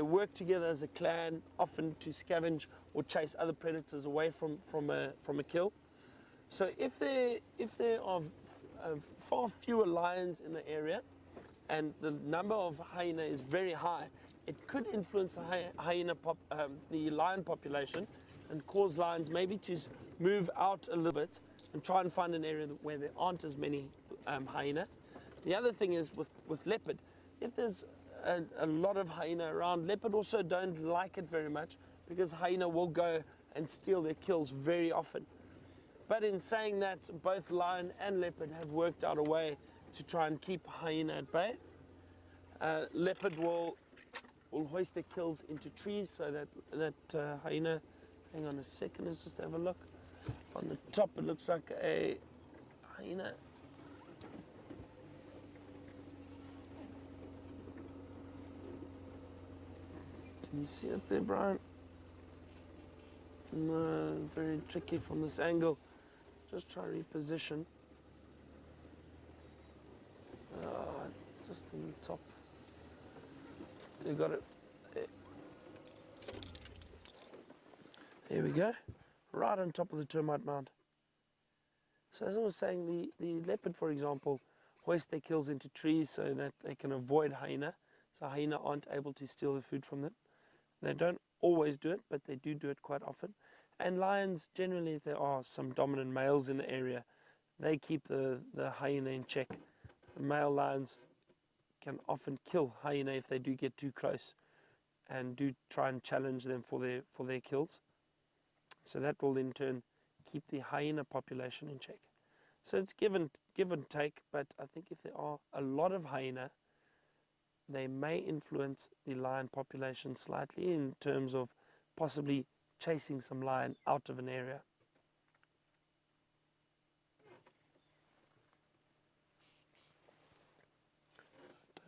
work together as a clan, often to scavenge or chase other predators away from a kill. So if there are far fewer lions in the area, and the number of hyena is very high, it could influence the lion population and cause lions maybe to move out a little bit and try and find an area where there aren't as many hyena. The other thing is with leopard, if there's a lot of hyena around, leopard also don't like it very much because hyena will go and steal their kills very often. But in saying that, both lion and leopard have worked out a way to try and keep hyena at bay. Leopard will hoist their kills into trees so that hyena, hang on a second, let's just have a look. On the top it looks like a hyena. Can you see it there, Brian? No, very tricky from this angle. Just try to reposition. Just on the top. You got it. There we go. Right on top of the termite mound. So as I was saying, the leopard, for example, hoist their kills into trees so that they can avoid hyena. So hyena aren't able to steal the food from them. They don't always do it, but they do it quite often. And lions, generally, if there are some dominant males in the area, they keep the hyena in check. The male lions can often kill hyena if they do get too close and do try and challenge them for their kills. So that will in turn keep the hyena population in check. So it's give and take, but I think if there are a lot of hyena, they may influence the lion population slightly in terms of possibly chasing some lion out of an area.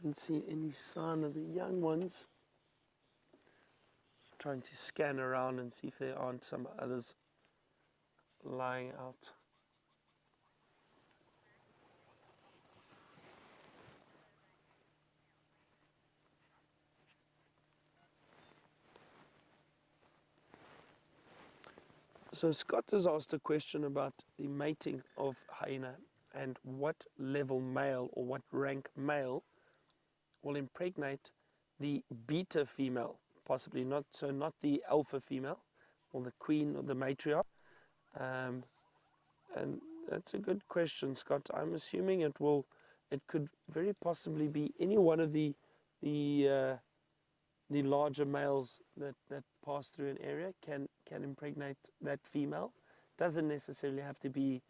Don't see any sign of the young ones. Just trying to scan around and see if there aren't some others lying out. So Scott has asked a question about the mating of hyena and what level male or what rank male will impregnate the beta female, possibly not the alpha female or the queen or the matriarch. And that's a good question, Scott. I'm assuming it could very possibly be any one of the larger males that pass through an area can impregnate that female. Doesn't necessarily have to be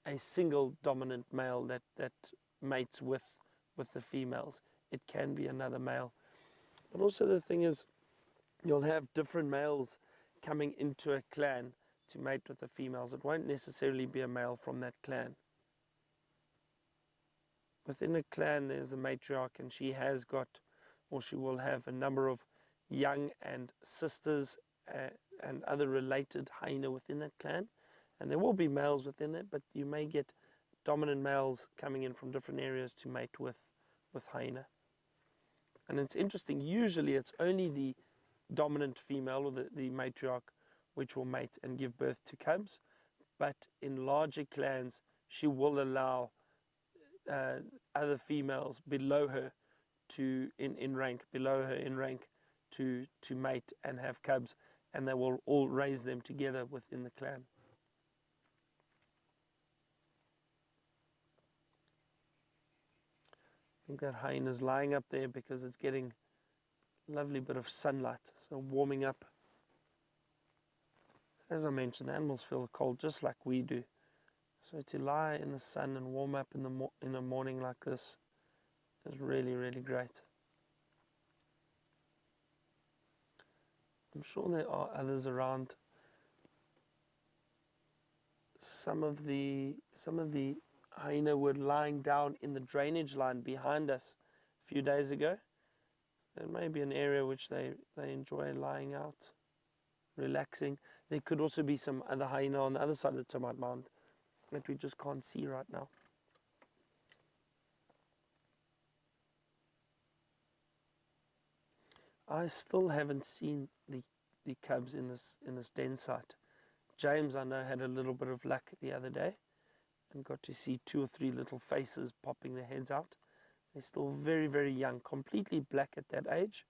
a single dominant male that mates with the females. It can be another male. But also the thing is, you'll have different males coming into a clan to mate with the females. It won't necessarily be a male from that clan. Within a clan there's a matriarch, and she has got, or she will have, a number of young and sisters and other related hyena within that clan. And there will be males within it, but you may get dominant males coming in from different areas to mate with hyena. And it's interesting, usually it's only the dominant female or the matriarch which will mate and give birth to cubs. But in larger clans, she will allow other females below her in rank to mate and have cubs, and they will all raise them together within the clan. I think that hyena is lying up there because it's getting a lovely bit of sunlight, so warming up. As I mentioned, animals feel cold just like we do. So to lie in the sun and warm up in the morning like this is really, really great. I'm sure there are others around. Some of the hyena were lying down in the drainage line behind us a few days ago. There may be an area which they enjoy lying out, relaxing. There could also be some other hyena on the other side of the termite mound that we just can't see right now. I still haven't seen the cubs in this den site. James, I know, had a little bit of luck the other day and got to see 2 or 3 little faces popping their heads out. They're still very, very young, completely black at that age.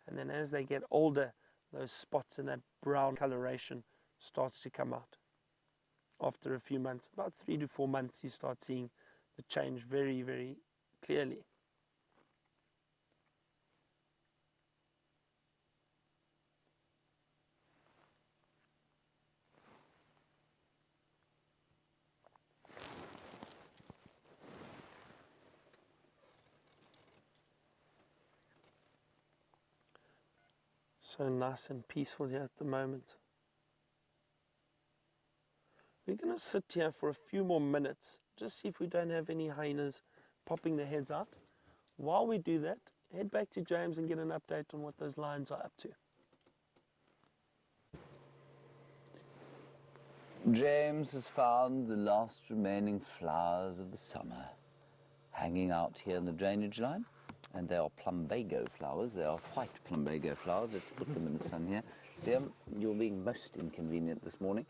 And then as they get older, those spots and that brown coloration starts to come out. After a few months, about 3 to 4 months, you start seeing the change very, very clearly. So nice and peaceful here at the moment. We're going to sit here for a few more minutes, just see if we don't have any hyenas popping their heads out. While we do that, head back to James and get an update on what those lions are up to. James has found the last remaining flowers of the summer hanging out here in the drainage line. And they are plumbago flowers. They are white plumbago flowers. Let's put them in the sun here. You're being most inconvenient this morning.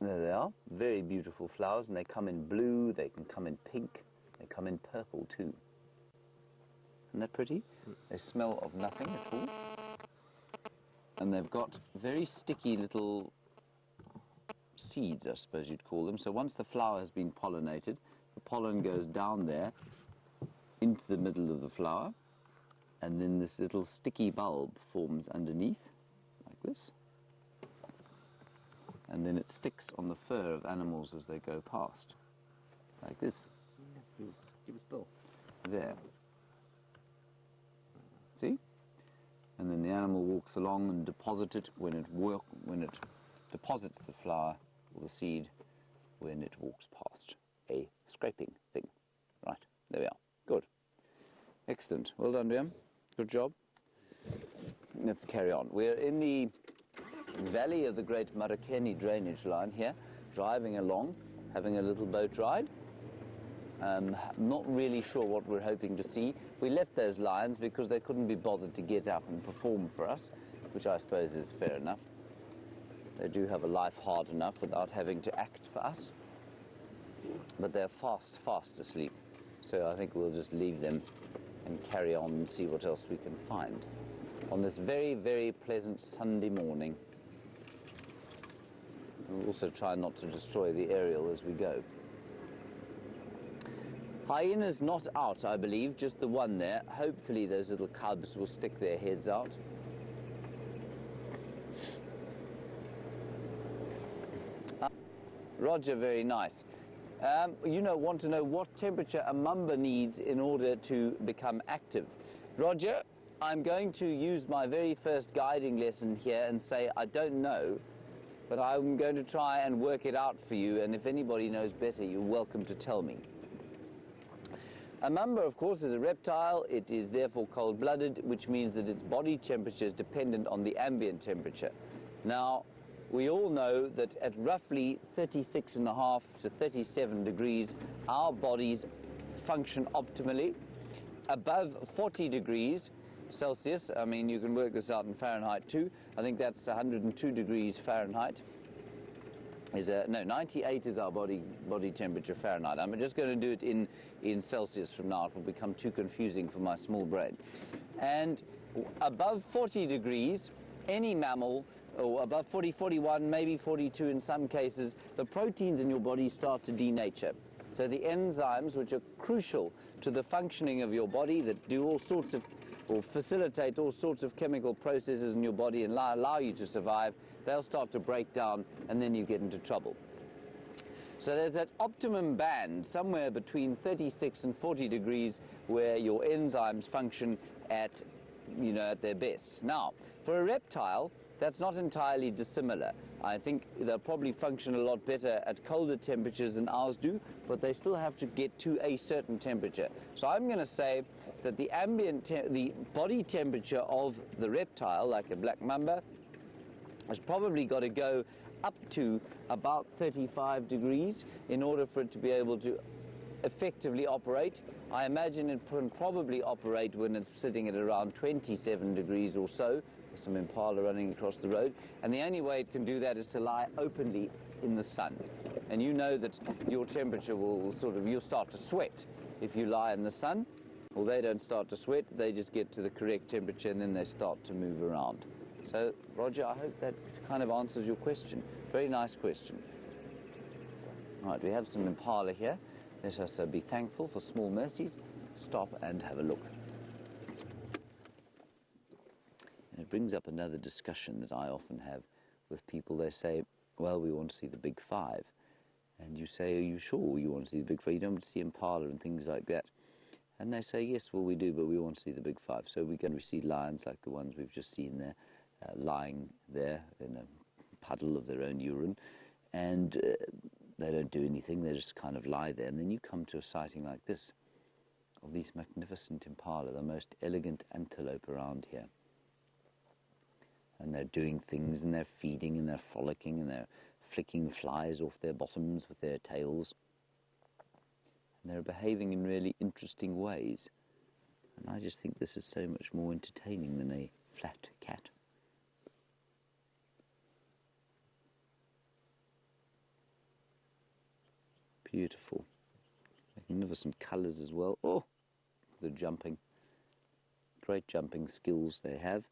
There they are. Very beautiful flowers, and they come in blue, they can come in pink, they come in purple too. Isn't that pretty? They smell of nothing at all. And they've got very sticky little seeds, I suppose you'd call them. So once the flower has been pollinated, the pollen goes down there into the middle of the flower, and then this little sticky bulb forms underneath, like this, and then it sticks on the fur of animals as they go past, like this. Keep it still. There. See? And then the animal walks along and deposits it when it deposits the flower or the seed when it walks past. A scraping thing. Right, there we are. Good. Excellent. Well done, Liam. Good job. Let's carry on. We're in the valley of the Great Marakeni drainage line here, driving along, having a little boat ride. Not really sure what we're hoping to see. We left those lions because they couldn't be bothered to get up and perform for us, which I suppose is fair enough. They do have a life hard enough without having to act for us. But they're fast asleep. So I think we'll just leave them and carry on and see what else we can find on this very, very pleasant Sunday morning. We'll also try not to destroy the aerial as we go. Hyena's not out, I believe, just the one there. Hopefully those little cubs will stick their heads out. Roger, very nice. Want to know what temperature a mamba needs in order to become active. Roger, I'm going to use my very first guiding lesson here and say I don't know, but I'm going to try and work it out for you, and if anybody knows better, you're welcome to tell me. A mamba, of course, is a reptile. It is therefore cold-blooded, which means that its body temperature is dependent on the ambient temperature. Now, we all know that at roughly 36.5 to 37 degrees, our bodies function optimally. Above 40 degrees Celsius, I mean, you can work this out in Fahrenheit too. I think that's 102 degrees Fahrenheit. 98 is our body temperature Fahrenheit. I'm just going to do it in Celsius from now. It will become too confusing for my small brain. And above 40 degrees, any mammal, or above 40, 41, maybe 42 in some cases, the proteins in your body start to denature. So the enzymes, which are crucial to the functioning of your body, that do all sorts of, or facilitate all sorts of chemical processes in your body and allow you to survive, they'll start to break down, and then you get into trouble. So there's that optimum band, somewhere between 36 and 40 degrees, where your enzymes function at you know, at their best. Now, for a reptile, that's not entirely dissimilar. I think they'll probably function a lot better at colder temperatures than ours do, but they still have to get to a certain temperature. So I'm going to say that the the body temperature of the reptile, like a black mamba, has probably got to go up to about 35 degrees in order for it to be able to effectively operate. I imagine it can probably operate when it's sitting at around 27 degrees or so. There's some impala running across the road, and the only way it can do that is to lie openly in the sun. And you know that your temperature will you'll start to sweat if you lie in the sun. Well, they don't start to sweat, they just get to the correct temperature and then they start to move around. So, Roger, I hope that kind of answers your question. Very nice question. All right, we have some impala here. Let us be thankful for small mercies. Stop and have a look. And it brings up another discussion that I often have with people. They say, well, we want to see the big five. And you say, are you sure you want to see the big five? You don't want to see impala and things like that. And they say, yes, well, we do, but we want to see the big five. So we're going to see lions like the ones we've just seen there, lying there in a puddle of their own urine. And they don't do anything, they just kind of lie there. And then you come to a sighting like this of these magnificent impala, the most elegant antelope around here. And they're doing things, and they're feeding, and they're frolicking, and they're flicking flies off their bottoms with their tails. And they're behaving in really interesting ways. And I just think this is so much more entertaining than a flat cat. Beautiful. Magnificent colours as well. Oh, the jumping. Great jumping skills they have.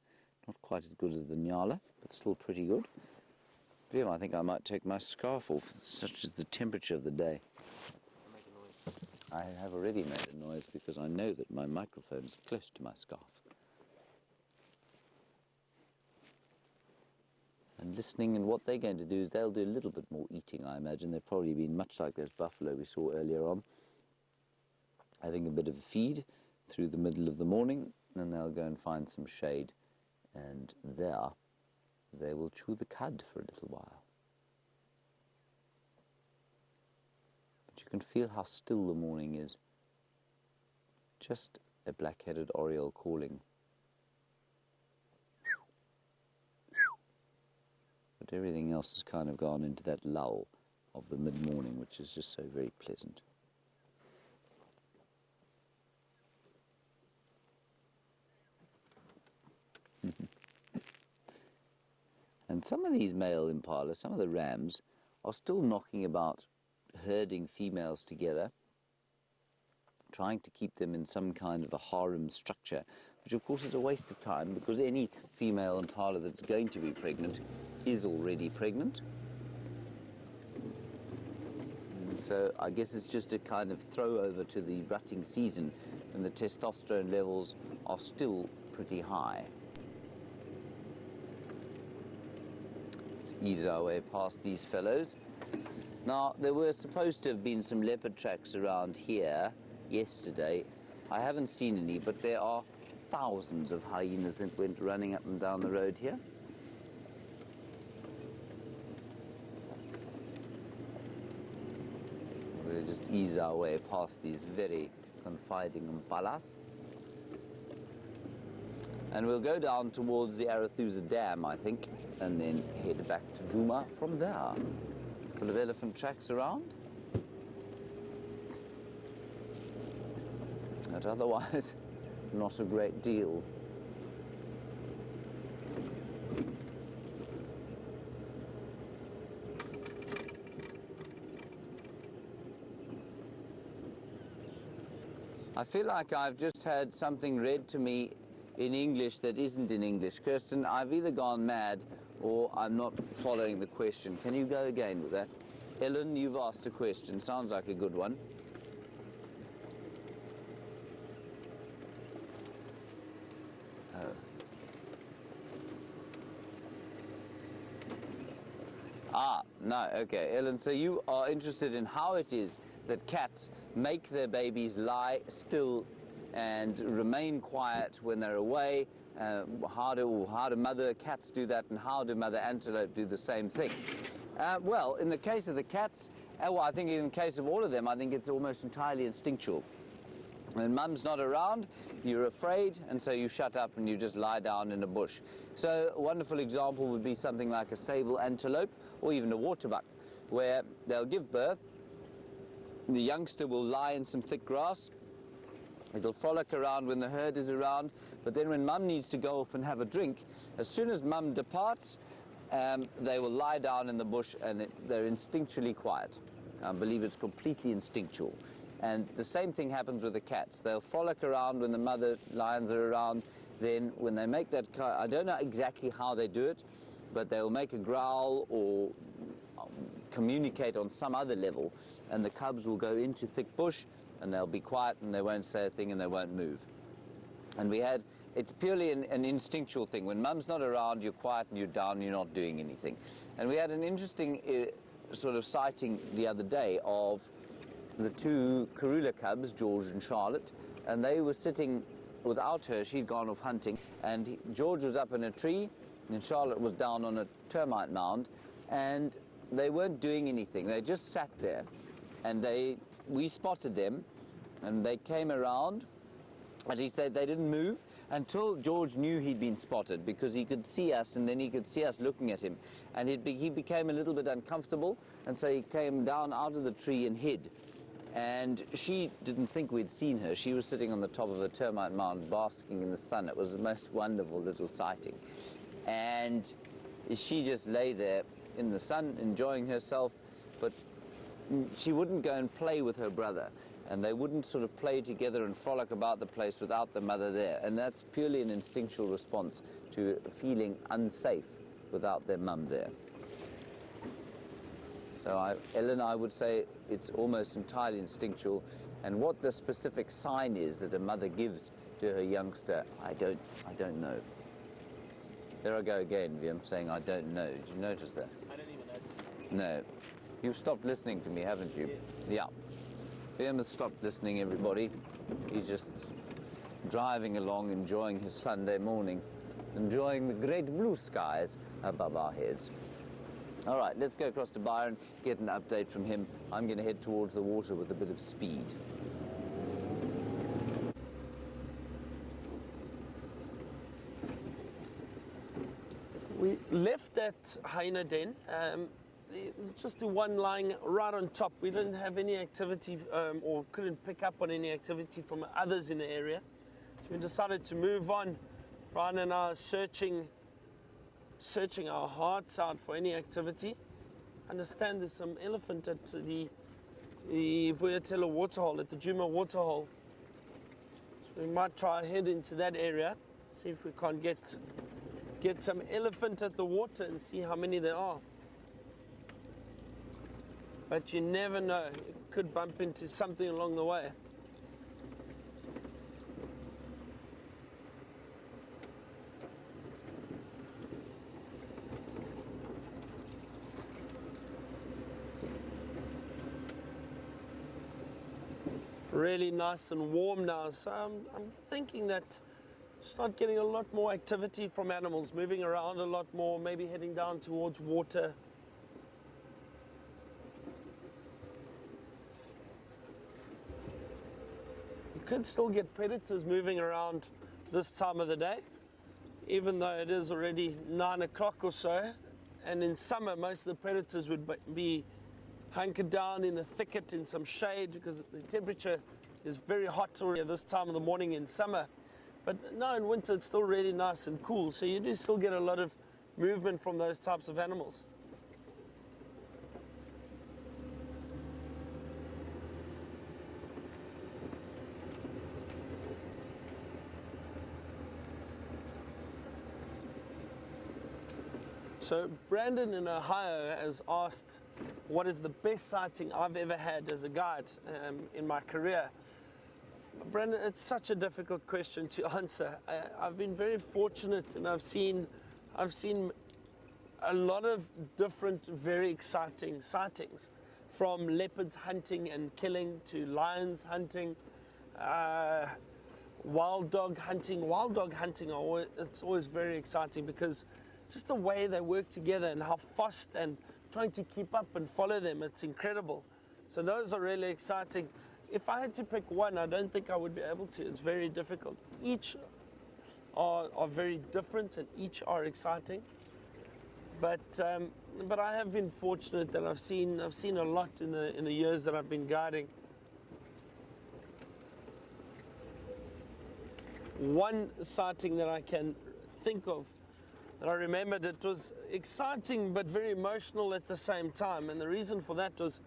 Not quite as good as the Nyala, but still pretty good. Yeah, I think I might take my scarf off. Such is the temperature of the day. I have already made a noise because I know that my microphone is close to my scarf. And listening, and what they're going to do is they'll do a little bit more eating, I imagine. They've probably been much like those buffalo we saw earlier on, having a bit of a feed through the middle of the morning, and they'll go and find some shade, and there they will chew the cud for a little while. But you can feel how still the morning is. Just a black-headed oriole calling. But everything else has kind of gone into that lull of the mid-morning, which is just so very pleasant. And some of these male impalas, some of the rams, are still knocking about herding females together, trying to keep them in some kind of a harem structure, which of course is a waste of time because any female impala that's going to be pregnant is already pregnant. And so I guess it's just a kind of throw over to the rutting season, and the testosterone levels are still pretty high. Let's ease our way past these fellows. Now, there were supposed to have been some leopard tracks around here yesterday. I haven't seen any, but there are thousands of hyenas that went running up and down the road here. We'll just ease our way past these very confiding impalas. And we'll go down towards the Arathusa Dam, I think, and then head back to Djuma from there. A couple of elephant tracks around. But otherwise, not a great deal. I feel like I've just had something read to me in English that isn't in English. Kirsten, I've either gone mad or I'm not following the question. Can you go again with that? Ellen, you've asked a question. Sounds like a good one. No, okay. Ellen, so you are interested in how it is that cats make their babies lie still and remain quiet when they're away, How do mother cats do that, and how do mother antelope do the same thing? Well, in the case of the cats, well, I think in the case of all of them, I think it's almost entirely instinctual. When mum's not around, you're afraid, and so you shut up and you just lie down in a bush. So a wonderful example would be something like a sable antelope or even a waterbuck, where they'll give birth, the youngster will lie in some thick grass, it'll frolic around when the herd is around, but then when mum needs to go off and have a drink, as soon as mum departs, they will lie down in the bush, and they're instinctually quiet. I believe it's completely instinctual. And the same thing happens with the cats. They'll frolic around when the mother lions are around. Then when they make that, I don't know exactly how they do it, but they'll make a growl or communicate on some other level, and the cubs will go into thick bush, and they'll be quiet, and they won't say a thing, and they won't move. And it's purely an instinctual thing. When mum's not around, you're quiet and you're down, you're not doing anything. And we had an interesting sort of sighting the other day of the two Karula cubs, George and Charlotte, and they were sitting without her. She'd gone off hunting, and George was up in a tree, and Charlotte was down on a termite mound, and they weren't doing anything. They just sat there, and we spotted them, and they came around. At least they didn't move until George knew he'd been spotted, because he could see us, and then he could see us looking at him, and he became a little bit uncomfortable, and so he came down out of the tree and hid. And she didn't think we'd seen her. She was sitting on the top of a termite mound basking in the sun. It was the most wonderful little sighting. And she just lay there in the sun enjoying herself, but she wouldn't go and play with her brother, and they wouldn't sort of play together and frolic about the place without the mother there. And that's purely an instinctual response to feeling unsafe without their mum there. So Ellen, I would say it's almost entirely instinctual, and what the specific sign is that a mother gives to her youngster, I don't know. There I go again, Liam, saying I don't know. Did you notice that? I don't even know. No. You've stopped listening to me, haven't you? Yeah. Liam has stopped listening, everybody. He's just driving along, enjoying his Sunday morning, enjoying the great blue skies above our heads. All right, let's go across to Byron, get an update from him. I'm going to head towards the water with a bit of speed. We left that hyena den, just the one lying right on top. We didn't have any activity or couldn't pick up on any activity from others in the area. So we decided to move on. Brian and I are searching our hearts out for any activity. Understand there's some elephant at the Vuyatela waterhole, at the Juma waterhole. So we might try head into that area, see if we can't get some elephant at the water and see how many there are. But you never know, you could bump into something along the way. Really nice and warm now, so I'm thinking that start getting a lot more activity from animals, moving around a lot more, maybe heading down towards water. You could still get predators moving around this time of the day, even though it is already 9 o'clock or so, and in summer most of the predators would be hunkered down in a thicket in some shade, because the temperature is very hot already at this time of the morning in summer. But no, in winter it's still really nice and cool, so you do still get a lot of movement from those types of animals. So Brandon in Ohio has asked, what is the best sighting I've ever had as a guide in my career? Brandon, it's such a difficult question to answer. I've been very fortunate, and I've seen a lot of different, very exciting sightings, from leopards hunting and killing to lions hunting, wild dog hunting, it's always very exciting because just the way they work together and how fast and trying to keep up and follow them, it's incredible. So those are really exciting. If I had to pick one, I don't think I would be able to. It's very difficult. Each are very different and each are exciting. But I have been fortunate that I've seen a lot in the years that I've been guiding. One sighting that I can think of that I remembered, it was exciting but very emotional at the same time, and the reason for that was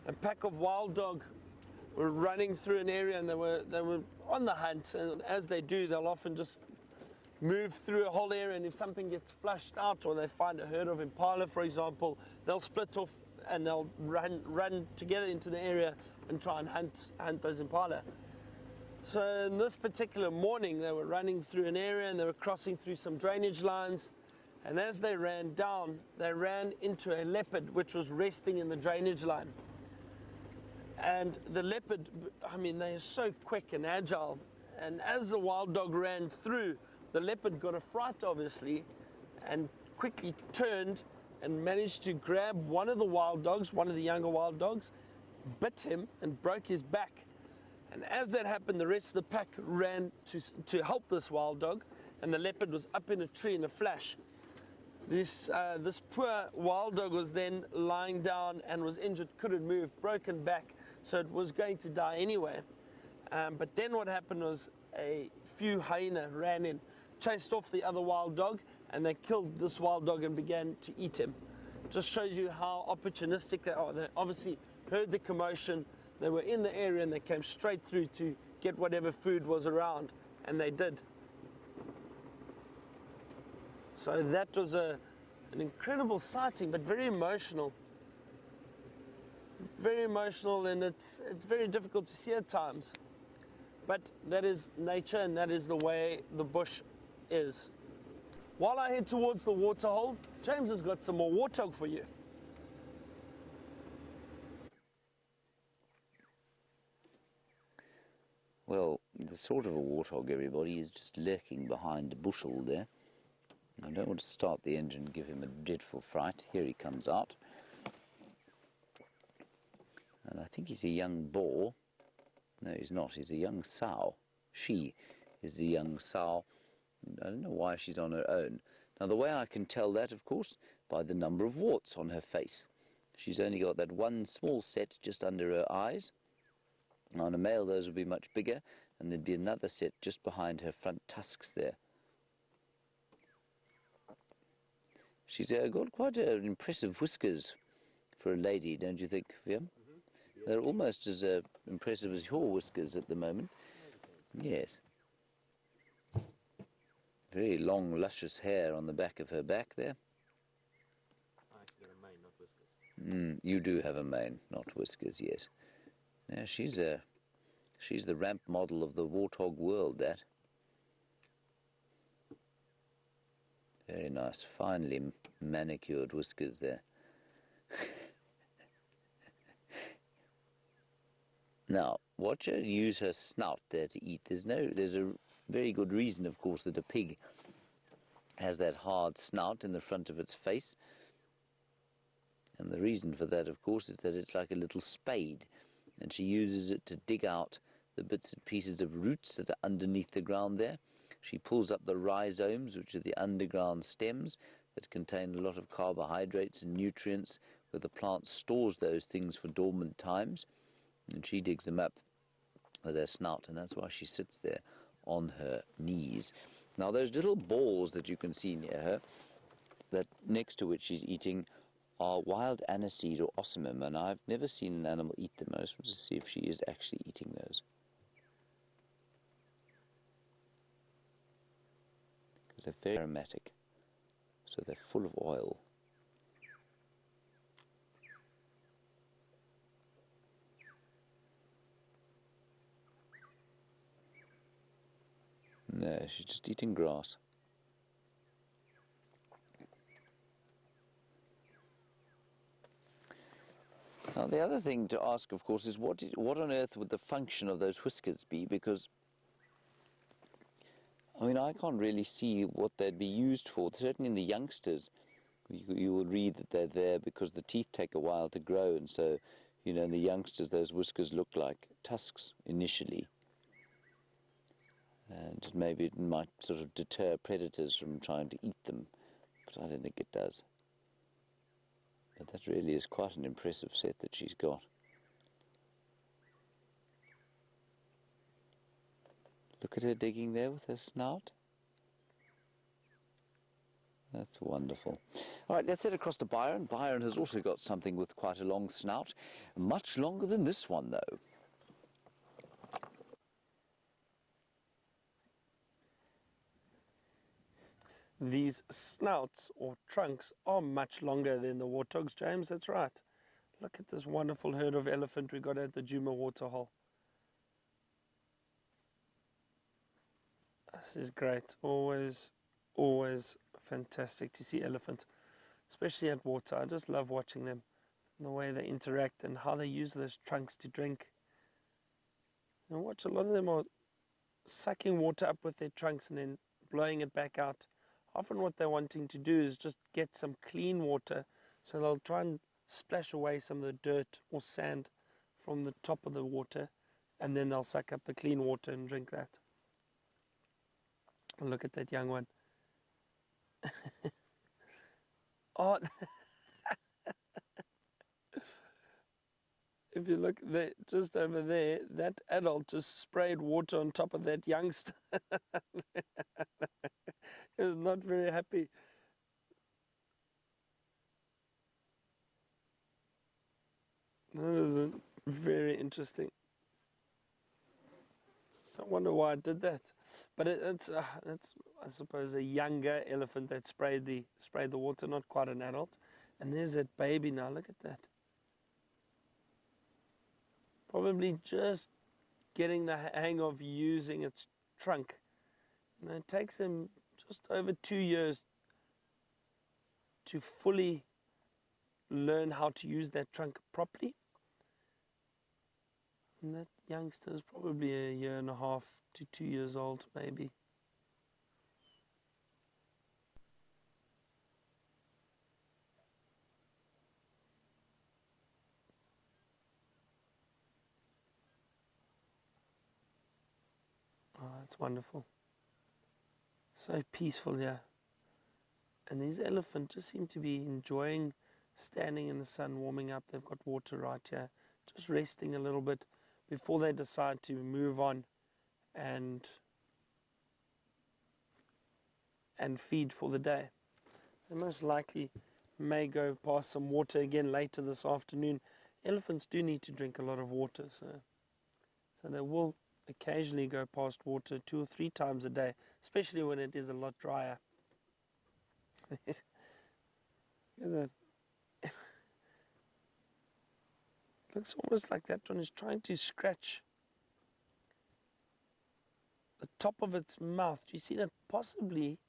a pack of wild dog were running through an area and they were on the hunt, and as they do, they'll often just move through a whole area, and if something gets flushed out or they find a herd of impala, for example, they'll split off and they'll run together into the area and try and hunt those impala. So in this particular morning, they were running through an area and they were crossing through some drainage lines, and as they ran down, they ran into a leopard which was resting in the drainage line. And the leopard, I mean, they are so quick and agile, and as the wild dog ran through, the leopard got a fright, obviously, and quickly turned and managed to grab one of the wild dogs, one of the younger wild dogs, bit him and broke his back. And as that happened, the rest of the pack ran to help this wild dog, and the leopard was up in a tree in a flash. This poor wild dog was then lying down and was injured, couldn't move, broken back, so it was going to die anyway. But then what happened was a few hyena ran in, chased off the other wild dog, and they killed this wild dog and began to eat him. Just shows you how opportunistic they are. They obviously heard the commotion, they were in the area, and they came straight through to get whatever food was around, and they did. So that was an incredible sighting, but very emotional. Very emotional, and it's very difficult to see at times. But that is nature, and that is the way the bush is. While I head towards the waterhole, James has got some more warthog for you. Well, the sort of a warthog, everybody, is just lurking behind a bushel there. I don't want to start the engine and give him a dreadful fright. Here he comes out. And I think he's a young boar. No, he's not. He's a young sow. She is the young sow. I don't know why she's on her own. Now, the way I can tell that, of course, by the number of warts on her face. She's only got that one small set just under her eyes. On a male, those would be much bigger, and there'd be another set just behind her front tusks there. She's got quite impressive whiskers for a lady, don't you think, Viam? Mm-hmm. They're almost as impressive as your whiskers at the moment. Yes. Very long, luscious hair on the back of her back there. I actually got a mane, not whiskers. You do have a mane, not whiskers, yes. Yeah, she's the ramp model of the warthog world, that. Very nice, finely manicured whiskers there. Now, watch her use her snout there to eat. There's a very good reason, of course, that a pig has that hard snout in the front of its face. And the reason for that, of course, is that it's like a little spade, and she uses it to dig out the bits and pieces of roots that are underneath the ground there. She pulls up the rhizomes, which are the underground stems that contain a lot of carbohydrates and nutrients, where the plant stores those things for dormant times, and she digs them up with her snout, and that's why she sits there on her knees. Now, those little balls that you can see near her, that next to which she's eating, are wild aniseed or osmum, and I've never seen an animal eat them. I just want to see if she is actually eating those. Because they're very aromatic, so they're full of oil. No, she's just eating grass. Now, the other thing to ask, of course, is what on earth would the function of those whiskers be? Because I mean, I can't really see what they'd be used for. Certainly in the youngsters, you will read that they're there because the teeth take a while to grow, and so, you know, in the youngsters, those whiskers look like tusks initially. And maybe it might sort of deter predators from trying to eat them, but I don't think it does. But that really is quite an impressive set that she's got. Look at her digging there with her snout. That's wonderful. All right, let's head across to Byron. Byron has also got something with quite a long snout. Much longer than this one, though. These snouts or trunks are much longer than the warthogs, James. That's right. Look at this wonderful herd of elephant we got at the Djuma waterhole. This is great. Always fantastic to see elephant, especially at water. I just love watching them, and the way they interact and how they use those trunks to drink. And watch, a lot of them are sucking water up with their trunks and then blowing it back out. Often what they're wanting to do is just get some clean water, so they'll try and splash away some of the dirt or sand from the top of the water, and then they'll suck up the clean water and drink that. And look at that young one. Oh, if you look there, just over there, that adult just sprayed water on top of that youngster. He's not very happy. That is very interesting. I wonder why it did that. But it's I suppose a younger elephant that sprayed the water, not quite an adult. And there's that baby now. Look at that. Probably just getting the hang of using its trunk. You know, it takes them just over 2 years to fully learn how to use that trunk properly. And that youngster is probably 1.5 to 2 years old, maybe. Oh, that's wonderful. So peaceful here. And these elephants just seem to be enjoying standing in the sun, warming up. They've got water right here, just resting a little bit before they decide to move on and feed for the day. They most likely may go past some water again later this afternoon. Elephants do need to drink a lot of water, so they will occasionally go past water 2 or 3 times a day, especially when it is a lot drier. Look at that. Looks almost like that one is trying to scratch the top of its mouth. Do you see that? Possibly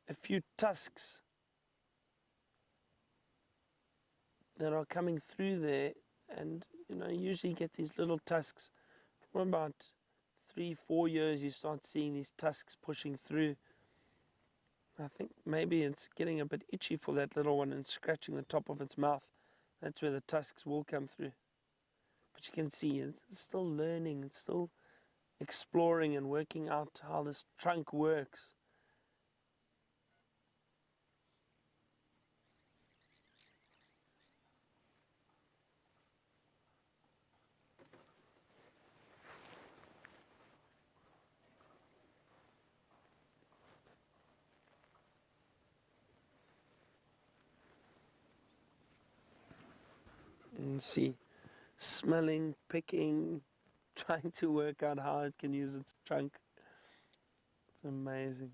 a few tusks that are coming through there, and you know, usually get these little tusks from about 3-4 years. You start seeing these tusks pushing through. I think maybe it's getting a bit itchy for that little one and scratching the top of its mouth. That's where the tusks will come through. But you can see it's still learning, it's still exploring and working out how this trunk works. And see, smelling, picking, trying to work out how it can use its trunk. It's amazing.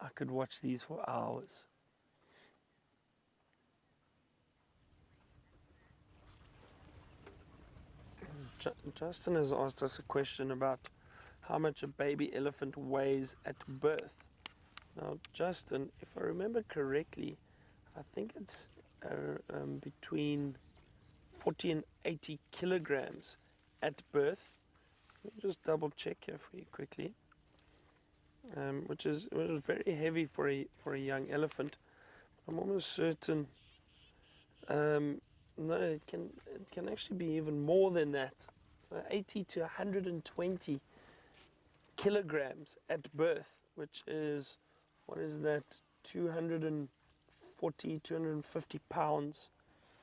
I could watch these for hours. Justin has asked us a question about how much a baby elephant weighs at birth. Now, Justin, if I remember correctly, I think it's between 40 and 80 kilograms at birth. Let me just double check here for you quickly. which is very heavy for a young elephant. I'm almost certain. No, it can actually be even more than that. So 80 to 120 kilograms at birth, which is, what is that, 240, 250 pounds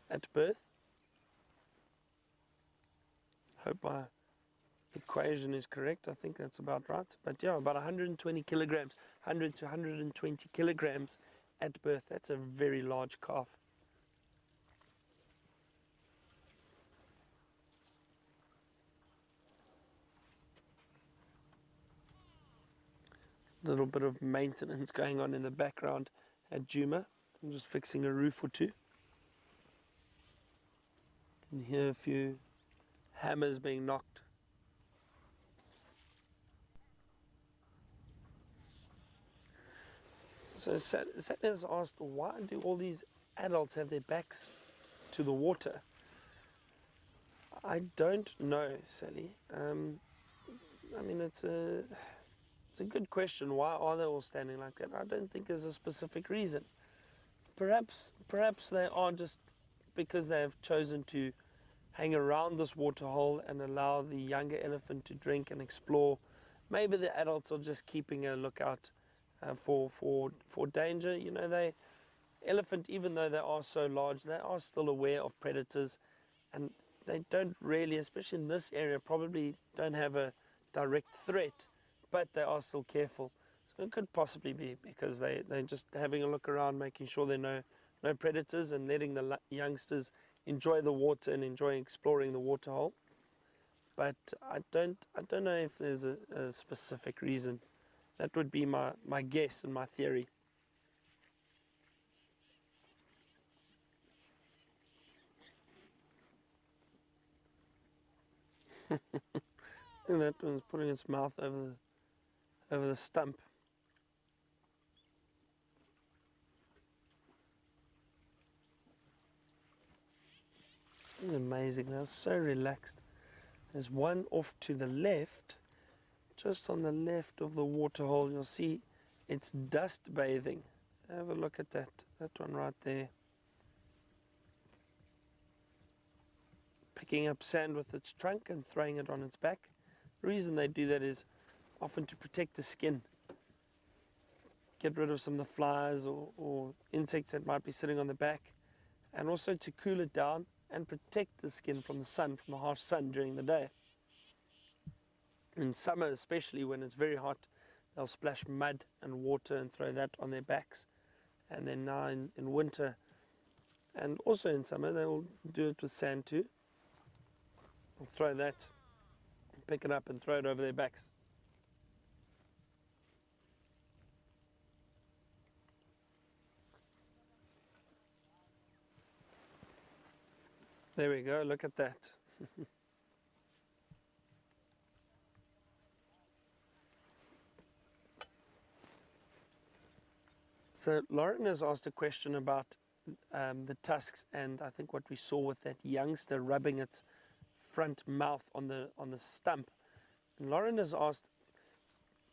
at birth. Hope my equation is correct. I think that's about right. But yeah, about 120 kilograms, 100 to 120 kilograms at birth. That's a very large calf. Little bit of maintenance going on in the background at Juma. I'm just fixing a roof or two. You can hear a few hammers being knocked. So Sally has asked, why do all these adults have their backs to the water? I don't know, Sally. I mean, it's a good question. Why are they all standing like that? I don't think there's a specific reason. Perhaps they are just because they have chosen to hang around this waterhole and allow the younger elephant to drink and explore. Maybe the adults are just keeping a lookout for danger. You know, elephant, even though they are so large, they are still aware of predators, and they don't really, especially in this area, probably don't have a direct threat, but they are still careful. So it could possibly be because they're just having a look around, making sure there are no predators, and letting the youngsters enjoy the water and enjoy exploring the waterhole. But I don't know if there's a specific reason. That would be my guess and my theory. And that one's putting its mouth over the stump. This is amazing. They're so relaxed. There's one off to the left, just on the left of the waterhole. You'll see it's dust bathing. Have a look at that one right there. Picking up sand with its trunk and throwing it on its back. The reason they do that is often to protect the skin. Get rid of some of the flies or insects that might be sitting on the back, and also to cool it down and protect the skin from the sun, from the harsh sun during the day. In summer, especially when it's very hot, they'll splash mud and water and throw that on their backs. And then now in winter, and also in summer, they will do it with sand too. They'll throw that, pick it up and throw it over their backs. There we go, look at that. So Lauren has asked a question about the tusks, and I think what we saw with that youngster rubbing its front mouth on the stump. And Lauren has asked,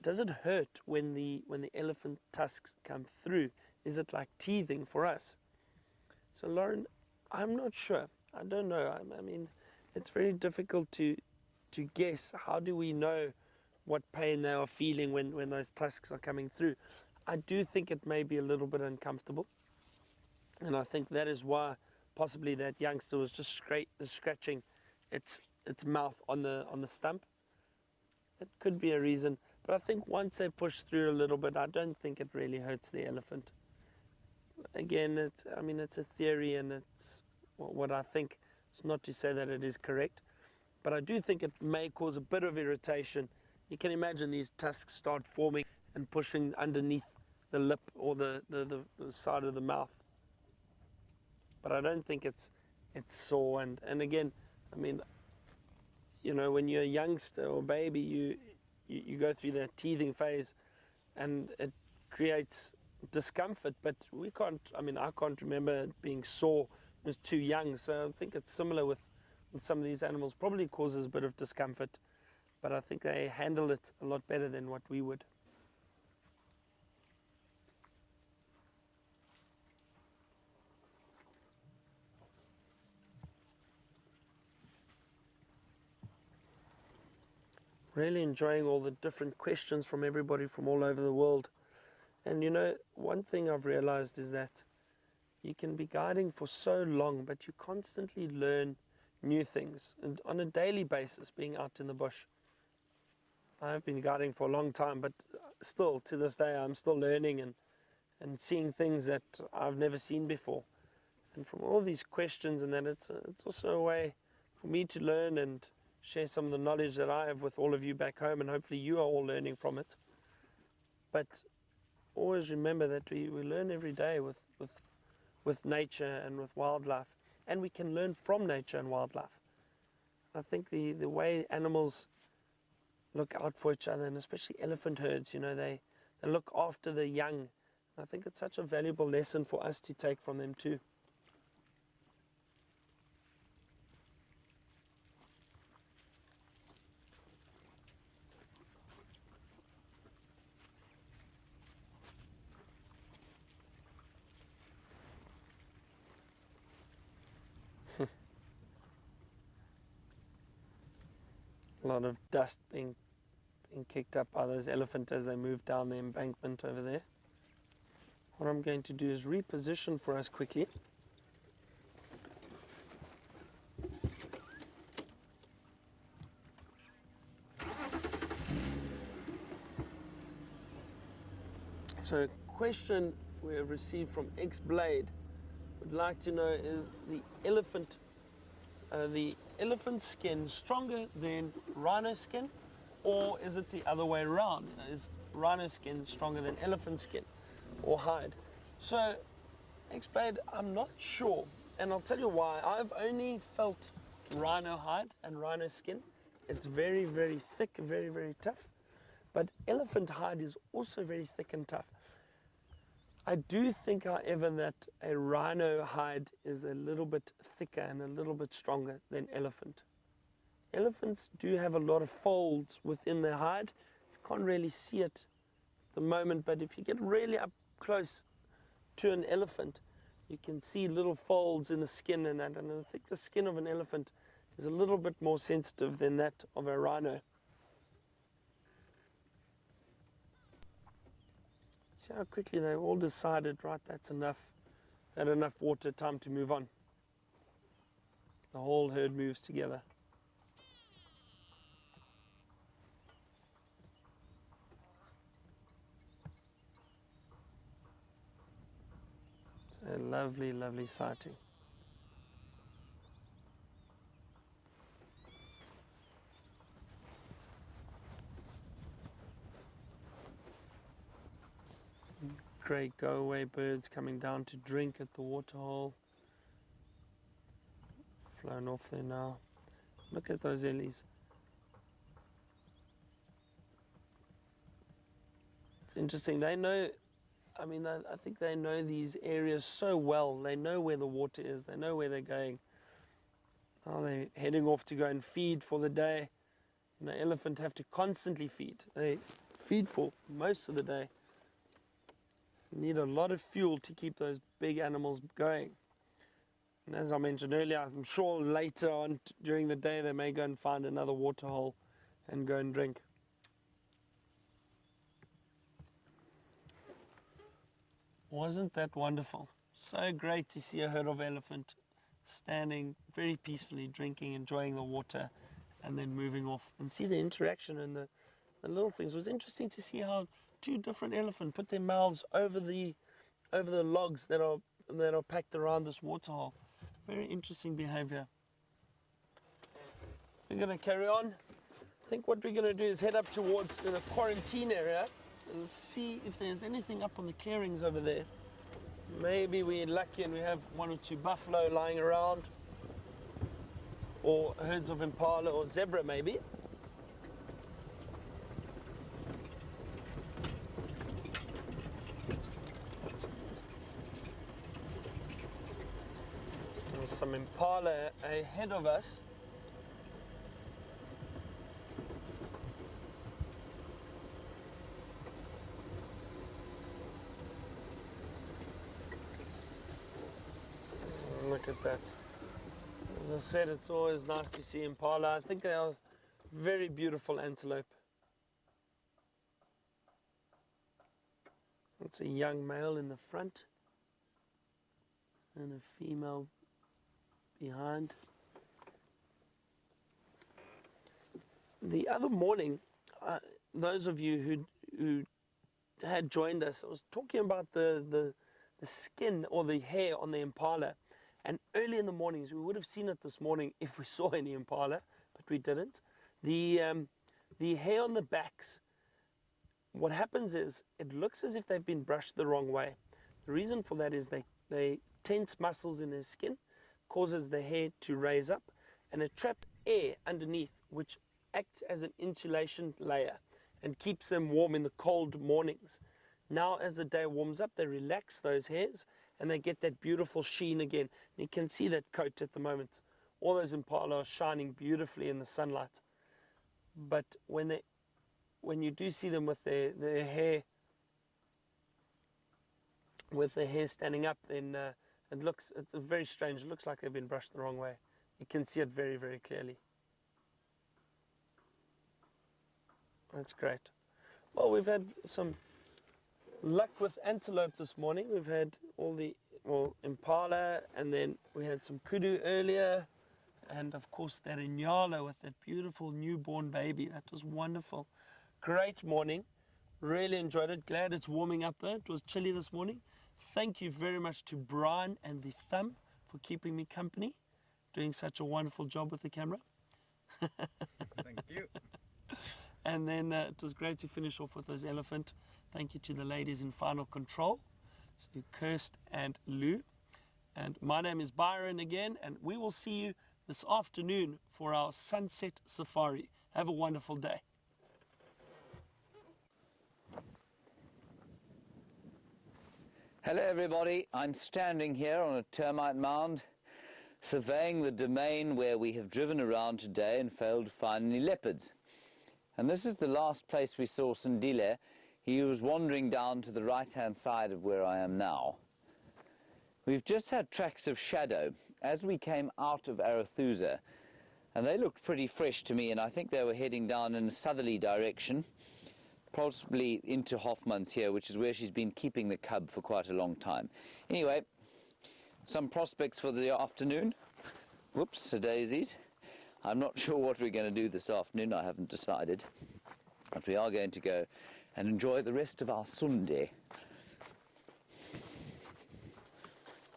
does it hurt when the elephant tusks come through? Is it like teething for us? So Lauren, I'm not sure. I don't know. I mean, it's very difficult to guess. How do we know what pain they are feeling when those tusks are coming through? I do think it may be a little bit uncomfortable, and I think that is why possibly that youngster was just scratching its mouth on the stump. It could be a reason, but I think once they push through a little bit, I don't think it really hurts the elephant. Again, it's a theory, and it's what I think. It's not to say that it is correct, but I do think it may cause a bit of irritation. You can imagine these tusks start forming and pushing underneath the lip or the side of the mouth. But I don't think it's sore. And again, I mean, you know, when you're a youngster or baby, you go through that teething phase, and it creates discomfort. But I can't remember it being sore. It was too young, so I think it's similar with some of these animals. Probably causes a bit of discomfort, but I think they handle it a lot better than what we would. Really enjoying all the different questions from everybody from all over the world. And you know, one thing I've realized is that you can be guiding for so long, but you constantly learn new things and on a daily basis being out in the bush. I've been guiding for a long time, but still to this day I'm still learning and seeing things that I've never seen before. And from all these questions and that, it's also a way for me to learn and share some of the knowledge that I have with all of you back home, and hopefully you are all learning from it. But always remember that we learn every day with nature and with wildlife, and we can learn from nature and wildlife. I think the way animals look out for each other, and especially elephant herds, you know, they look after the young. I think it's such a valuable lesson for us to take from them too. A lot of dust being kicked up by those elephants as they move down the embankment over there. What I'm going to do is reposition for us quickly. So a question we have received from X-Blade would like to know, is the elephant skin stronger than rhino skin, or is it the other way around? Is rhino skin stronger than elephant skin or hide? So X-Blade, I'm not sure, and I'll tell you why. I've only felt rhino hide and rhino skin. It's very, very thick, very, very tough. But elephant hide is also very thick and tough. I do think, however, that a rhino hide is a little bit thicker and a little bit stronger than elephant. Elephants do have a lot of folds within their hide. You can't really see it at the moment, but if you get really up close to an elephant, you can see little folds in the skin and that. And I think the skin of an elephant is a little bit more sensitive than that of a rhino. See how quickly they all decided, right, that's enough. Had enough water, time to move on. The whole herd moves together. So a lovely, lovely sighting. Great go-away birds coming down to drink at the waterhole. Flown off there now. Look at those ellies. It's interesting. They know, I mean, I think they know these areas so well. They know where the water is. They know where they're going. Now they're heading off to go and feed for the day. You know, elephants have to constantly feed. They feed for most of the day. You need a lot of fuel to keep those big animals going. And as I mentioned earlier, I'm sure later on during the day they may go and find another waterhole and go and drink. Wasn't that wonderful? So great to see a herd of elephant standing very peacefully, drinking, enjoying the water, and then moving off. And see the interaction and the little things. It was interesting to see how two different elephants put their mouths over the logs that are packed around this waterhole. Very interesting behavior. We're going to carry on. I think what we're going to do is head up towards the quarantine area and see if there's anything up on the clearings over there. Maybe we're lucky and we have one or two buffalo lying around, or herds of impala or zebra maybe. There's some impala ahead of us. Look at that. As I said, it's always nice to see impala. I think they are Very beautiful antelope. It's a young male in the front and a female behind. The other morning, those of you who had joined us, I was talking about the skin or the hair on the impala, and early in the mornings, we would have seen it this morning if we saw any impala, but we didn't. The hair on the backs, what happens is it looks as if they've been brushed the wrong way. The reason for that is they tense muscles in their skin, causes the hair to raise up, and it traps air underneath, which acts as an insulation layer and keeps them warm in the cold mornings. Now as the day warms up, they relax those hairs and they get that beautiful sheen again. You can see that coat at the moment. All those impala are shining beautifully in the sunlight. But when you do see them with their hair standing up, then it's very strange. It looks like they've been brushed the wrong way. You can see it very, very clearly. That's great. Well, we've had some luck with antelope this morning. We've had impala, and then we had some kudu earlier, and of course that inyala with that beautiful newborn baby. That was wonderful. Great morning. Really enjoyed it. Glad it's warming up though. It was chilly this morning. Thank you very much to Brian and the Thumb for keeping me company, doing such a wonderful job with the camera. Thank you. And then it was great to finish off with those elephant. Thank you to the ladies in final control, so Kirst and Lou. And my name is Byron again, and we will see you this afternoon for our sunset safari. Have a wonderful day. Hello everybody, I'm standing here on a termite mound, surveying the domain where we have driven around today and failed to find any leopards. And this is the last place we saw Sandile. He was wandering down to the right-hand side of where I am now. We've just had tracks of shadow as we came out of Arathusa, and they looked pretty fresh to me, and I think they were heading down in a southerly direction, possibly into Hoffman's here, which is where she's been keeping the cub for quite a long time. Anyway, some prospects for the afternoon. Whoops, daisies. I'm not sure what we're going to do this afternoon, I haven't decided. But we are going to go and enjoy the rest of our Sunday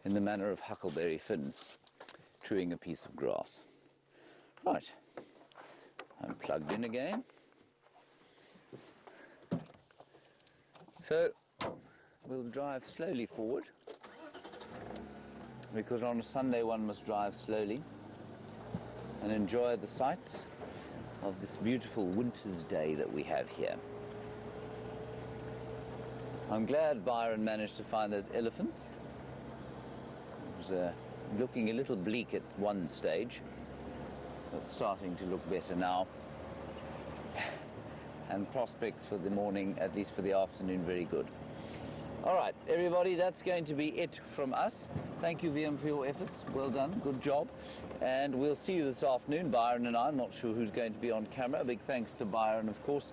in the manner of Huckleberry Finn, chewing a piece of grass. Right, I'm plugged in again. So, we'll drive slowly forward, because on a Sunday one must drive slowly and enjoy the sights of this beautiful winter's day that we have here. I'm glad Byron managed to find those elephants. It was looking a little bleak at one stage, but starting to look better now. And prospects for the morning, at least for the afternoon, very good. All right, everybody, that's going to be it from us. Thank you, VM, for your efforts. Well done, good job. And we'll see you this afternoon, Byron and I. I'm not sure who's going to be on camera. A big thanks to Byron, of course,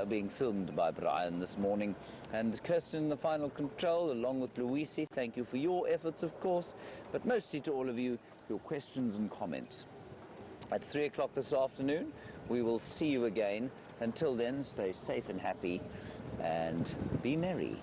being filmed by Brian this morning. And Kirsten in the final control, along with Luisi. Thank you for your efforts, of course, but mostly to all of you, your questions and comments. At 3 o'clock this afternoon, we will see you again. Until then, stay safe and happy, and be merry.